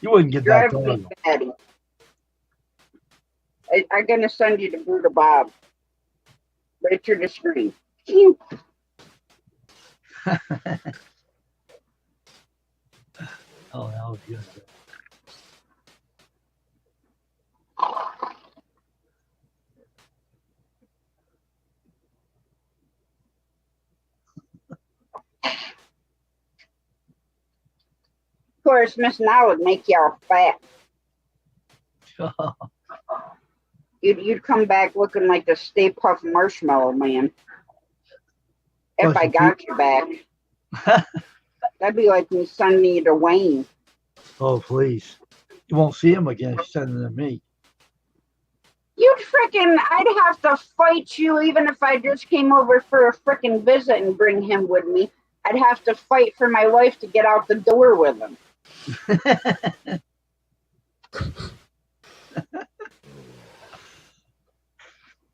You wouldn't get that Drive me dog. batty. I'm gonna send you to Bruta Bob. Right through the screen. Oh, that was good. Of course, Miss Now would make y'all fat. You'd come back looking like the Stay Puft Marshmallow Man. If I got you back. That'd be like me sending you to Wayne. Oh, please. You won't see him again if you send him to me. You'd frickin', I'd have to fight you even if I just came over for a frickin' visit and bring him with me. I'd have to fight for my life to get out the door with him.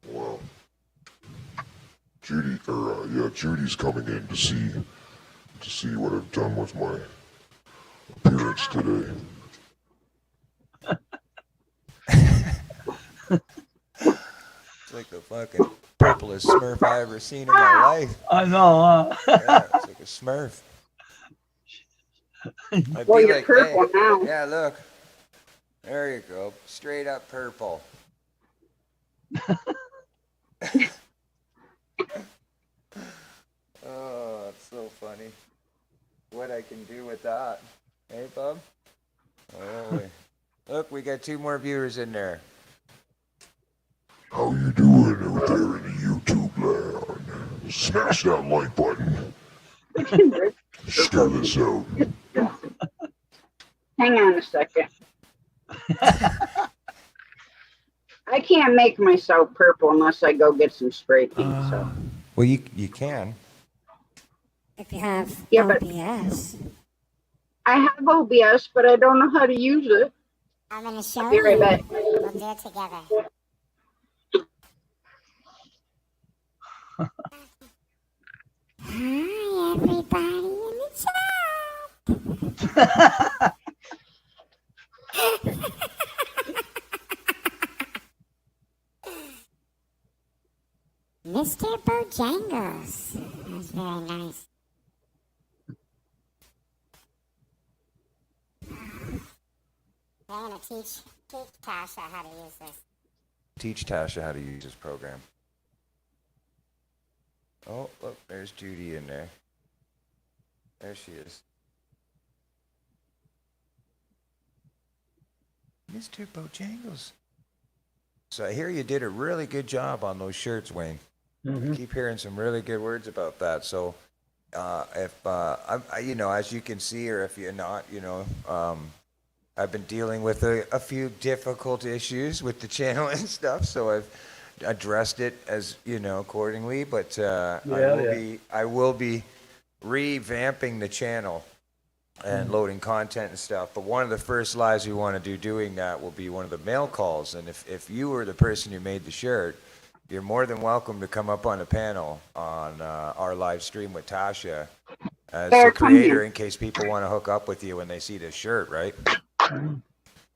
Well, Judy's coming in to see what I've done with my appearance today. It's like the fucking purplest Smurf I ever seen in my life. I know, Yeah, it's like a Smurf. I'd Well, be you're like, purple hey, now. yeah, look. There you go. Straight up purple. Oh, it's so funny. What I can do with that. Hey, bub? Oh, look, we got 2 more viewers in there. How you doing out there in the YouTube land? Smash that like button. Share this out. Hang on a second. I can't make myself purple unless I go get some spray paint. So Well, you can. If you have Yeah, but- OBS, I have OBS, but I don't know how to use it. I'm gonna show I'll be right you. back. We'll do it together. Hi, everybody in the chat. Mr. Bojangles. That's very nice. I'm gonna teach Tasha how to use this. Teach Tasha how to use this program. Oh, look, there's Judy in there. There she is. Mr. Bojangles. So I hear you did a really good job on those shirts, Wayne. Mm-hmm. Keep hearing some really good words about that. So, you know, as you can see, or if you're not, you know, I've been dealing with a few difficult issues with the channel and stuff. So I've addressed it as, you know, accordingly. But I will be revamping the channel and loading content and stuff. But one of the first lives we want to do doing that will be one of the mail calls. And if you were the person who made the shirt, you're more than welcome to come up on a panel on our live stream with Tasha as There, the come creator here. in case people want to hook up with you when they see this shirt, right?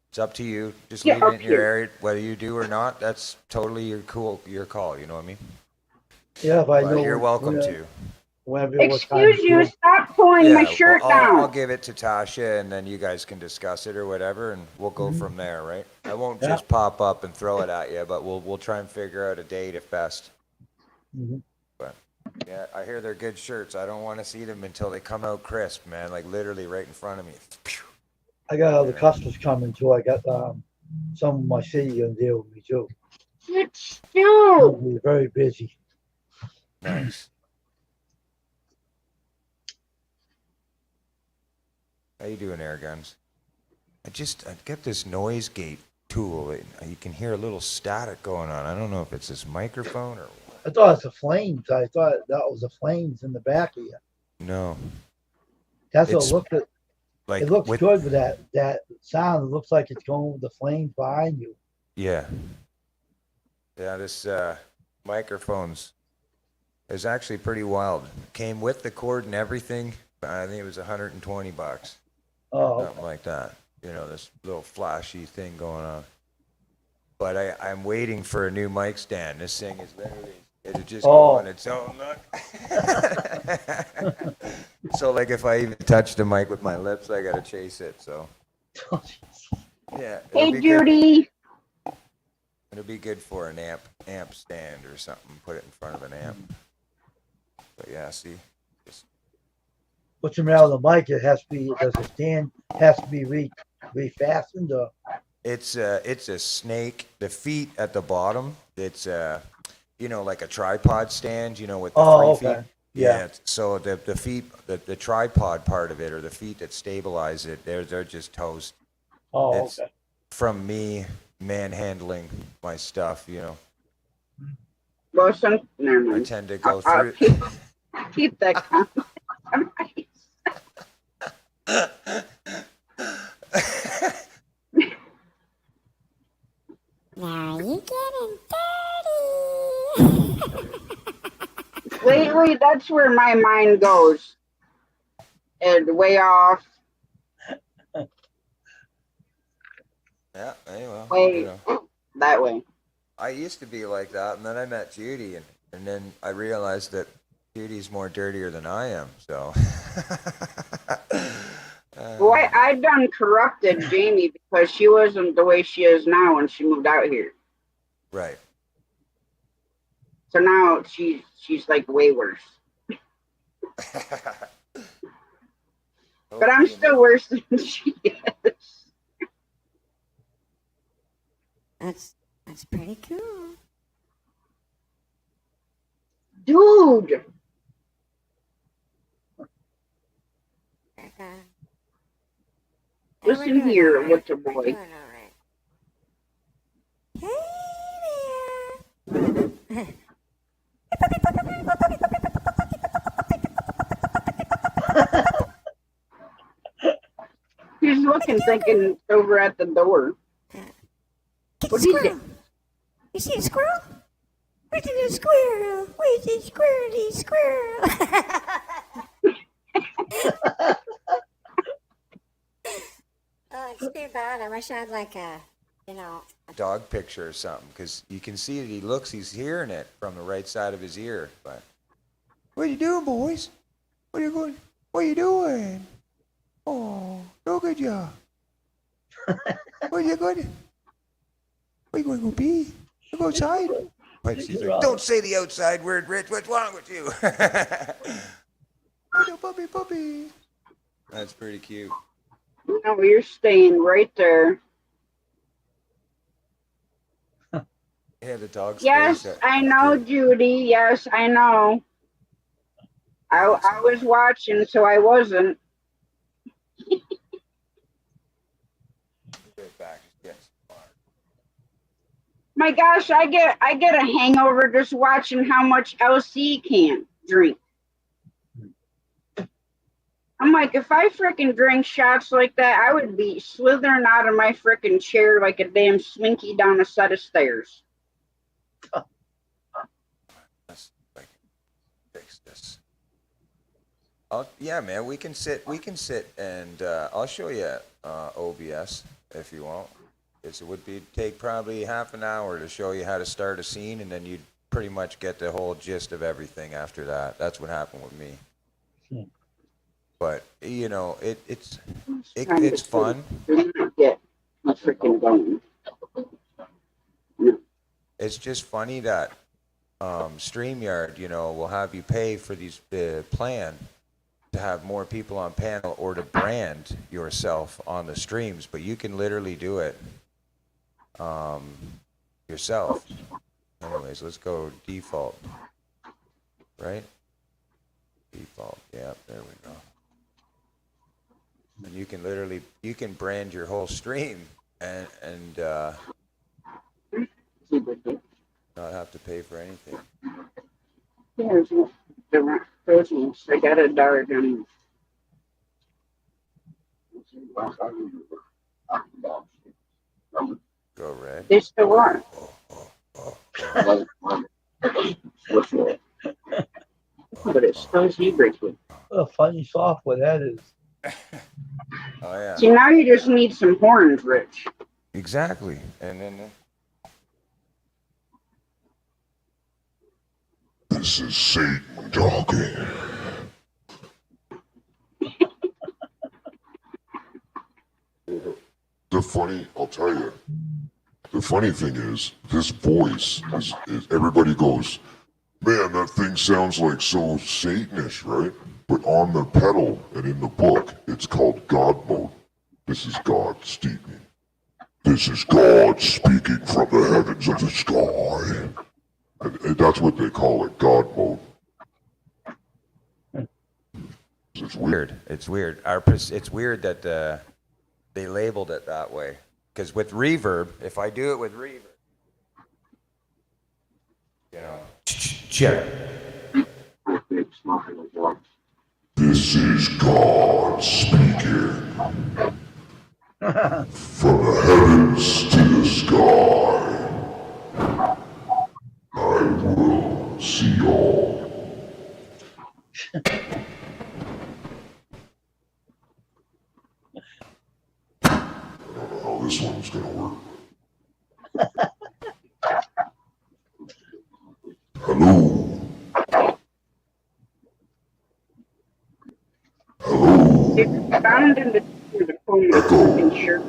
It's up to you. Just Yeah, leave it up in your here. area. Whether you do or not, that's totally your call, you know what I mean? Yeah, if I But know. you're welcome to. Whenever, what time Excuse it's you, doing. stop pulling my Yeah, shirt well, I'll down. give it to Tasha, and then you guys can discuss it or whatever, and we'll go from there, right? I won't Yeah. just pop up and throw it at you, but we'll try and figure out a date if best. Mhm. But yeah, I hear they're good shirts. I don't want to see them until they come out crisp, man. Like literally right in front of me. I got other Yeah. customers coming too. I got some of my city gonna deal with me too. It's I'll you. be very busy. Nice. How you doing, Air Guns? I get this noise gate tool. You can hear a little static going on. I don't know if it's this microphone or what. I thought it's the flames. I thought that was the flames in the back of you. No. That's what It's it looked at. Like It looks with, good with that sound. It looks like it's going with the flames behind you. Yeah. Yeah, this microphone's is actually pretty wild. Came with the cord and everything. I think it was $120, Oh, something like that. You know, this little flashy thing going on. But I'm waiting for a new mic stand. This thing is literally, it'll just go Oh. on its own. Look. So, like, if I even touch the mic with my lips, I gotta chase it. So, yeah, it'll Hey, be good. Judy. It'll be good for an amp stand or something. Put it in front of an amp. But yeah, see, just what's the matter with the mic? It has to be. Does the stand has to be refastened? Or? it's a snake. The feet at the bottom. It's you know, like a tripod stand. You know, with the Oh, three okay. feet. Yeah. So the feet, the tripod part of it, or the feet that stabilize it, they're just toast. Oh, It's okay. from me manhandling my stuff. You know, Well, never I mind. tend to go I'll through. keep that comment. Now you getting dirty. Lately, that's where my mind goes. And way off, Yeah, anyway, you way know. that way. I used to be like that, and then I met Judy, and then I realized that Judy's more dirtier than I am. So, Well, I done corrupted Jamie because she wasn't the way she is now when she moved out here. right. So now she's like way worse. But I'm still worse than she is. That's pretty cool. Dude. Listen here, little boy. He's looking, thinking it's over at the door. Get What the is squirrel. it? You see the squirrel? Where's the squirrel? Where's the squirrely squirrel? Oh, it's too bad. I wish I had like a, you know. Dog picture or something, because you can see that he's hearing it from the right side of his ear. But what are you doing, boys? What are you going? What are you doing? Oh, no good job. What are you going? Where you going to go pee? You go outside. But she's like, don't say the outside word, Rich. What's wrong with you? Little puppy. That's pretty cute. No, you're staying right there. Yeah, the dog's Yes, face. I know, Judy. Yes, I know. I was watching, so I wasn't. Right back. Yes. My gosh, I get a hangover just watching how much LC can drink. I'm like, if I frickin' drank shots like that, I would be slithering out of my frickin' chair like a damn slinky down a set of stairs. Let's fix this. Yeah, man, we can sit and I'll show you OBS if you want. It would take probably half an hour to show you how to start a scene, and then you'd pretty much get the whole gist of everything after that. That's what happened with me. But you know, it's fun. Get my frickin' going. It's just funny that StreamYard, you know, will have you pay for the plan to have more people on panel or to brand yourself on the streams, but you can literally do it yourself. Anyways, let's go default. Right? Default. Yeah, there we go. And you can brand your whole stream and not have to pay for anything. Here's the proteins. I got a dart on. Go red. They still are. Like, but it smells lubricant. What a funny software that is. Oh yeah. See, now you just need some horns, Rich. Exactly. And then This is Satan talking. I'll tell you, the funny thing is, this voice is everybody goes, man, that thing sounds like so Satanish, right? But on the pedal and in the book, it's called God mode. This is God speaking. This is God speaking from the heavens of the sky. And that's what they call it, God mode. It's weird. it's weird. It's weird that they labeled it that way. Because with reverb, if I do it with reverb, you know, check. This is God speaking from the heavens to the sky. I will see all. I don't know how this one's gonna work. Hello. Hello. It's found in the phone. Echo. Sure.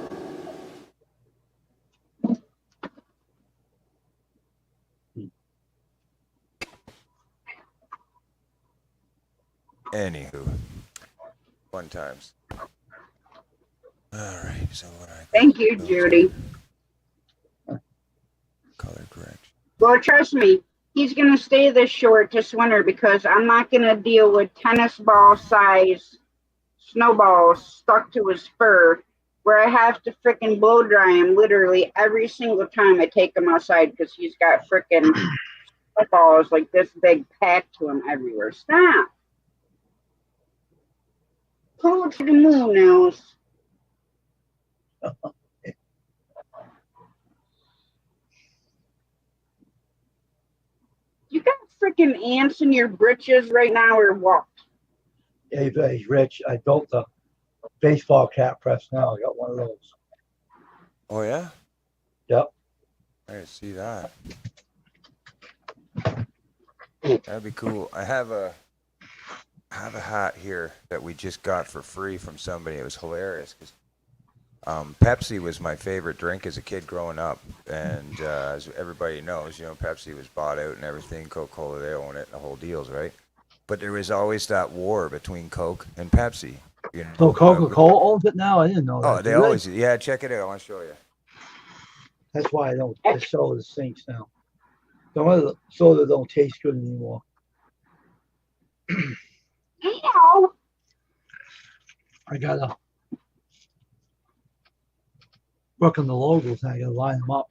Anywho, fun times. All right, so what I Thank you, Judy. color correction. Well, trust me, he's gonna stay this short this winter because I'm not gonna deal with tennis ball size snowballs stuck to his fur, where I have to frickin' blow dry him literally every single time I take him outside because he's got frickin' snowballs like this big packed to him everywhere. Stop. Pull to the moon, Nels. You got freaking ants in your britches right now or what? Hey, he's rich. I built the baseball cap press now. I got one of those. Oh yeah. Yep. I didn't see that. That'd be cool. I have a hat here that we just got for free from somebody. It was hilarious because Pepsi was my favorite drink as a kid growing up, and as everybody knows, you know, Pepsi was bought out and everything. Coca-Cola, they own it, and the whole deal's right. But there was always that war between Coke and Pepsi. You know, So Coca-Cola owns it now? I didn't know that. Oh, they always, yeah. Check it out. I want to show you. That's why I don't. The soda stinks now. Some of the soda don't taste good anymore. Ow. I gotta work on the logos. And I gotta line them up.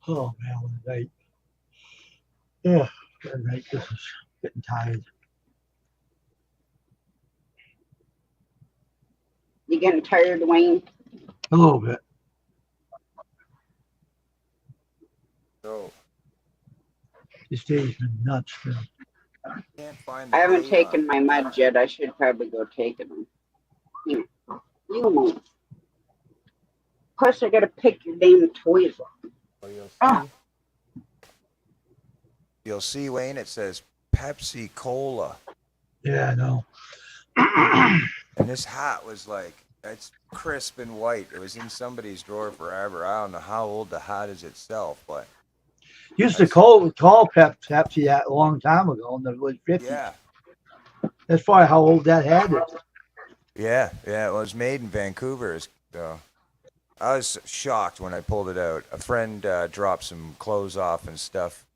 Oh man, what a night! Yeah, what a night. This is getting tired. You getting tired, Wayne? A little bit. So This day's been nuts, man. can't find. I haven't taken my meds yet. I should probably go take them. You won't. Plus, I gotta pick your damn toys up. Oh, you'll see. Ah. You'll see, Wayne. It says Pepsi Cola, Yeah, I know. and this hat was like it's crisp and white. It was in somebody's drawer forever. I don't know how old the hat is itself, but Used to call Pepsi that a long time ago in the late 50s. yeah, That's probably how old that hat is. yeah. It was made in Vancouver. So I was shocked when I pulled it out. A friend dropped some clothes off and stuff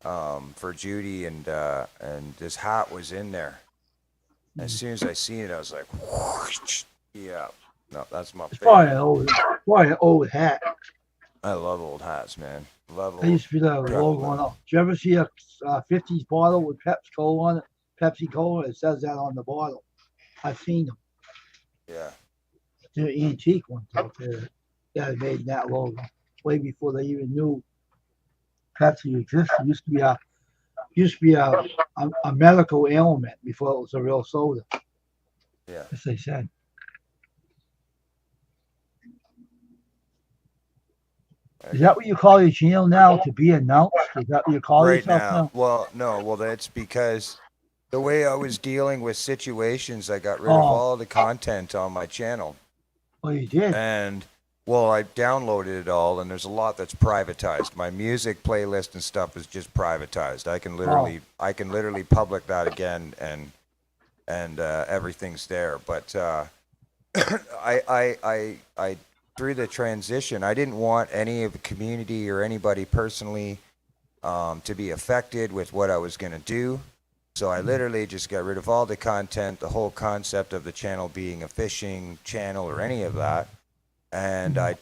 for Judy, and this hat was in there. As soon as I seen it, I was like, whoosh, yeah. No, that's my It's favorite. probably an old hat. I love old hats, man. Love old. There used to be the logo on it. Did you ever see a 50s bottle with Pepsi Cola on it? Pepsi Cola, it says that on the bottle. I've seen them. Yeah. They're antique ones out there. Yeah, they made that logo way before they even knew Pepsi existed. It used to be a medical ailment before it was a real soda, Yeah. as they said. Is that what you call your channel now? To be announced? Is that what you call Right yourself now. now? Well, no. Well, that's because the way I was dealing with situations, I got rid of Oh, all the content on my channel. well, you did. And well, I downloaded it all, and there's a lot that's privatized. My music playlist and stuff is just privatized. Oh, I can literally public that again, and everything's there. But I through the transition, I didn't want any of the community or anybody personally to be affected with what I was going to do. So I literally just got rid of all the content, the whole concept of the channel being a fishing channel or any of that. And I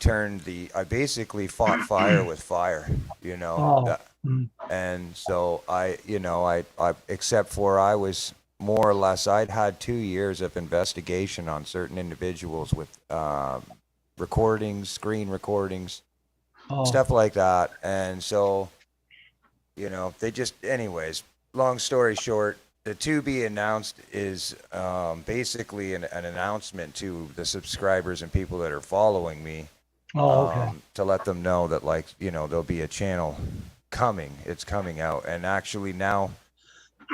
basically fought fire with fire, you know. oh, mm, And so I except for I was more or less, I'd had 2 years of investigation on certain individuals with recordings, screen recordings, oh, stuff like that. And so, they just, anyways, long story short, the to be announced is basically an announcement to the subscribers and people that are following me oh, okay. to let them know that, like, there'll be a channel coming. It's coming out. And actually now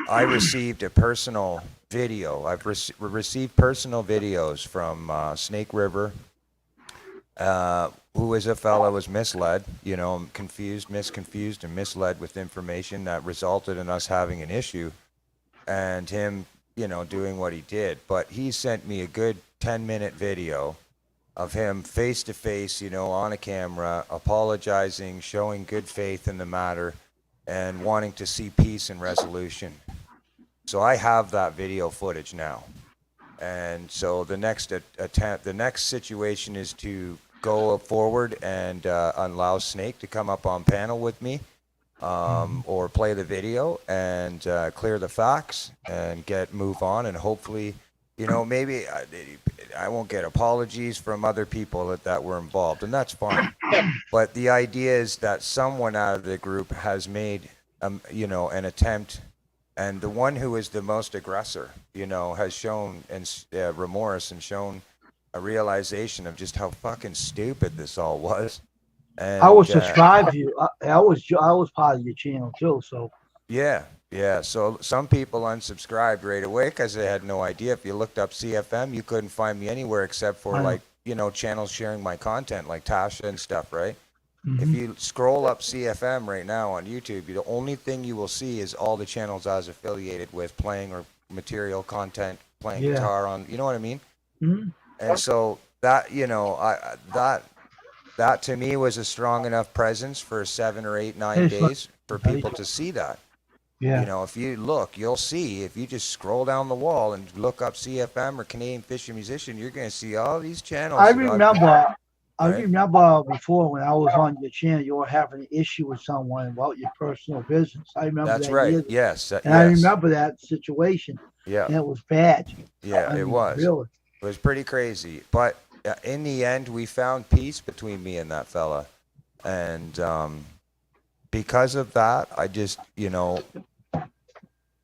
I received a personal video. I've received personal videos from Snake River, who is a fellow was misled, misconfused and misled with information that resulted in us having an issue and him, doing what he did. But he sent me a good 10-minute video of him face to face, on a camera, apologizing, showing good faith in the matter, and wanting to see peace and resolution. So I have that video footage now. And so the next attempt, the next situation is to go forward and allow Snake to come up on panel with me, or play the video and clear the facts and move on, and hopefully, maybe I won't get apologies from other people that were involved, and that's fine. But the idea is that someone out of the group has made, an attempt, and the one who is the most aggressor, has shown remorse and shown a realization of just how fucking stupid this all was. I was And subscribed to you. I was part of your channel too. So yeah, yeah. So some people unsubscribed right away because they had no idea. If you looked up CFM, you couldn't find me anywhere except for, I know. like, channels sharing my content, like Tasha and stuff, right? If Mhm. you scroll up CFM right now on YouTube, the only thing you will see is all the channels I was affiliated with playing or material content, playing Yeah. guitar on, you know what I mean? Mhm. And so that, that to me was a strong enough presence for 7 or 8, 9 It's like, days for people to see that. yeah. If you look, you'll see, if you just scroll down the wall and look up CFM or Canadian Fishing Musician, you're going to see all these channels. I that remember. I right? remember before when I was on your channel, you were having an issue with someone about your personal business. I remember That's that right. years, Yes. and I Yes. remember that situation, Yeah. and it was bad. Yeah, I it mean, was. really. It was pretty crazy. But in the end, we found peace between me and that fella. And because of that, I just,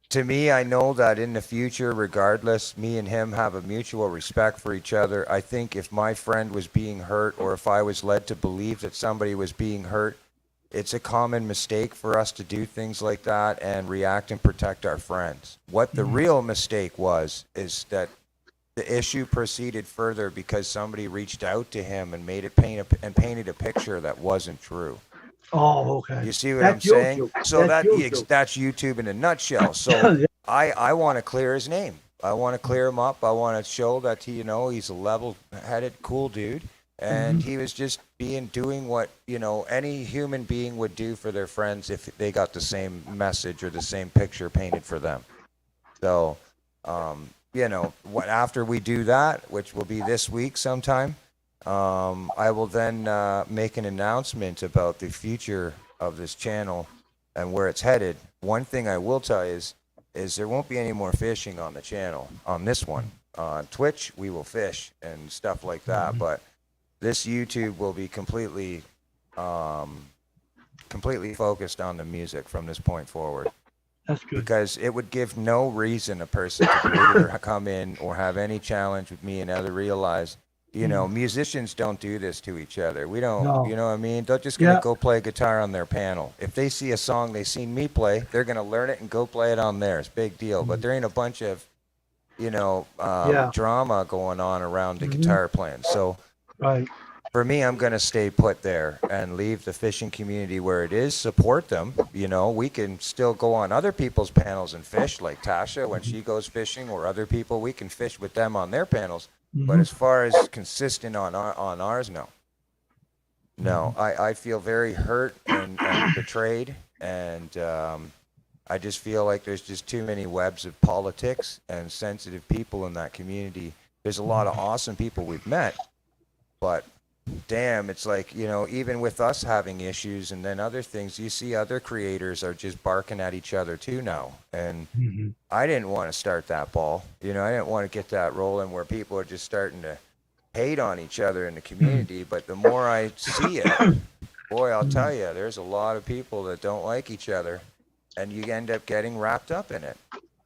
to me, I know that in the future, regardless, me and him have a mutual respect for each other. I think if my friend was being hurt, or if I was led to believe that somebody was being hurt, it's a common mistake for us to do things like that and react and protect our friends. What the real mistake is that the issue proceeded further because somebody reached out to him and painted a picture that wasn't true. Oh, okay. You see what I'm That's saying? YouTube. So That's YouTube. that's YouTube in a nutshell. So Yeah. I want to clear his name. I want to clear him up. I want to show that he's a level-headed, cool dude, and he was just doing what any human being would do for their friends if they got the same message or the same picture painted for them. So, after we do that, which will be this week sometime, I will then make an announcement about the future of this channel and where it's headed. One thing I will tell you is is there won't be any more fishing on the channel, on this one. On Twitch, we will fish and stuff like that, but this YouTube will be completely focused on the music from this point forward. That's good. Because it would give no reason a person to create or come in or have any challenge with me and ever realize, you know, musicians don't do this to each other. We don't, No. you know what I mean? They're just going to Yeah. go play guitar on their panel. If they see a song they seen me play, they're going to learn it and go play it on theirs. Big deal. But there ain't a bunch of, you know, Yeah. drama going on around the Mhm. guitar playing. So Right. for me, I'm going to stay put there and leave the fishing community where it is, support them. You know, we can still go on other people's panels and fish, like Tasha, when she goes fishing, or other people, we can fish with them on their panels. But as far as consistent on ours, no. No, I feel very hurt and betrayed, and I just feel like there's just too many webs of politics and sensitive people in that community. There's a lot of awesome people we've met, but damn, it's like, you know, even with us having issues and then other things, you see other creators are just barking at each other too now. And I didn't want to start that ball. You know, I didn't want to get that rolling where people are just starting to hate on each other in the community. But the more I see it, boy, I'll tell you, there's a lot of people that don't like each other, and you end up getting wrapped up in it.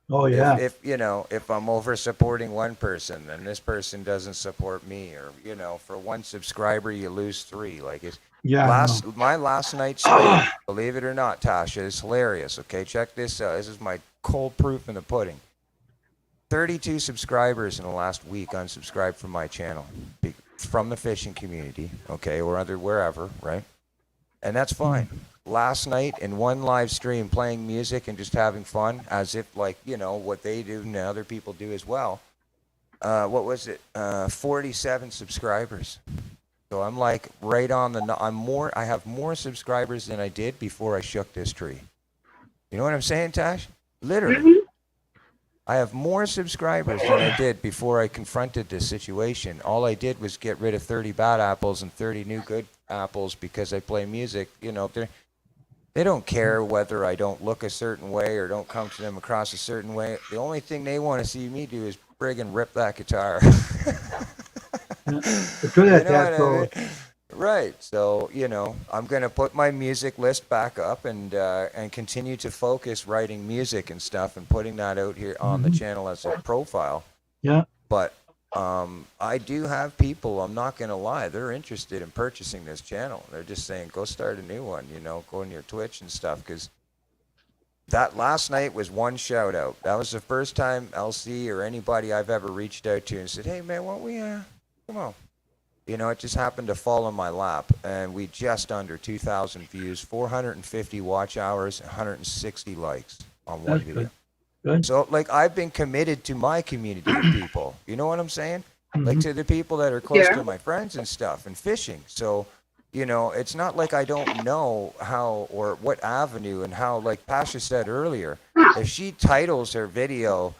Oh yeah. If you know, if I'm over supporting one person, then this person doesn't support me, or you know, for one subscriber you lose 3. Like it's Yeah. I know. my last night's stream, believe it or not, Tasha, is hilarious. Okay, check this out. This is my cold proof in the pudding. 32 subscribers in the last week unsubscribed from my channel, from the fishing community, okay, or other wherever, right? And that's fine. Last night in one live stream, playing music and just having fun, as if like, you know, what they do and other people do as well. What was it? 47 subscribers. So I'm like right on the. I have more subscribers than I did before I shook this tree. You know what I'm saying, Tash? Literally. I have more subscribers than I did before I confronted this situation. All I did was get rid of 30 bad apples and 30 new good apples because I play music. You know, they don't care whether I don't look a certain way or don't come to them across a certain way. The only thing they want to see me do is friggin' rip that guitar. We're good at You know that, what so I mean? Right. So, you know, I'm going to put my music list back up and continue to focus writing music and stuff and putting that out here on the channel as a profile. yeah. But I do have people, I'm not going to lie, they're interested in purchasing this channel. They're just saying, go start a new one, you know, go on your Twitch and stuff. Because that last night was one shout out. That was the first time LC or anybody I've ever reached out to and said, hey, man, why don't we, come on. You know, it just happened to fall in my lap. And we just under 2,000 views, 450 watch hours, 160 likes on one That's video. good. Good. So, like, I've been committed to my community of people. You know what I'm saying? Like, to the people that are close to my friends and stuff and fishing. So, you know, it's not like I don't know how or what avenue and how, like Tasha said earlier, if she titles her video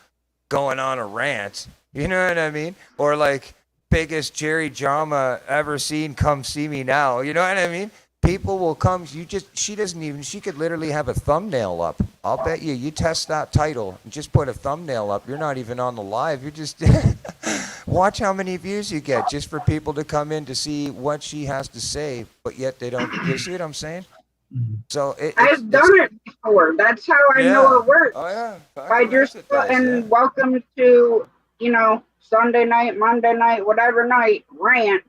going on a rant, you know what I mean? Or, like, biggest Jerry drama ever seen, come see me now. You know what I mean? People will come. She doesn't even, she could literally have a thumbnail up. I'll bet you test that title and just put a thumbnail up. You're not even on the live. You're just, watch how many views you get just for people to come in to see what she has to say, but yet they don't. You see what I'm saying? So I've done it before. That's how I know it works. Oh, yeah. By just putting welcome to, you know, Sunday night, Monday night, whatever night, rant.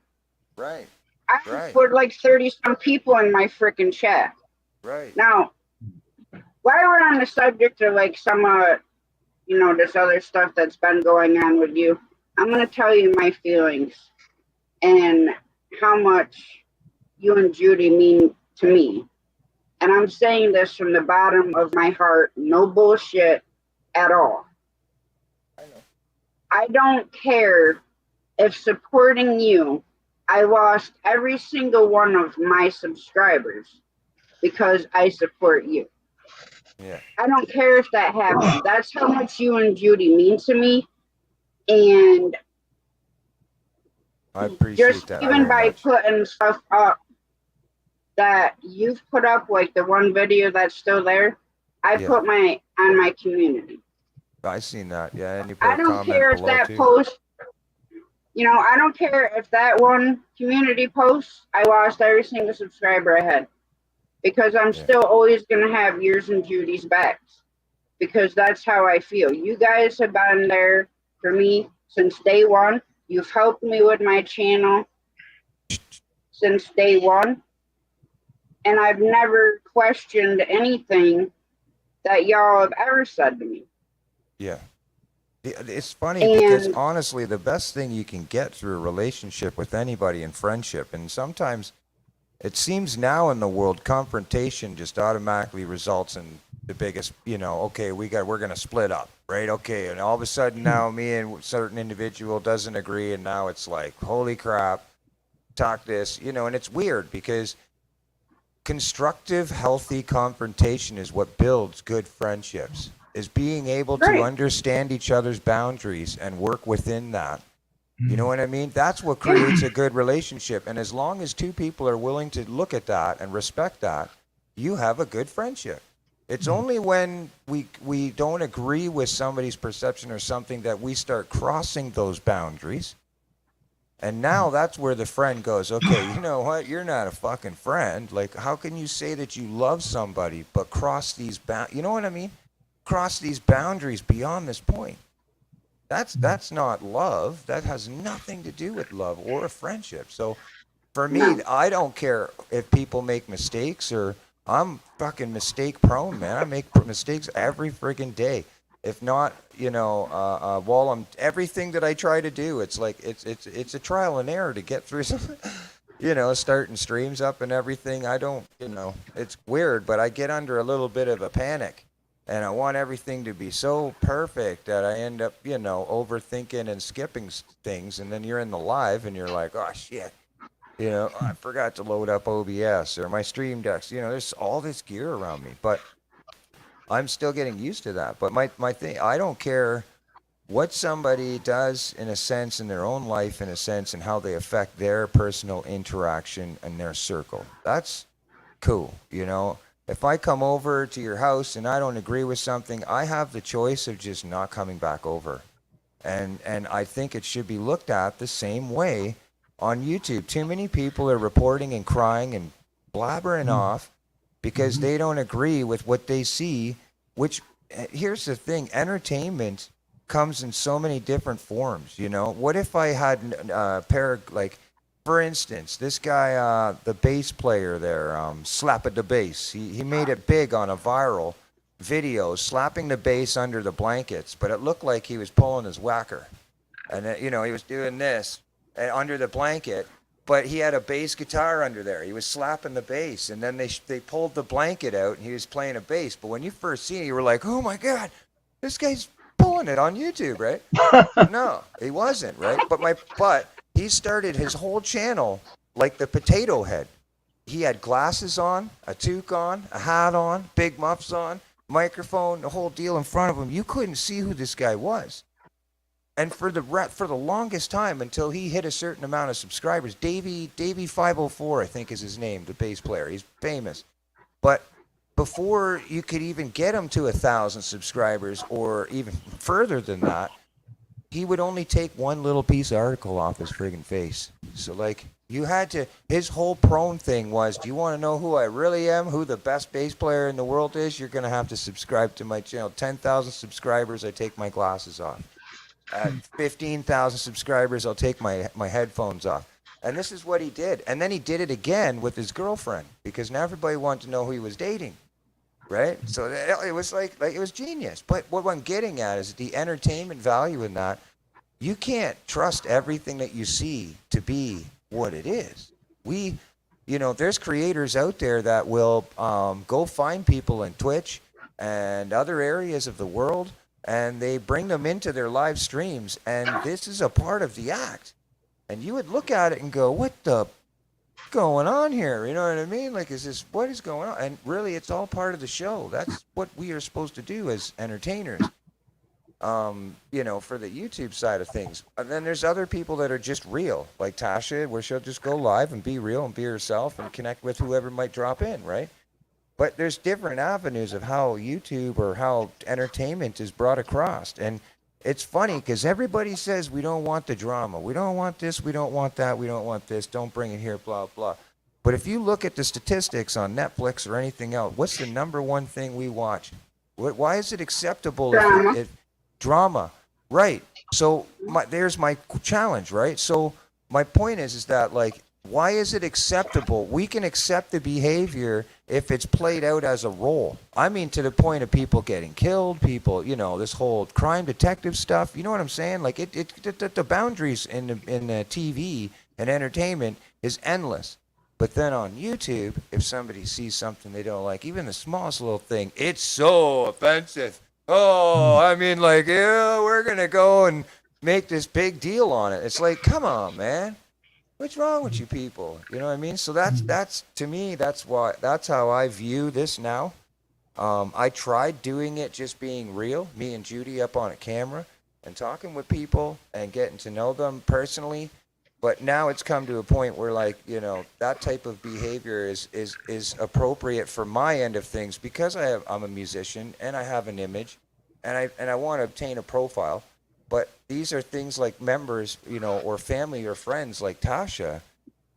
Right. I put like 30-some people in my freaking chat. Right. Now, while we're on the subject of like some, you know, this other stuff that's been going on with you, I'm going to tell you my feelings and how much you and Judy mean to me. And I'm saying this from the bottom of my heart, no bullshit at all. I don't care if supporting you, I lost every single one of my subscribers because I support you. Yeah. I don't care if that happened. That's how much you and Judy mean to me. And I appreciate just that. even by much. putting stuff up that you've put up, like the one video that's still there, I put on my community. I seen that. Yeah, and you put I a don't comment care if below that too. post, I don't care if that one community posts, I lost every single subscriber I had. Because I'm Yeah. still always going to have yours and Judy's backs. Because that's how I feel. You guys have been there for me since day one. You've helped me with my channel since day one. And I've never questioned anything that y'all have ever said to me. Yeah. It's funny because And honestly, the best thing you can get through a relationship with anybody in friendship, and sometimes it seems now in the world, confrontation just automatically results in the biggest, okay, we're going to split up, right? Okay. And all of a sudden now me and certain individual doesn't agree. And now it's like, holy crap, talk this, and it's weird because constructive, healthy confrontation is what builds good friendships, is being able to right, understand each other's boundaries and work within that. You know what I mean? That's what yeah, creates a good relationship. And as long as two people are willing to look at that and respect that, you have a good friendship. It's only when we don't agree with somebody's perception or something that we start crossing those boundaries. And now that's where the friend goes, okay, you know what? You're not a fucking friend. Like, how can you say that you love somebody but cross these you know what I mean? Cross these boundaries beyond this point. That's not love. That has nothing to do with love or a friendship. So for me, no, I don't care if people make mistakes or I'm fucking mistake prone, man. I make mistakes every friggin' day. If not, while I'm everything that I try to do, it's like it's a trial and error to get through some, starting streams up and everything. I don't, it's weird, but I get under a little bit of a panic and I want everything to be so perfect that I end up, overthinking and skipping things. And then you're in the live and you're like, oh shit, I forgot to load up OBS or my stream decks. There's all this gear around me, but I'm still getting used to that. But my thing, I don't care what somebody does in a sense in their own life, in a sense, and how they affect their personal interaction and their circle. That's cool. If I come over to your house and I don't agree with something, I have the choice of just not coming back over. And I think it should be looked at the same way on YouTube. Too many people are reporting and crying and blabbering off because they don't agree with what they see, which here's the thing, entertainment comes in so many different forms. What if I had like, for instance, this guy, the bass player there, Slap at the Bass, he made it big on a viral video slapping the bass under the blankets, but it looked like he was pulling his whacker. And, he was doing this under the blanket, but he had a bass guitar under there. He was slapping the bass, and then they pulled the blanket out, and he was playing a bass. But when you first seen it, you were like, oh, my God, this guy's pulling it on YouTube, right? No, he wasn't, right? But he started his whole channel like the Potato Head. He had glasses on, a toque on, a hat on, big muffs on, microphone, the whole deal in front of him. You couldn't see who this guy was. And for the longest time, until he hit a certain amount of subscribers, Davey 504, I think is his name, the bass player. He's famous. But before you could even get him to 1,000 subscribers or even further than that, he would only take one little piece of article off his friggin' face. So like you had to, his whole prone thing was, do you want to know who I really am, who the best bass player in the world is? You're going to have to subscribe to my channel. 10,000 subscribers, I take my glasses off. At 15,000 subscribers, I'll take my headphones off. And this is what he did. And then he did it again with his girlfriend because now everybody wanted to know who he was dating. Right? So it was like it was genius. But what I'm getting at is the entertainment value in that. You can't trust everything that you see to be what it is. There's creators out there that will go find people in Twitch and other areas of the world, and they bring them into their live streams, and this is a part of the act. And you would look at it and go, what the going on here? You know what I mean? Like, what is going on? And really, it's all part of the show. That's what we are supposed to do as entertainers. For the YouTube side of things. And then there's other people that are just real, like Tasha, where she'll just go live and be real and be herself and connect with whoever might drop in, right? But there's different avenues of how YouTube or how entertainment is brought across. And it's funny because everybody says we don't want the drama. We don't want this. We don't want that. We don't want this. Don't bring it here, blah, blah. But if you look at the statistics on Netflix or anything else, what's the number one thing we watch? Why is it acceptable Drama. if drama? Right. So there's my challenge, right? So my point is that like, why is it acceptable? We can accept the behavior if it's played out as a role. I mean, to the point of people getting killed, people, this whole crime detective stuff. You know what I'm saying? Like the boundaries in the TV and entertainment is endless. But then on YouTube, if somebody sees something they don't like, even the smallest little thing, it's so offensive. Oh, I mean, like, yeah, we're gonna go and make this big deal on it. It's like, come on, man. What's wrong with you people? You know what I mean? So that's to me, that's how I view this now. I tried doing it just being real, me and Judy up on a camera and talking with people and getting to know them personally. But now it's come to a point where like, that type of behavior is appropriate for my end of things because I'm a musician and I have an image and I want to obtain a profile. But these are things like members, or family or friends like Tasha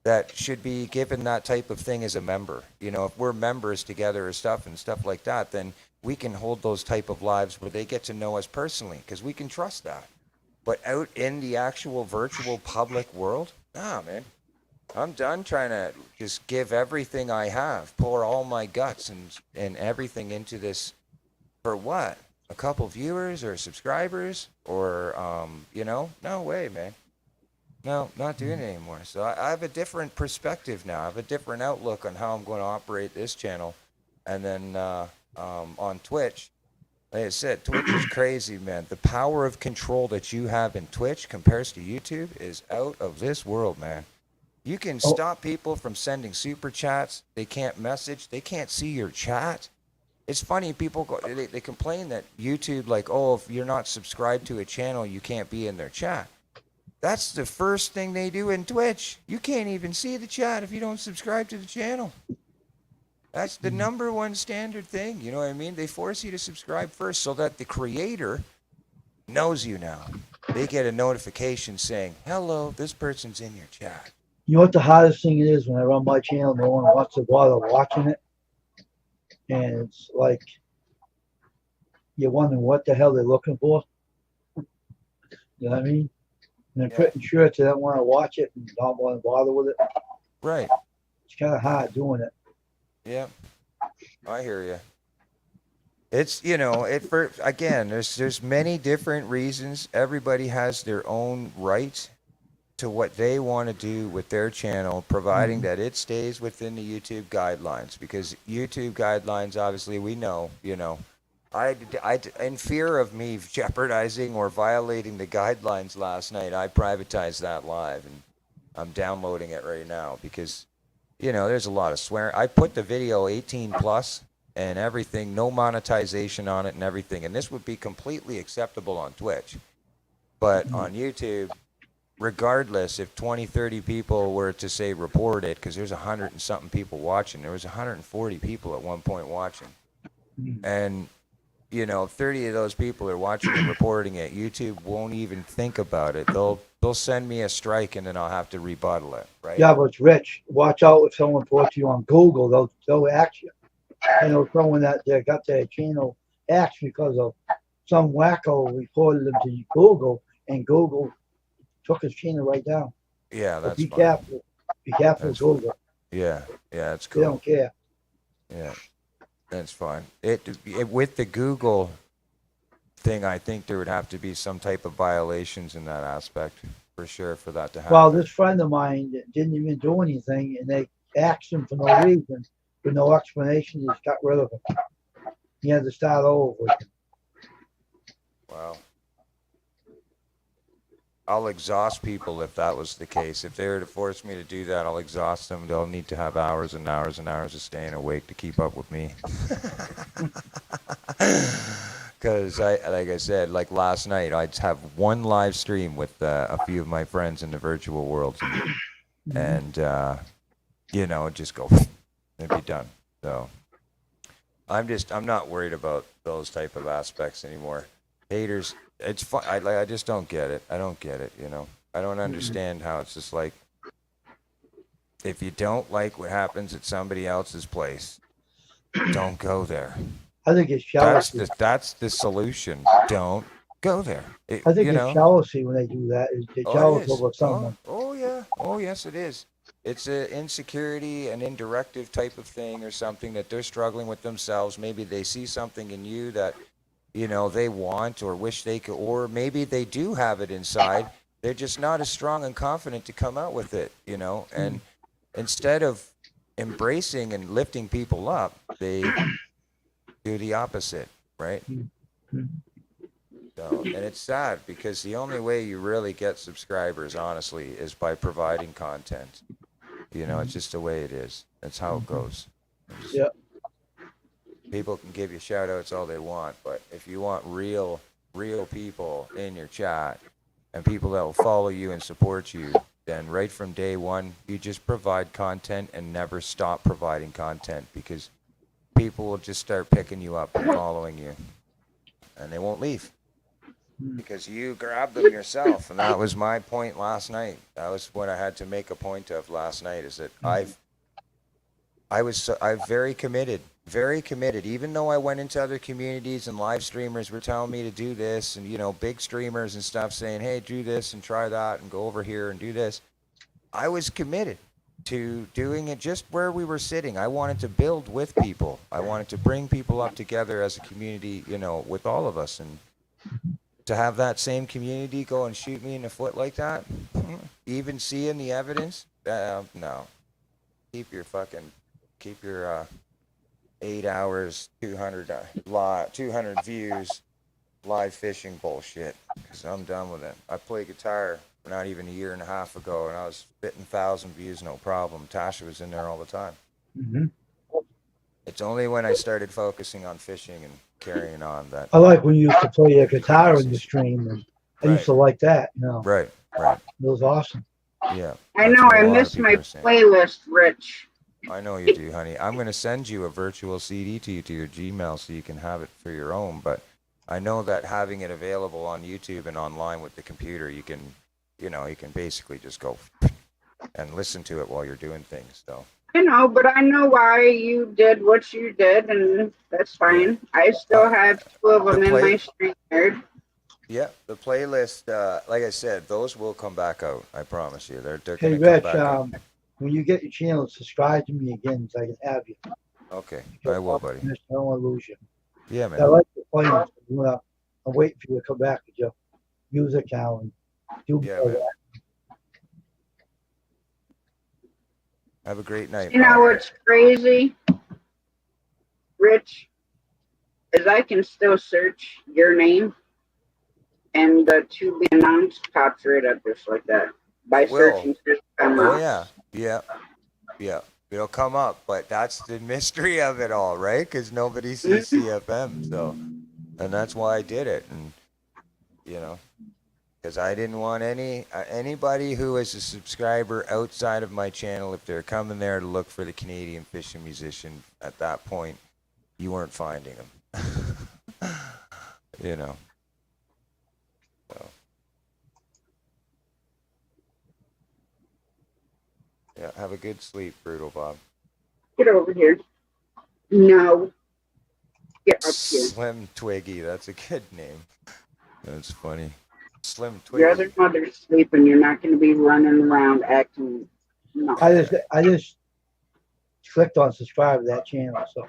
that should be given that type of thing as a member. If we're members together or stuff like that, then we can hold those type of lives where they get to know us personally because we can trust that. But out in the actual virtual public world, man, I'm done trying to just give everything I have, pour all my guts and everything into this for what? A couple viewers or subscribers or, no way, man. No, not doing it anymore. So I have a different perspective now. I have a different outlook on how I'm going to operate this channel. And then on Twitch, like I said, Twitch is crazy, man. The power of control that you have in Twitch compares to YouTube is out of this world, man. You can stop people from sending super chats. They can't message. They can't see your chat. It's funny, people they complain that YouTube, like, if you're not subscribed to a channel, you can't be in their chat. That's the first thing they do in Twitch. You can't even see the chat if you don't subscribe to the channel. That's the number one standard thing. You know what I mean? They force you to subscribe first so that the creator knows you now. They get a notification saying, hello, this person's in your chat. You know what the hardest thing is when I run my channel, no one wants to bother watching it. And it's like, you're wondering what the hell they're looking for. You know what I mean? And they're pretty sure they don't want to watch it and don't want to bother with it. Right. It's kind of hard doing it. Yeah, I hear you. It's, again, there's many different reasons. Everybody has their own right to what they want to do with their channel, providing that it stays within the YouTube guidelines. Because YouTube guidelines, obviously, we know, I, in fear of me jeopardizing or violating the guidelines last night, I privatized that live, and I'm downloading it right now because, there's a lot of swearing. I put the video 18 plus and everything, no monetization on it and everything, and this would be completely acceptable on Twitch. But on YouTube, regardless, if 20, 30 people were to say report it, because there's 100 and something people watching, there was 140 people at one point watching. And, 30 of those people are watching and reporting it. YouTube won't even think about it. They'll send me a strike and then I'll have to rebuttal it, right? Yeah, but it's Rich. Watch out if someone puts you on Google, they'll ask you. Someone that they got their channel axed because of some wacko reported them to Google, and Google took his channel right down. Yeah, that's be fine. careful. Be careful, That's Google. Yeah, that's They cool. don't care. Yeah, that's fine. It with the Google thing, I think there would have to be some type of violations in that aspect for sure for that to happen. Well, this friend of mine didn't even do anything, and they axed him for no reason, with no explanation. Just got rid of him. He had to start over. Wow. I'll exhaust people if that was the case. If they were to force me to do that, I'll exhaust them. They'll need to have hours and hours and hours of staying awake to keep up with me. Because, like I said, like last night, I'd have one live stream with a few of my friends in the virtual world. And just go and be done. So I'm not worried about those type of aspects anymore. Haters, it's fun. I just don't get it. I don't get it. You know, I don't understand how it's just like, if you don't like what happens at somebody else's place, don't go there. I think it's jealousy. That's the solution. Don't go there. I think You it's know. jealousy when they do that. They're Oh, it jealous is. over someone. Oh yeah. Oh yes, it is. It's an insecurity, an indirective type of thing, or something that they're struggling with themselves. Maybe they see something in you that, they want or wish they could, or maybe they do have it inside. They're just not as strong and confident to come out with it. And instead of embracing and lifting people up, they do the opposite, right? So, and it's sad because the only way you really get subscribers, honestly, is by providing content. It's just the way it is. That's how it goes. Yeah. People can give you shout outs all they want, but if you want real people in your chat and people that will follow you and support you, then right from day one, you just provide content and never stop providing content, because people will just start picking you up and following you, and they won't leave because you grabbed them yourself. And that was my point last night. That was what I had to make a point of last night, is that I'm very committed, even though I went into other communities and live streamers were telling me to do this, and big streamers and stuff saying, hey, do this and try that and go over here and do this. I was committed to doing it just where we were sitting. I wanted to build with people. I wanted to bring people up together as a community, with all of us. And to have that same community go and shoot me in the foot like that, even seeing the evidence, no. Keep your 8 hours, 200 views, live fishing bullshit, because I'm done with it. I played guitar not even a year and a half ago, and I was spitting 1,000 views, no problem. Tasha was in there all the time. It's only when I started focusing on fishing and carrying on that. I like when you used to play your guitar in the stream, and I used to like that. Right. It was awesome. Yeah. I know, I miss my playlist, Rich. I know you do, honey. I'm going to send you a virtual CD to your Gmail so you can have it for your own. But I know that having it available on YouTube and online with the computer, you can basically just go and listen to it while you're doing things. So. I know, but I know why you did what you did, and that's fine. I still have 2 of them in my stream nerd. Yeah, the playlist, like I said, those will come back out. I promise you. They're Hey, going to come Rich, back out. when you get your channel, subscribe to me again so I can have you. Okay, I will, buddy. I don't want to lose you. Yeah, man. I like your playlist. I'm waiting for you to come back with your music now and do man. Have a great night. You know what's crazy, Rich, is I can still search your name, and the to be announced pops right up just like that by searching. Yeah. It'll come up, but that's the mystery of it all, right? Because nobody sees CFM, so, and that's why I did it, and because I didn't want anybody who is a subscriber outside of my channel, if they're coming there to look for the Canadian fishing musician, at that point, you weren't finding them. So. Yeah, have a good sleep, Brutal Bob. Get over here. No. Get up here. Slim Twiggy, that's a good name. That's funny. Slim Twiggy. Your other mother's sleeping. You're not going to be running around acting. No. I just clicked on subscribe to that channel. So.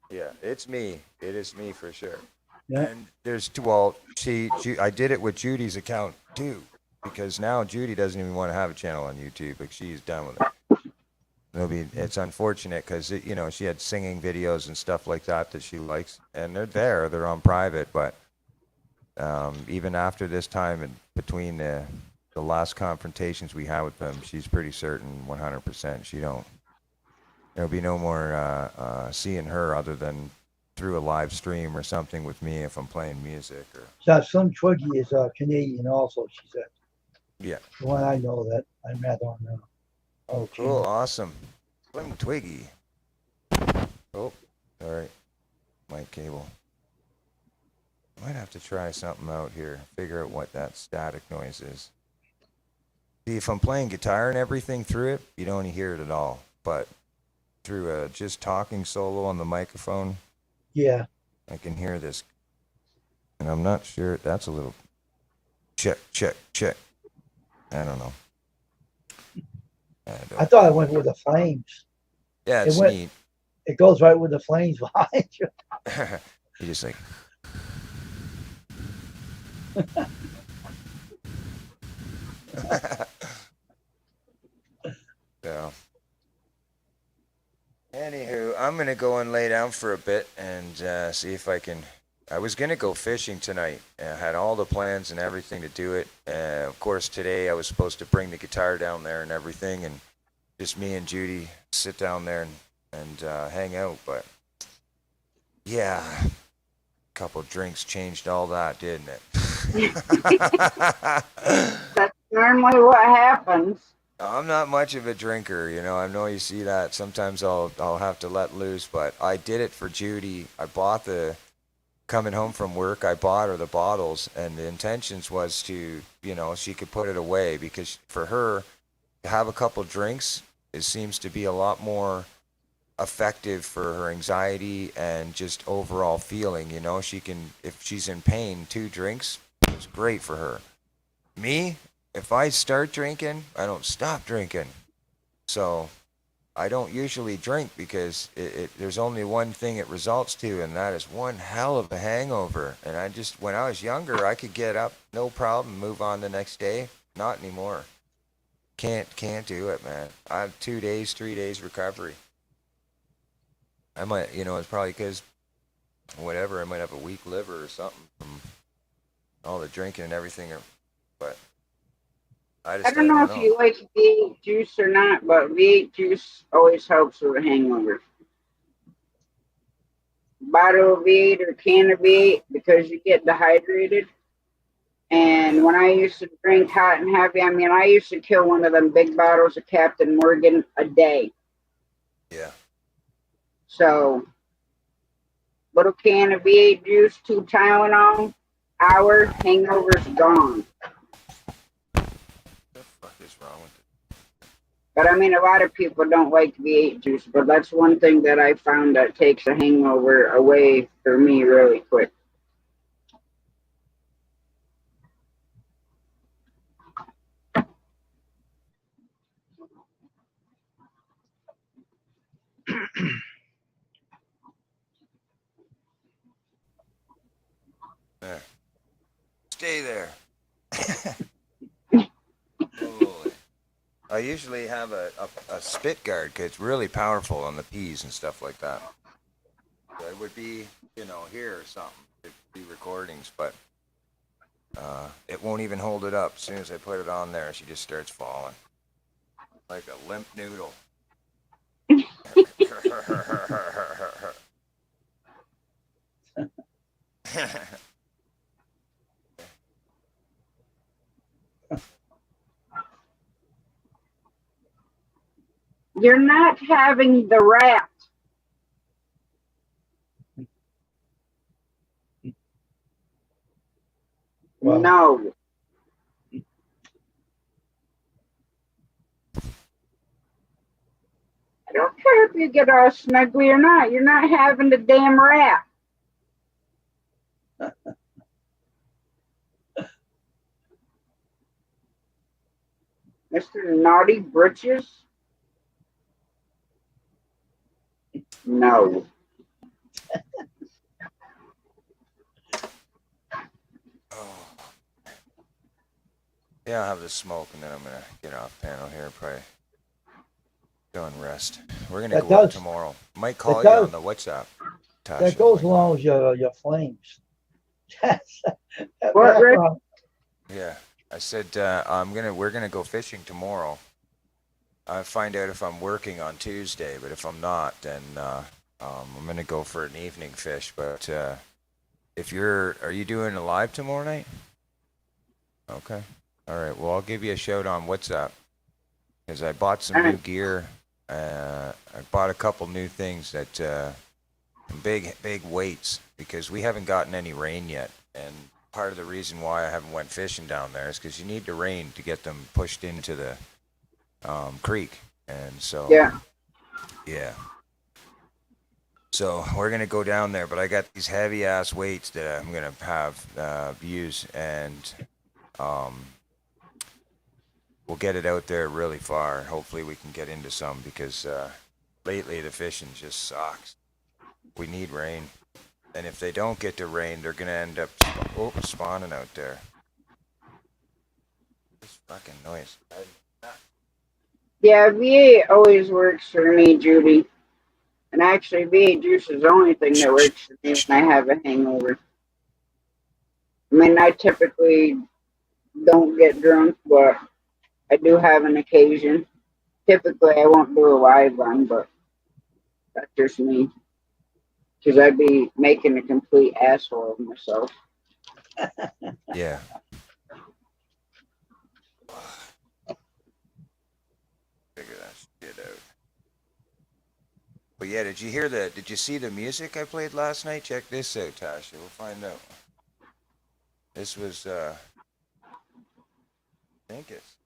Yeah, it's me. It is me for sure. Yeah. And there's I did it with Judy's account too, because now Judy doesn't even want to have a channel on YouTube, but she's done with it. It's unfortunate because she had singing videos and stuff like that she likes, and they're on private, but even after this time and between the last confrontations we had with them, she's pretty certain 100% there'll be no more seeing her other than through a live stream or something with me if I'm playing music. Or So Slim Twiggy is Canadian also, she said. Yeah. The one I know that I met on cool, awesome. Slim Twiggy. Oh, all right. mic cable. Might have to try something out here. Figure out what that static noise is. See, if I'm playing guitar and everything through it, you don't hear it at all. But through just talking solo on the microphone, Yeah. I can hear this. And I'm not sure. That's a little check, check, check. I don't know. I thought it went with the flames. Yeah, It it's went. neat. It goes right with the flames behind you. You just like. So, anywho, I'm gonna go and lay down for a bit and see if I can. I was gonna go fishing tonight. I had all the plans and everything to do it. Of course, today I was supposed to bring the guitar down there and everything, and just me and Judy sit down there and hang out. But yeah, a couple drinks changed all that, didn't it? That's normally what happens. I'm not much of a drinker, you know. I know you see that. Sometimes I'll have to let loose, but I did it for Judy. I bought coming home from work, I bought her the bottles, and the intentions was to, you know, she could put it away because for her to have a couple drinks, it seems to be a lot more effective for her anxiety and just overall feeling, you know. She can, if she's in pain, 2 drinks is great for her. Me, if I start drinking, I don't stop drinking. So I don't usually drink because there's only one thing it results to, and that is one hell of a hangover. And when I was younger, I could get up, no problem, move on the next day. Not anymore. Can't do it, man. I have 2 days, 3 days recovery. I might, you know, it's probably because whatever, I might have a weak liver or something from all the drinking and everything. But I don't know if you like V8 juice or not, but V8 juice always helps with a hangover. Bottle of V8 or can of V8 because you get dehydrated. And when I used to drink hot and heavy, I mean, I used to kill one of them big bottles of Captain Morgan a day. Yeah. So, little can of V8 juice, 2 Tylenol, hour, hangover's gone. What the fuck is wrong with it? But I mean, a lot of people don't like V8 juice, but that's one thing that I found that takes a hangover away for me really quick. There. Stay there. Holy. I usually have a spit guard because it's really powerful on the peas and stuff like that. So it would be, you know, here or something. It'd be recordings, but it won't even hold it up. As soon as I put it on there, she just starts falling. Like a limp noodle. You're not having the rat. Well, No. I don't care if you get all snuggly or not. You're not having the damn rat. Mr. Naughty Britches? No. Oh. Yeah, I'll have the smoke and then I'm gonna get off panel here, probably go and rest. We're gonna That go out does- tomorrow. Might call you does- on the WhatsApp. Tasha. that goes along with your flames. Yes. What, Rick? Yeah, I said we're gonna go fishing tomorrow. I find out if I'm working on Tuesday, but if I'm not, then I'm gonna go for an evening fish. But if are you doing a live tomorrow night? Okay. All right. Well, I'll give you a shout on WhatsApp because I bought some new gear. I bought a couple new things that and big weights, because we haven't gotten any rain yet. And part of the reason why I haven't went fishing down there is because you need the rain to get them pushed into the creek. And so, Yeah. yeah. So we're gonna go down there, but I got these heavy ass weights that I'm gonna have use, and um, we'll get it out there really far. Hopefully, we can get into some, because lately the fishing just sucks. We need rain, and if they don't get the rain, they're gonna end up spawning out there. This fucking noise. Yeah, V8 always works for me, Judy. And actually, V8 juice is the only thing that works for me when I have a hangover. I mean, I typically don't get drunk, but I do have an occasion. Typically, I won't do a live one, but that's just me. Because I'd be making a complete asshole of myself. Yeah. Figure that shit out. But yeah, did you see the music I played last night? Check this out, Tasha. We'll find out. This was, I think it's.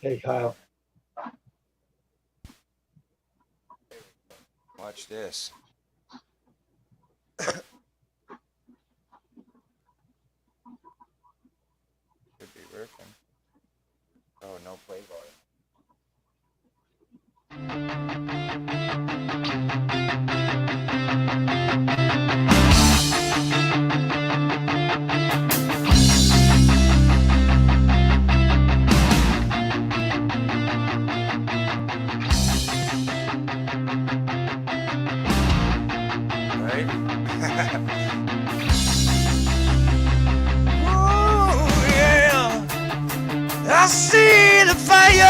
Hey, Kyle. Watch this. Should be working. Oh, no play volume. Right? Ooh, yeah. I see the fire.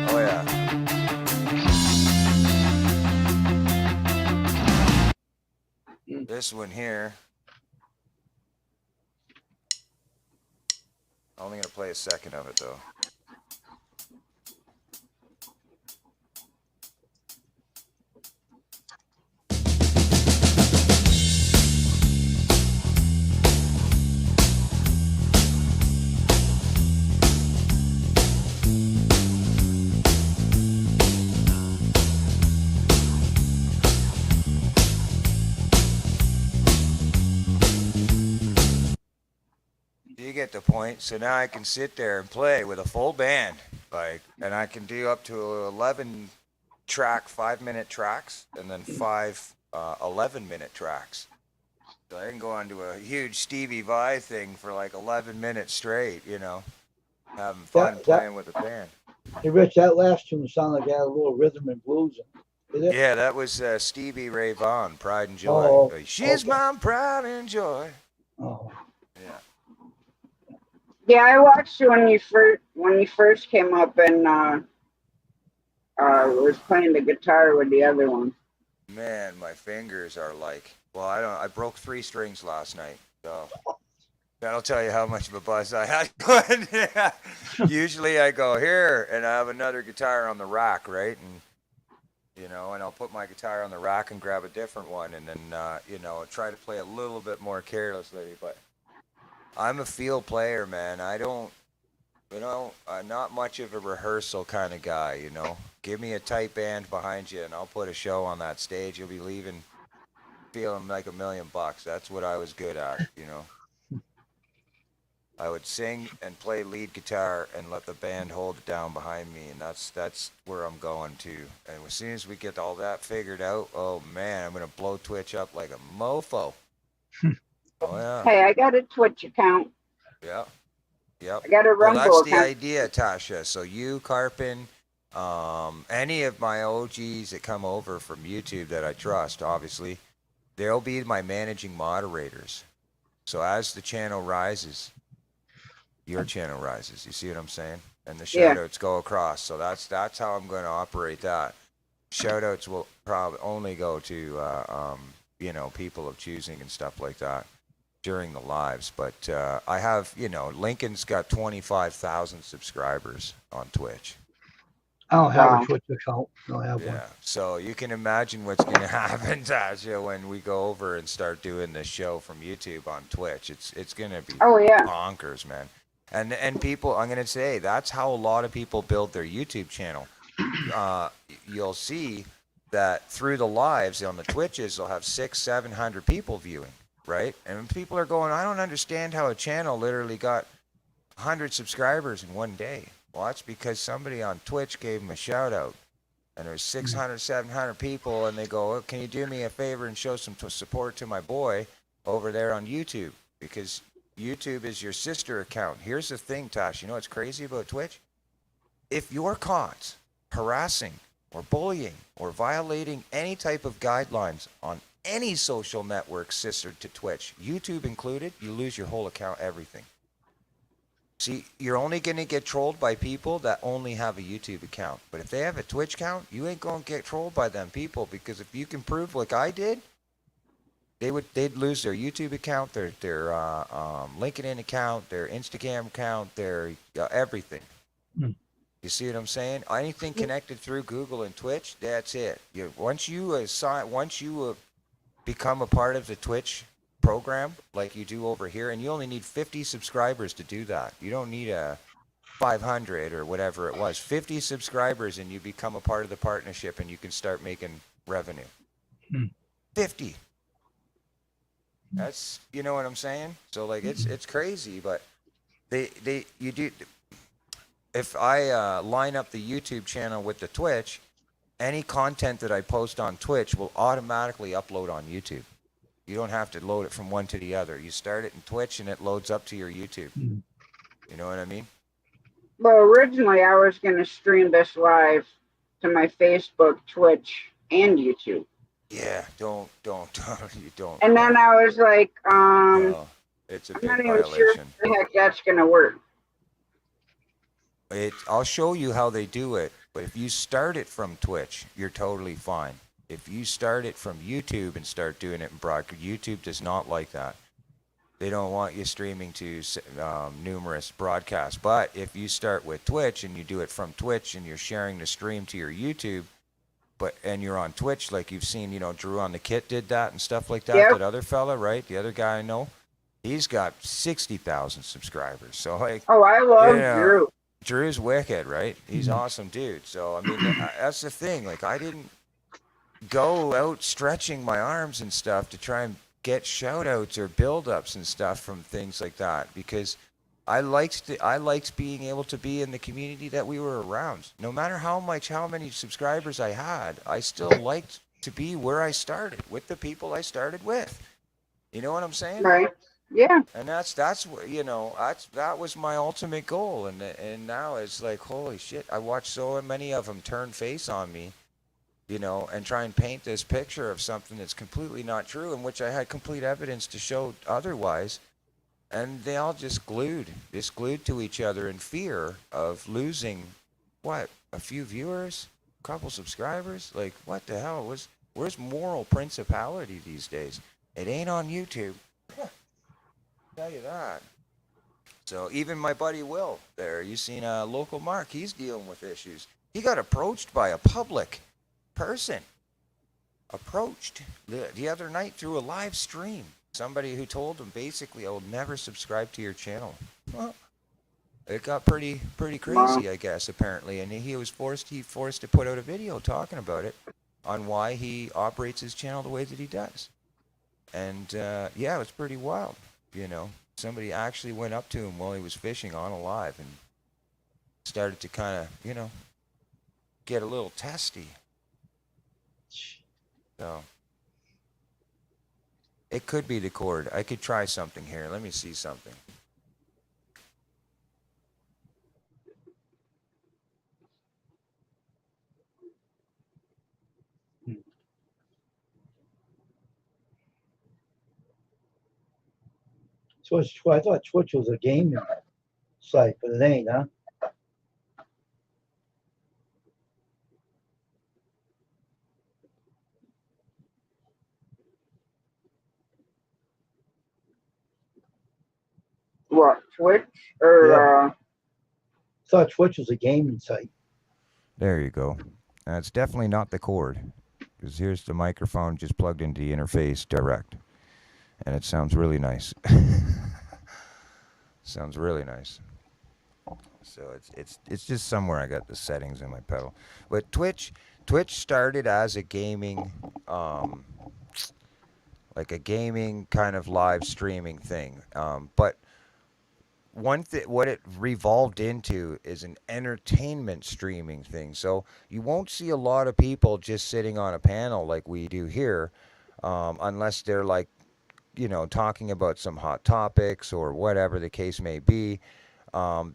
Oh yeah. This one here. I'm only gonna play a second of it though. You get the point. So now I can sit there and play with a full band, and I can do up to 11 track 5-minute tracks, and then five 11-minute tracks. So I can go on to a huge Stevie Vai thing for like 11 minutes straight, having fun playing with the band. Hey, Rich, that last tune sounded like it had a little rhythm and blues in it. Yeah, that was Stevie Ray Vaughan, Pride and Joy. Oh, She's okay. my pride and joy. Oh, Yeah. Yeah, I watched you when you first came up and was playing the guitar with the other one. Man, my fingers are like, well, I broke 3 strings last night, so that'll tell you how much of a buzz I had. Yeah. Usually I go here and I have another guitar on the rack, right? And and I'll put my guitar on the rack and grab a different one, and then try to play a little bit more carelessly. But I'm a field player, man. I don't, not much of a rehearsal kind of guy. Give me a tight band behind you, and I'll put a show on that stage. You'll be leaving feeling like $1 million. That's what I was good at. I would sing and play lead guitar and let the band hold it down behind me, and that's where I'm going to. And as soon as we get all that figured out, oh man, I'm gonna blow Twitch up like a mofo. Oh yeah. Hey, I got a Twitch account. Yep. I got a Well, Rumble that's the account. idea, Tasha. So you, Carpin, any of my OGs that come over from YouTube that I trust, obviously, they'll be my managing moderators. So as the channel rises, your channel rises. You see what I'm saying? And the Yeah. shout outs go across. So that's how I'm going to operate that. Shout outs will probably only go to people of choosing and stuff like that. during the lives. But I have, Lincoln's got 25,000 subscribers on Twitch. I don't have Wow. a Twitch account. I don't have one. Yeah, so you can imagine what's going to happen, Tasha, when we go over and start doing this show from YouTube on Twitch. It's going to be Oh yeah. bonkers, man. And people, I'm going to say that's how a lot of people build their YouTube channel. You'll see that through the lives on the Twitches, they'll have 600-700 people viewing, right? And people are going, I don't understand how a channel literally got 100 subscribers in one day. Well, that's because somebody on Twitch gave them a shout out. And there's 600, 700 people, and they go, oh, can you do me a favor and show some support to my boy over there on YouTube? Because YouTube is your sister account. Here's the thing, Tosh. You know what's crazy about Twitch? If you're caught harassing or bullying or violating any type of guidelines on any social network sister to Twitch, YouTube included, you lose your whole account, everything. See, you're only going to get trolled by people that only have a YouTube account. But if they have a Twitch account, you ain't going to get trolled by them people, because if you can prove like I did, they'd lose their YouTube account, their LinkedIn account, their Instagram account, their everything. Hmm. You see what I'm saying? Anything connected through Google and Twitch, that's it. Once you become a part of the Twitch program like you do over here, and you only need 50 subscribers to do that. You don't need a 500 or whatever it was. 50 subscribers and you become a part of the partnership, and you can start making revenue. 50. That's, you know what I'm saying? So like it's crazy, but you do. If I line up the YouTube channel with the Twitch, any content that I post on Twitch will automatically upload on YouTube. You don't have to load it from one to the other. You start it in Twitch and it loads up to your YouTube. You know what I mean? Well, originally I was going to stream this live to my Facebook, Twitch, and YouTube. Yeah, don't. You don't. And then I was like, It's a I'm big not even sure violation. how the heck that's going to work. I'll show you how they do it, but if you start it from Twitch, you're totally fine. If you start it from YouTube and start doing it in broadcast, YouTube does not like that. They don't want you streaming to numerous broadcasts. But if you start with Twitch and you do it from Twitch and you're sharing the stream to your YouTube, and you're on Twitch, like you've seen, Drew on the Kit did that and stuff like that. Yep. That other fella, right? The other guy I know, he's got 60,000 subscribers. So like, Oh, I love Drew. Drew's wicked, right? He's an awesome dude. So I mean, that's the thing. Like, I didn't go out stretching my arms and stuff to try and get shout outs or build ups and stuff from things like that, because I liked being able to be in the community that we were around. No matter how many subscribers I had, I still liked to be where I started, with the people I started with. You know what I'm saying? Right. Yeah. And that was my ultimate goal. And now it's like, holy shit, I watched so many of them turn face on me, and try and paint this picture of something that's completely not true, in which I had complete evidence to show otherwise. And they all just glued to each other in fear of losing, a few viewers, a couple subscribers? Like, what the hell? Where's moral principality these days? It ain't on YouTube. Tell you that. So even my buddy Will there, you seen local Mark, he's dealing with issues. He got approached by a public person. Approached the other night through a live stream. Somebody who told him basically, I will never subscribe to your channel. Well, it got pretty crazy, I guess, apparently. And he was forced to put out a video talking about it, on why he operates his channel the way that he does. And yeah, it was pretty wild. Somebody actually went up to him while he was fishing on a live and started to kind of, get a little testy. So it could be the cord. I could try something here. Let me see something. Twitch, I thought Twitch was a gaming site, but it ain't, huh? What, Twitch? Or, Yeah. Thought Twitch was a gaming site. There you go. It's definitely not the cord, because here's the microphone just plugged into the interface direct, and it sounds really nice. Sounds really nice. So it's just somewhere I got the settings in my pedal. But Twitch started as a gaming, like a gaming kind of live streaming thing. But what it revolved into is an entertainment streaming thing. So you won't see a lot of people just sitting on a panel like we do here, unless they're like, talking about some hot topics or whatever the case may be.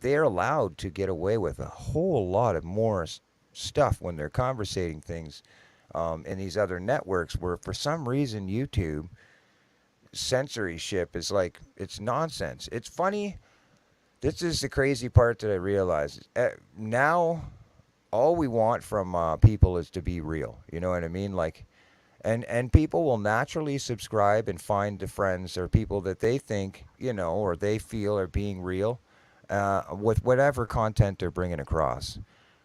They're allowed to get away with a whole lot of more stuff when they're conversating things in these other networks, where for some reason YouTube censorship is like, it's nonsense. It's funny. This is the crazy part that I realize. Now, all we want from people is to be real. You know what I mean? Like, and people will naturally subscribe and find the friends or people that they think, or they feel are being real, with whatever content they're bringing across.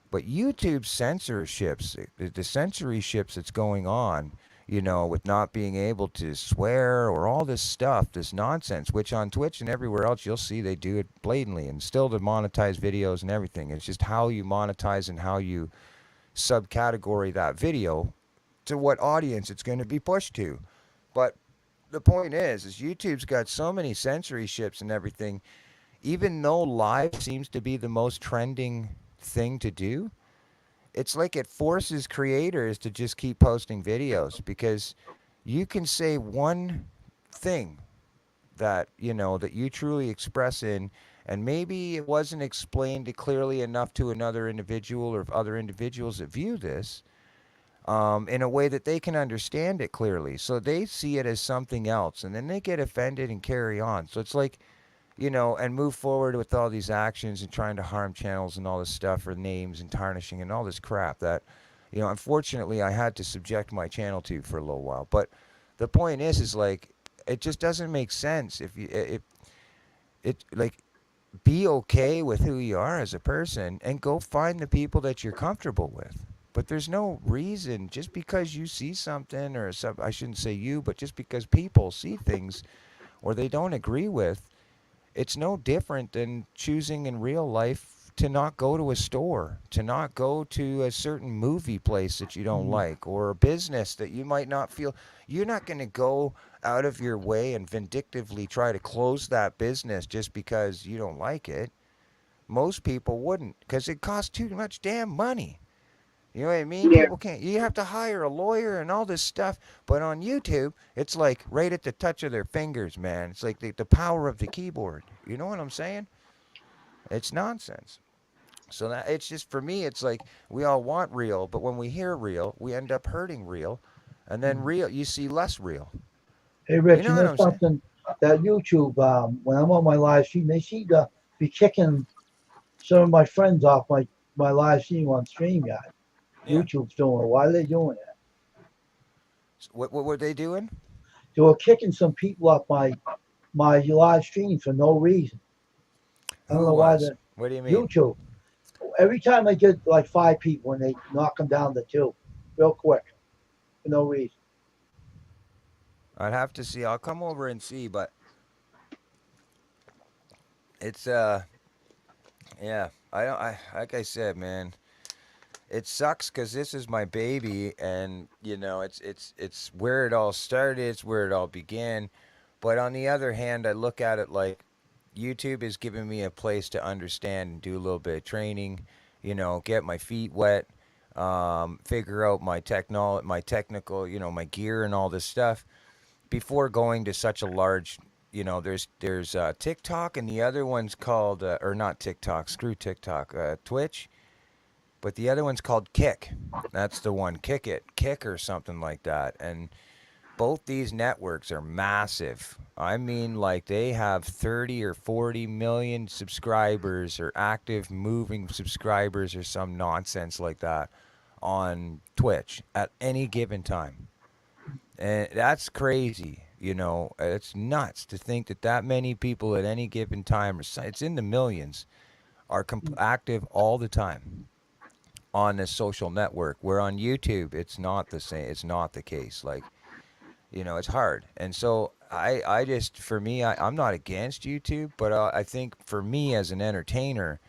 But YouTube censorships, the censorships that's going on, with not being able to swear or all this stuff, this nonsense, which on Twitch and everywhere else you'll see they do it blatantly and still to monetize videos and everything. It's just how you monetize and how you subcategory that video to what audience it's going to be pushed to. But the point is YouTube's got so many censorships and everything. Even though live seems to be the most trending thing to do, it's like it forces creators to just keep posting videos, because you can say one thing that that you truly express in, and maybe it wasn't explained clearly enough to another individual or other individuals that view this, in a way that they can understand it clearly. So they see it as something else, and then they get offended and carry on. So it's like, and move forward with all these actions and trying to harm channels and all this stuff, or names and tarnishing and all this crap that, unfortunately I had to subject my channel to for a little while. But the point is like, it just doesn't make sense if you, if it, like, be okay with who you are as a person and go find the people that you're comfortable with. But there's no reason, just because you see something, or some, I shouldn't say you, but just because people see things or they don't agree with, it's no different than choosing in real life to not go to a store, to not go to a certain movie place that you don't like, or a business that you might not feel. You're not going to go out of your way and vindictively try to close that business just because you don't like it. Most people wouldn't, because it costs too much damn money. You know what I mean? yeah, People can't. You have to hire a lawyer and all this stuff. But on YouTube, it's like right at the touch of their fingers, man. It's like the power of the keyboard. You know what I'm saying? It's nonsense. So that it's just, for me, it's like we all want real, but when we hear real, we end up hurting real, and then real, you see less real. Hey, You Rich, know you what know I'm saying? something? That YouTube, when I'm on my live stream, they seem to be kicking some of my friends off my live stream on StreamYard. Yeah. YouTube's doing it. Why are they doing that? What were they doing? They were kicking some people off my live stream for no reason. I don't Who know why. was? The What do you mean? YouTube. Every time I get like 5 people, and they knock them down to two, real quick, for no reason. I'd have to see. I'll come over and see, but it's yeah. I don't. I like I said, man. It sucks because this is my baby, and it's where it all started. It's where it all began. But on the other hand, I look at it like YouTube is giving me a place to understand and do a little bit of training. Get my feet wet, figure out my technical, my gear and all this stuff before going to such a large. There's TikTok, and the other one's called, or not TikTok. Screw TikTok. Twitch. But the other one's called Kick. That's the one. Kick or something like that. And both these networks are massive. I mean, like, they have 30 or 40 million subscribers, or active moving subscribers, or some nonsense like that on Twitch at any given time. And that's crazy. You know, it's nuts to think that that many people at any given time, it's in the millions, are active all the time on this social network. Where on YouTube, it's not the same. It's not the case. Like, you know, it's hard. And so I just, for me, I'm not against YouTube, but I think for me as an entertainer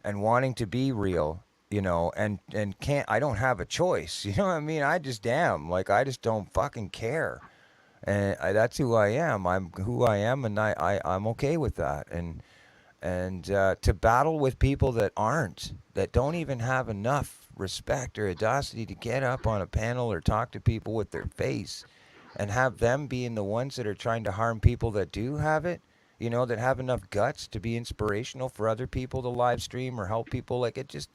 and wanting to be real, you know, and can't, I don't have a choice. You know what I mean? I just damn, like, I just don't fucking care. And that's who I am. I'm who I am, and I'm okay with that. And to battle with people that aren't, that don't even have enough respect or audacity to get up on a panel or talk to people with their face, and have them being the ones that are trying to harm people that do have it, you know, that have enough guts to be inspirational for other people to live stream or help people, like, it just,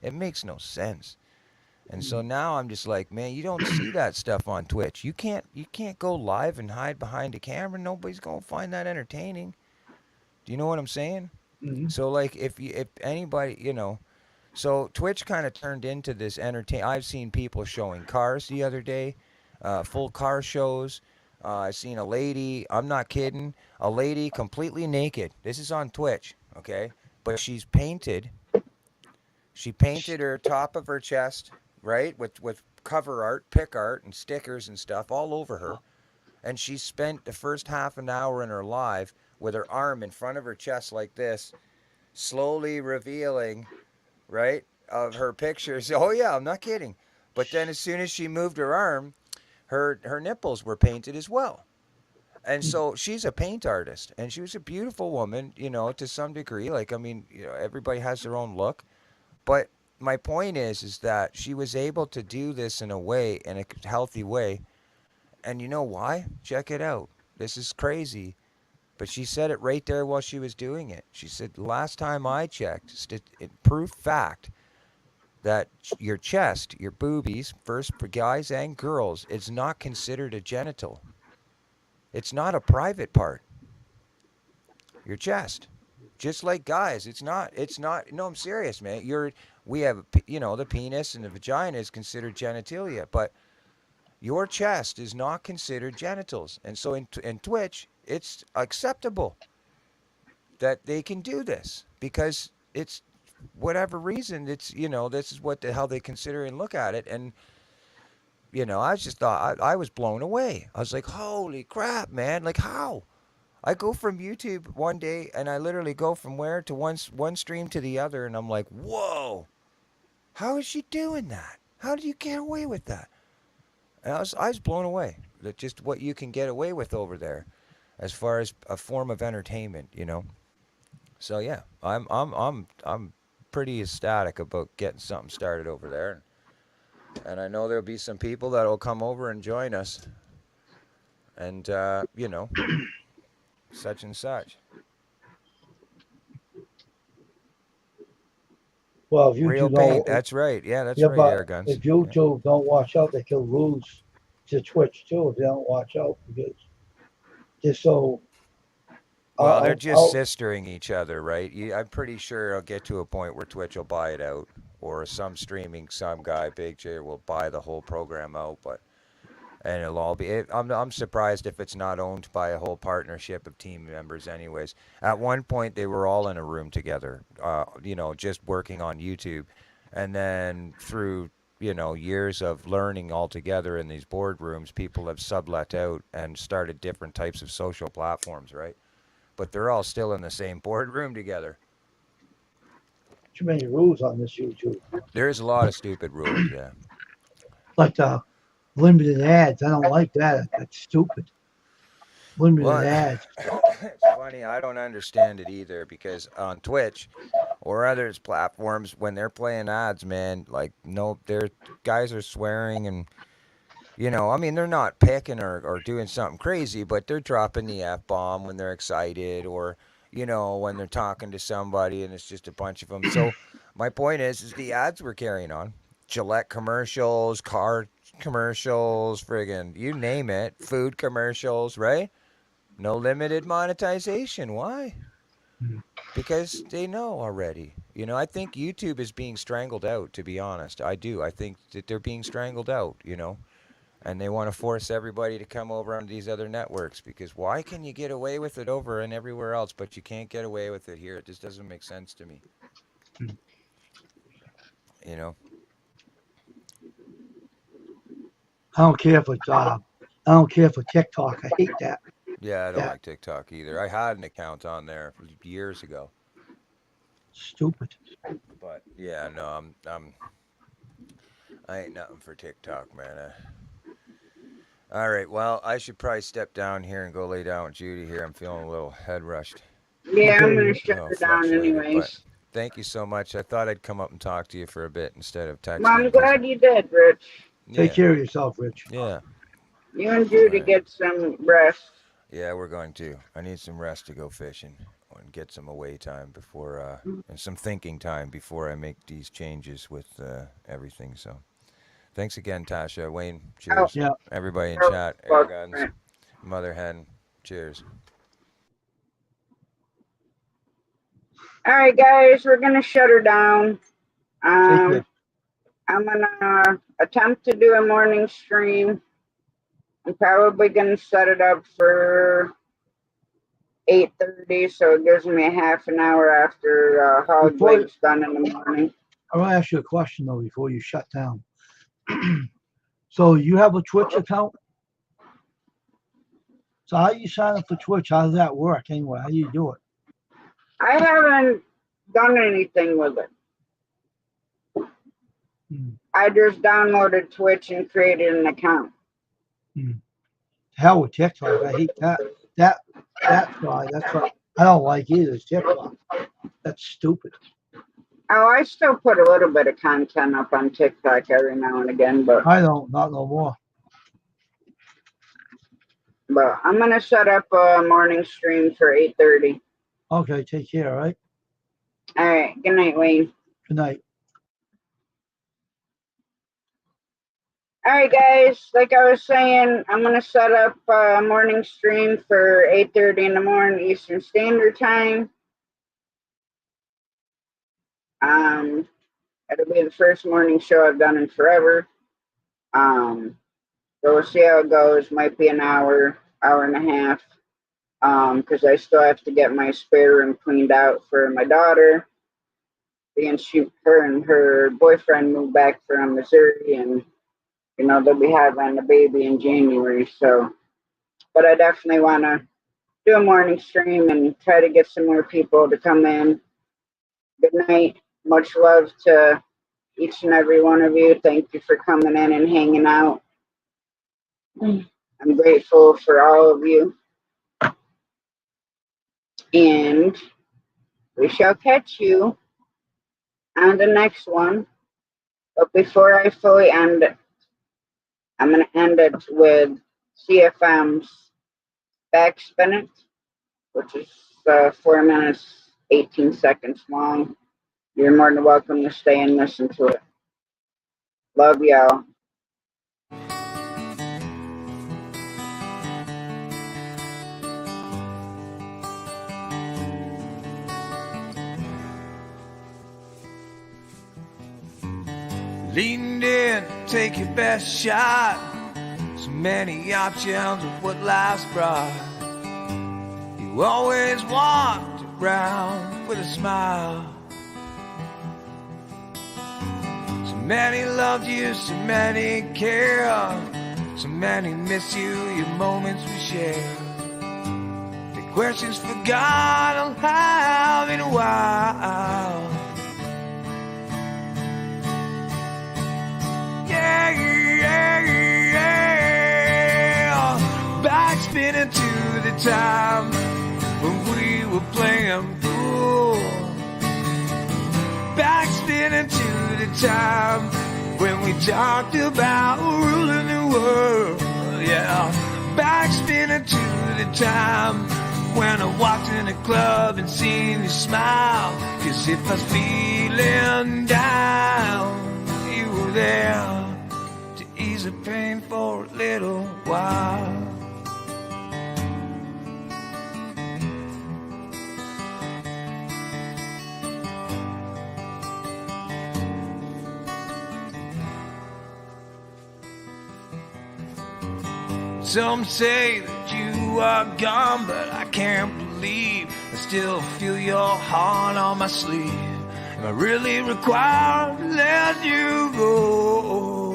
it makes no sense. And so now I'm just like, man, you don't see that stuff on Twitch. You can't go live and hide behind a camera. Nobody's gonna find that entertaining. Do you know what I'm saying? Mm-hmm. So like if anybody, you know, so Twitch kind of turned into this entertain. I've seen people showing cars the other day, full car shows. I seen a lady. I'm not kidding. A lady completely naked. This is on Twitch, okay? But she's painted. She painted her top of her chest, right, with cover art, pick art, and stickers and stuff all over her. And she spent the first half an hour in her live with her arm in front of her chest like this, slowly revealing, right, of her pictures. Oh yeah, I'm not kidding. But then as soon as she moved her arm, her nipples were painted as well. And so she's a paint artist, and she was a beautiful woman, you know, to some degree. Like, I mean, you know, everybody has their own look. But my point is that she was able to do this in a way, in a healthy way. And you know why? Check it out. This is crazy. But she said it right there while she was doing it. She said, last time I checked, proof fact, that your chest, your boobies, first for guys and girls, it's not considered a genital. It's not a private part. Your chest. Just like guys, it's not no, I'm serious, man. We have, you know, the penis and the vagina is considered genitalia, but your chest is not considered genitals. And so in Twitch, it's acceptable that they can do this because it's whatever reason, it's, you know, this is what the hell they consider and look at it. And you know, I just thought, I was blown away. I was like, holy crap, man. Like, how? I go from YouTube one day and I literally go from where to one stream to the other, and I'm like, whoa, how is she doing that? How do you get away with that? And I was blown away that just what you can get away with over there, as far as a form of entertainment, you know. So yeah, I'm pretty ecstatic about getting something started over there, and I know there'll be some people that'll come over and join us, and you know, such and such. Well, if Real YouTube paint. don't, That's right. Yeah, that's yeah, right. but Air guns. if Yeah. YouTube don't watch out, they could lose to Twitch too if they don't watch out because just so Well, they're just I'll sistering each other, right? I'm pretty sure I'll get to a point where Twitch will buy it out, or some guy, Big J, will buy the whole program out. But and it'll all be. I'm surprised if it's not owned by a whole partnership of team members. Anyways, at one point they were all in a room together, you know, just working on YouTube, and then through, you know, years of learning all together in these boardrooms, people have sublet out and started different types of social platforms, right? But they're all still in the same boardroom together. too many rules on this YouTube. There's a lot of stupid rules, yeah. Like the limited ads. I don't like that. That's stupid. Limited Well, ads. it's funny. I don't understand it either because on Twitch or others platforms, when they're playing ads, man, like no, their guys are swearing and, you know, I mean, they're not picking or doing something crazy, but they're dropping the F bomb when they're excited, or, you know, when they're talking to somebody and it's just a bunch of them. So my point is the ads we're carrying on, Gillette commercials, car commercials, friggin', you name it, food commercials, right? No limited monetization. Why? Because they know already. You know, I think YouTube is being strangled out, to be honest. I do. I think that they're being strangled out, you know. And they want to force everybody to come over on these other networks because why can you get away with it over and everywhere else, but you can't get away with it here? It just doesn't make sense to me. You know? I don't care for I don't care for TikTok. I hate that. Yeah, I don't That like TikTok either. I had an account on there years ago, stupid. but yeah, no, I ain't nothing for TikTok, man. All right, well, I should probably step down here and go lay down with Judy here. I'm feeling a little head rushed, Yeah, I'm Okay. gonna a shut little her down fluctuated, but anyways. thank you so much. I thought I'd come up and talk to you for a bit instead of Well, I'm texting because, glad you did, Rich. Take yeah, care of yourself, Rich. yeah, You and all Judy right. get some rest. Yeah, we're going to. I need some rest to go fishing and get some away time before, and some thinking time before I make these changes with everything. So, thanks again, Tasha. Wayne, Oh, cheers. Yeah. Everybody in oh, chat, Air fuck. Guns, Mother Hen, cheers. All right, guys, we're gonna shut her down. Take care. I'm gonna attempt to do a morning stream. I'm probably gonna set it up for 8:30, so it gives me a half an hour after Hog Before Leg's done in the morning. I want to ask you a question though before you shut down. So you have a Twitch account? So how do you sign up for Twitch? How does that work anyway? How do you do it? I haven't done anything with it. Hmm. I just downloaded Twitch and created an account. Hell with TikTok. I hate that. That's why. That's what I don't like either. Is TikTok. That's stupid. Oh, I still put a little bit of content up on TikTok every now and again, but I don't. Not no more. I'm gonna set up a morning stream for 8:30. Okay. Take care. All right. All right. Good night, Wayne. Good night. All right, guys. Like I was saying, I'm gonna set up a morning stream for 8:30 in the morning Eastern Standard Time. It'll be the first morning show I've done in forever. So we'll see how it goes. Might be an hour, hour and a half. Because I still have to get my spare room cleaned out for my daughter. Being her and her boyfriend moved back from Missouri, and they'll be having a baby in January. So, but I definitely want to do a morning stream and try to get some more people to come in. Good night. Much love to each and every one of you. Thank you for coming in and hanging out. I'm grateful for all of you. And we shall catch you on the next one. But before I fully end it, I'm going to end it with CFM's Backspin It, which is 4 minutes, 18 seconds long. You're more than welcome to stay and listen to it. Love y'all. Leaned in, take your best shot. So many options of what life's brought. You always walked around with a smile. So many loved you, so many cared. So many miss you, your moments we shared. The questions forgot I'll have in a while. Back spinning to the time when we were playing pool. Back spinning to the time when we talked about ruling the world. Yeah, back spinning to the time when I walked in a club and seen you smile. 'Cause if I was feeling down, you were there to ease the pain for a little while. Some say that you are gone, but I can't believe I still feel your heart on my sleeve. Am I really required to let you go?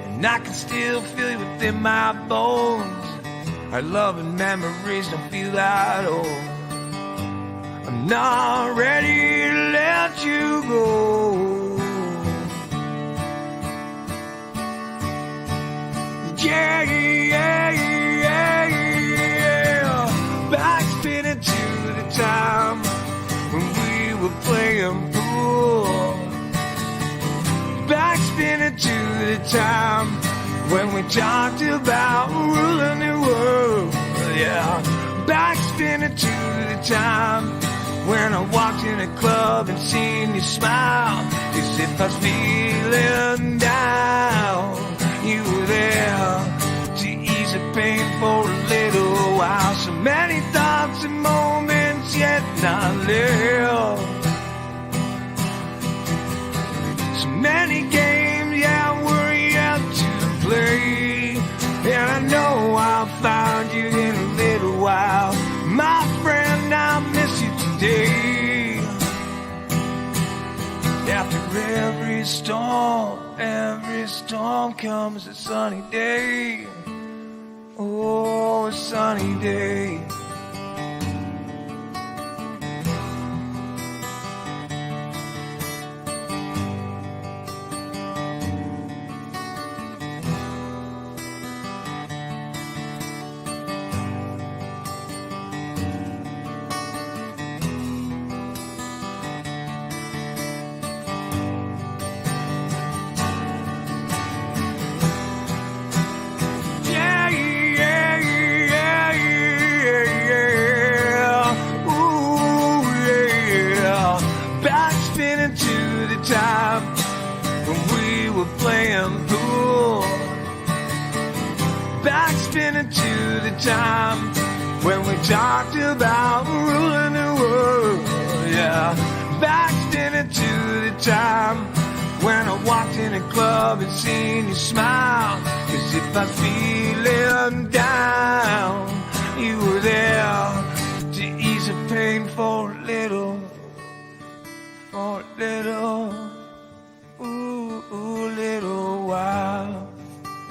And I can still feel you within my bones. Our love and memories don't feel that old. I'm not ready to let you go. Yeah, yeah, yeah, yeah. Back spinning to the time when we were playing pool. Back spinning to the time when we talked about ruling the world. Yeah, back spinning to the time when I walked in a club and seen you smile, as if I was feeling down. You were there to ease the pain for a little while. So many thoughts and moments yet not lived. So many games, yeah, we're yet to play. And I know I'll find you in a little while. My friend, I miss you today. After every storm comes a sunny day. Oh, a sunny day. Time when we were playing pool. Back spinning to the time when we talked about ruling the world. Yeah, back spinning to the time when I walked in a club and seen you smile, as if I was feeling down. You were there to ease the pain for a little. For a little.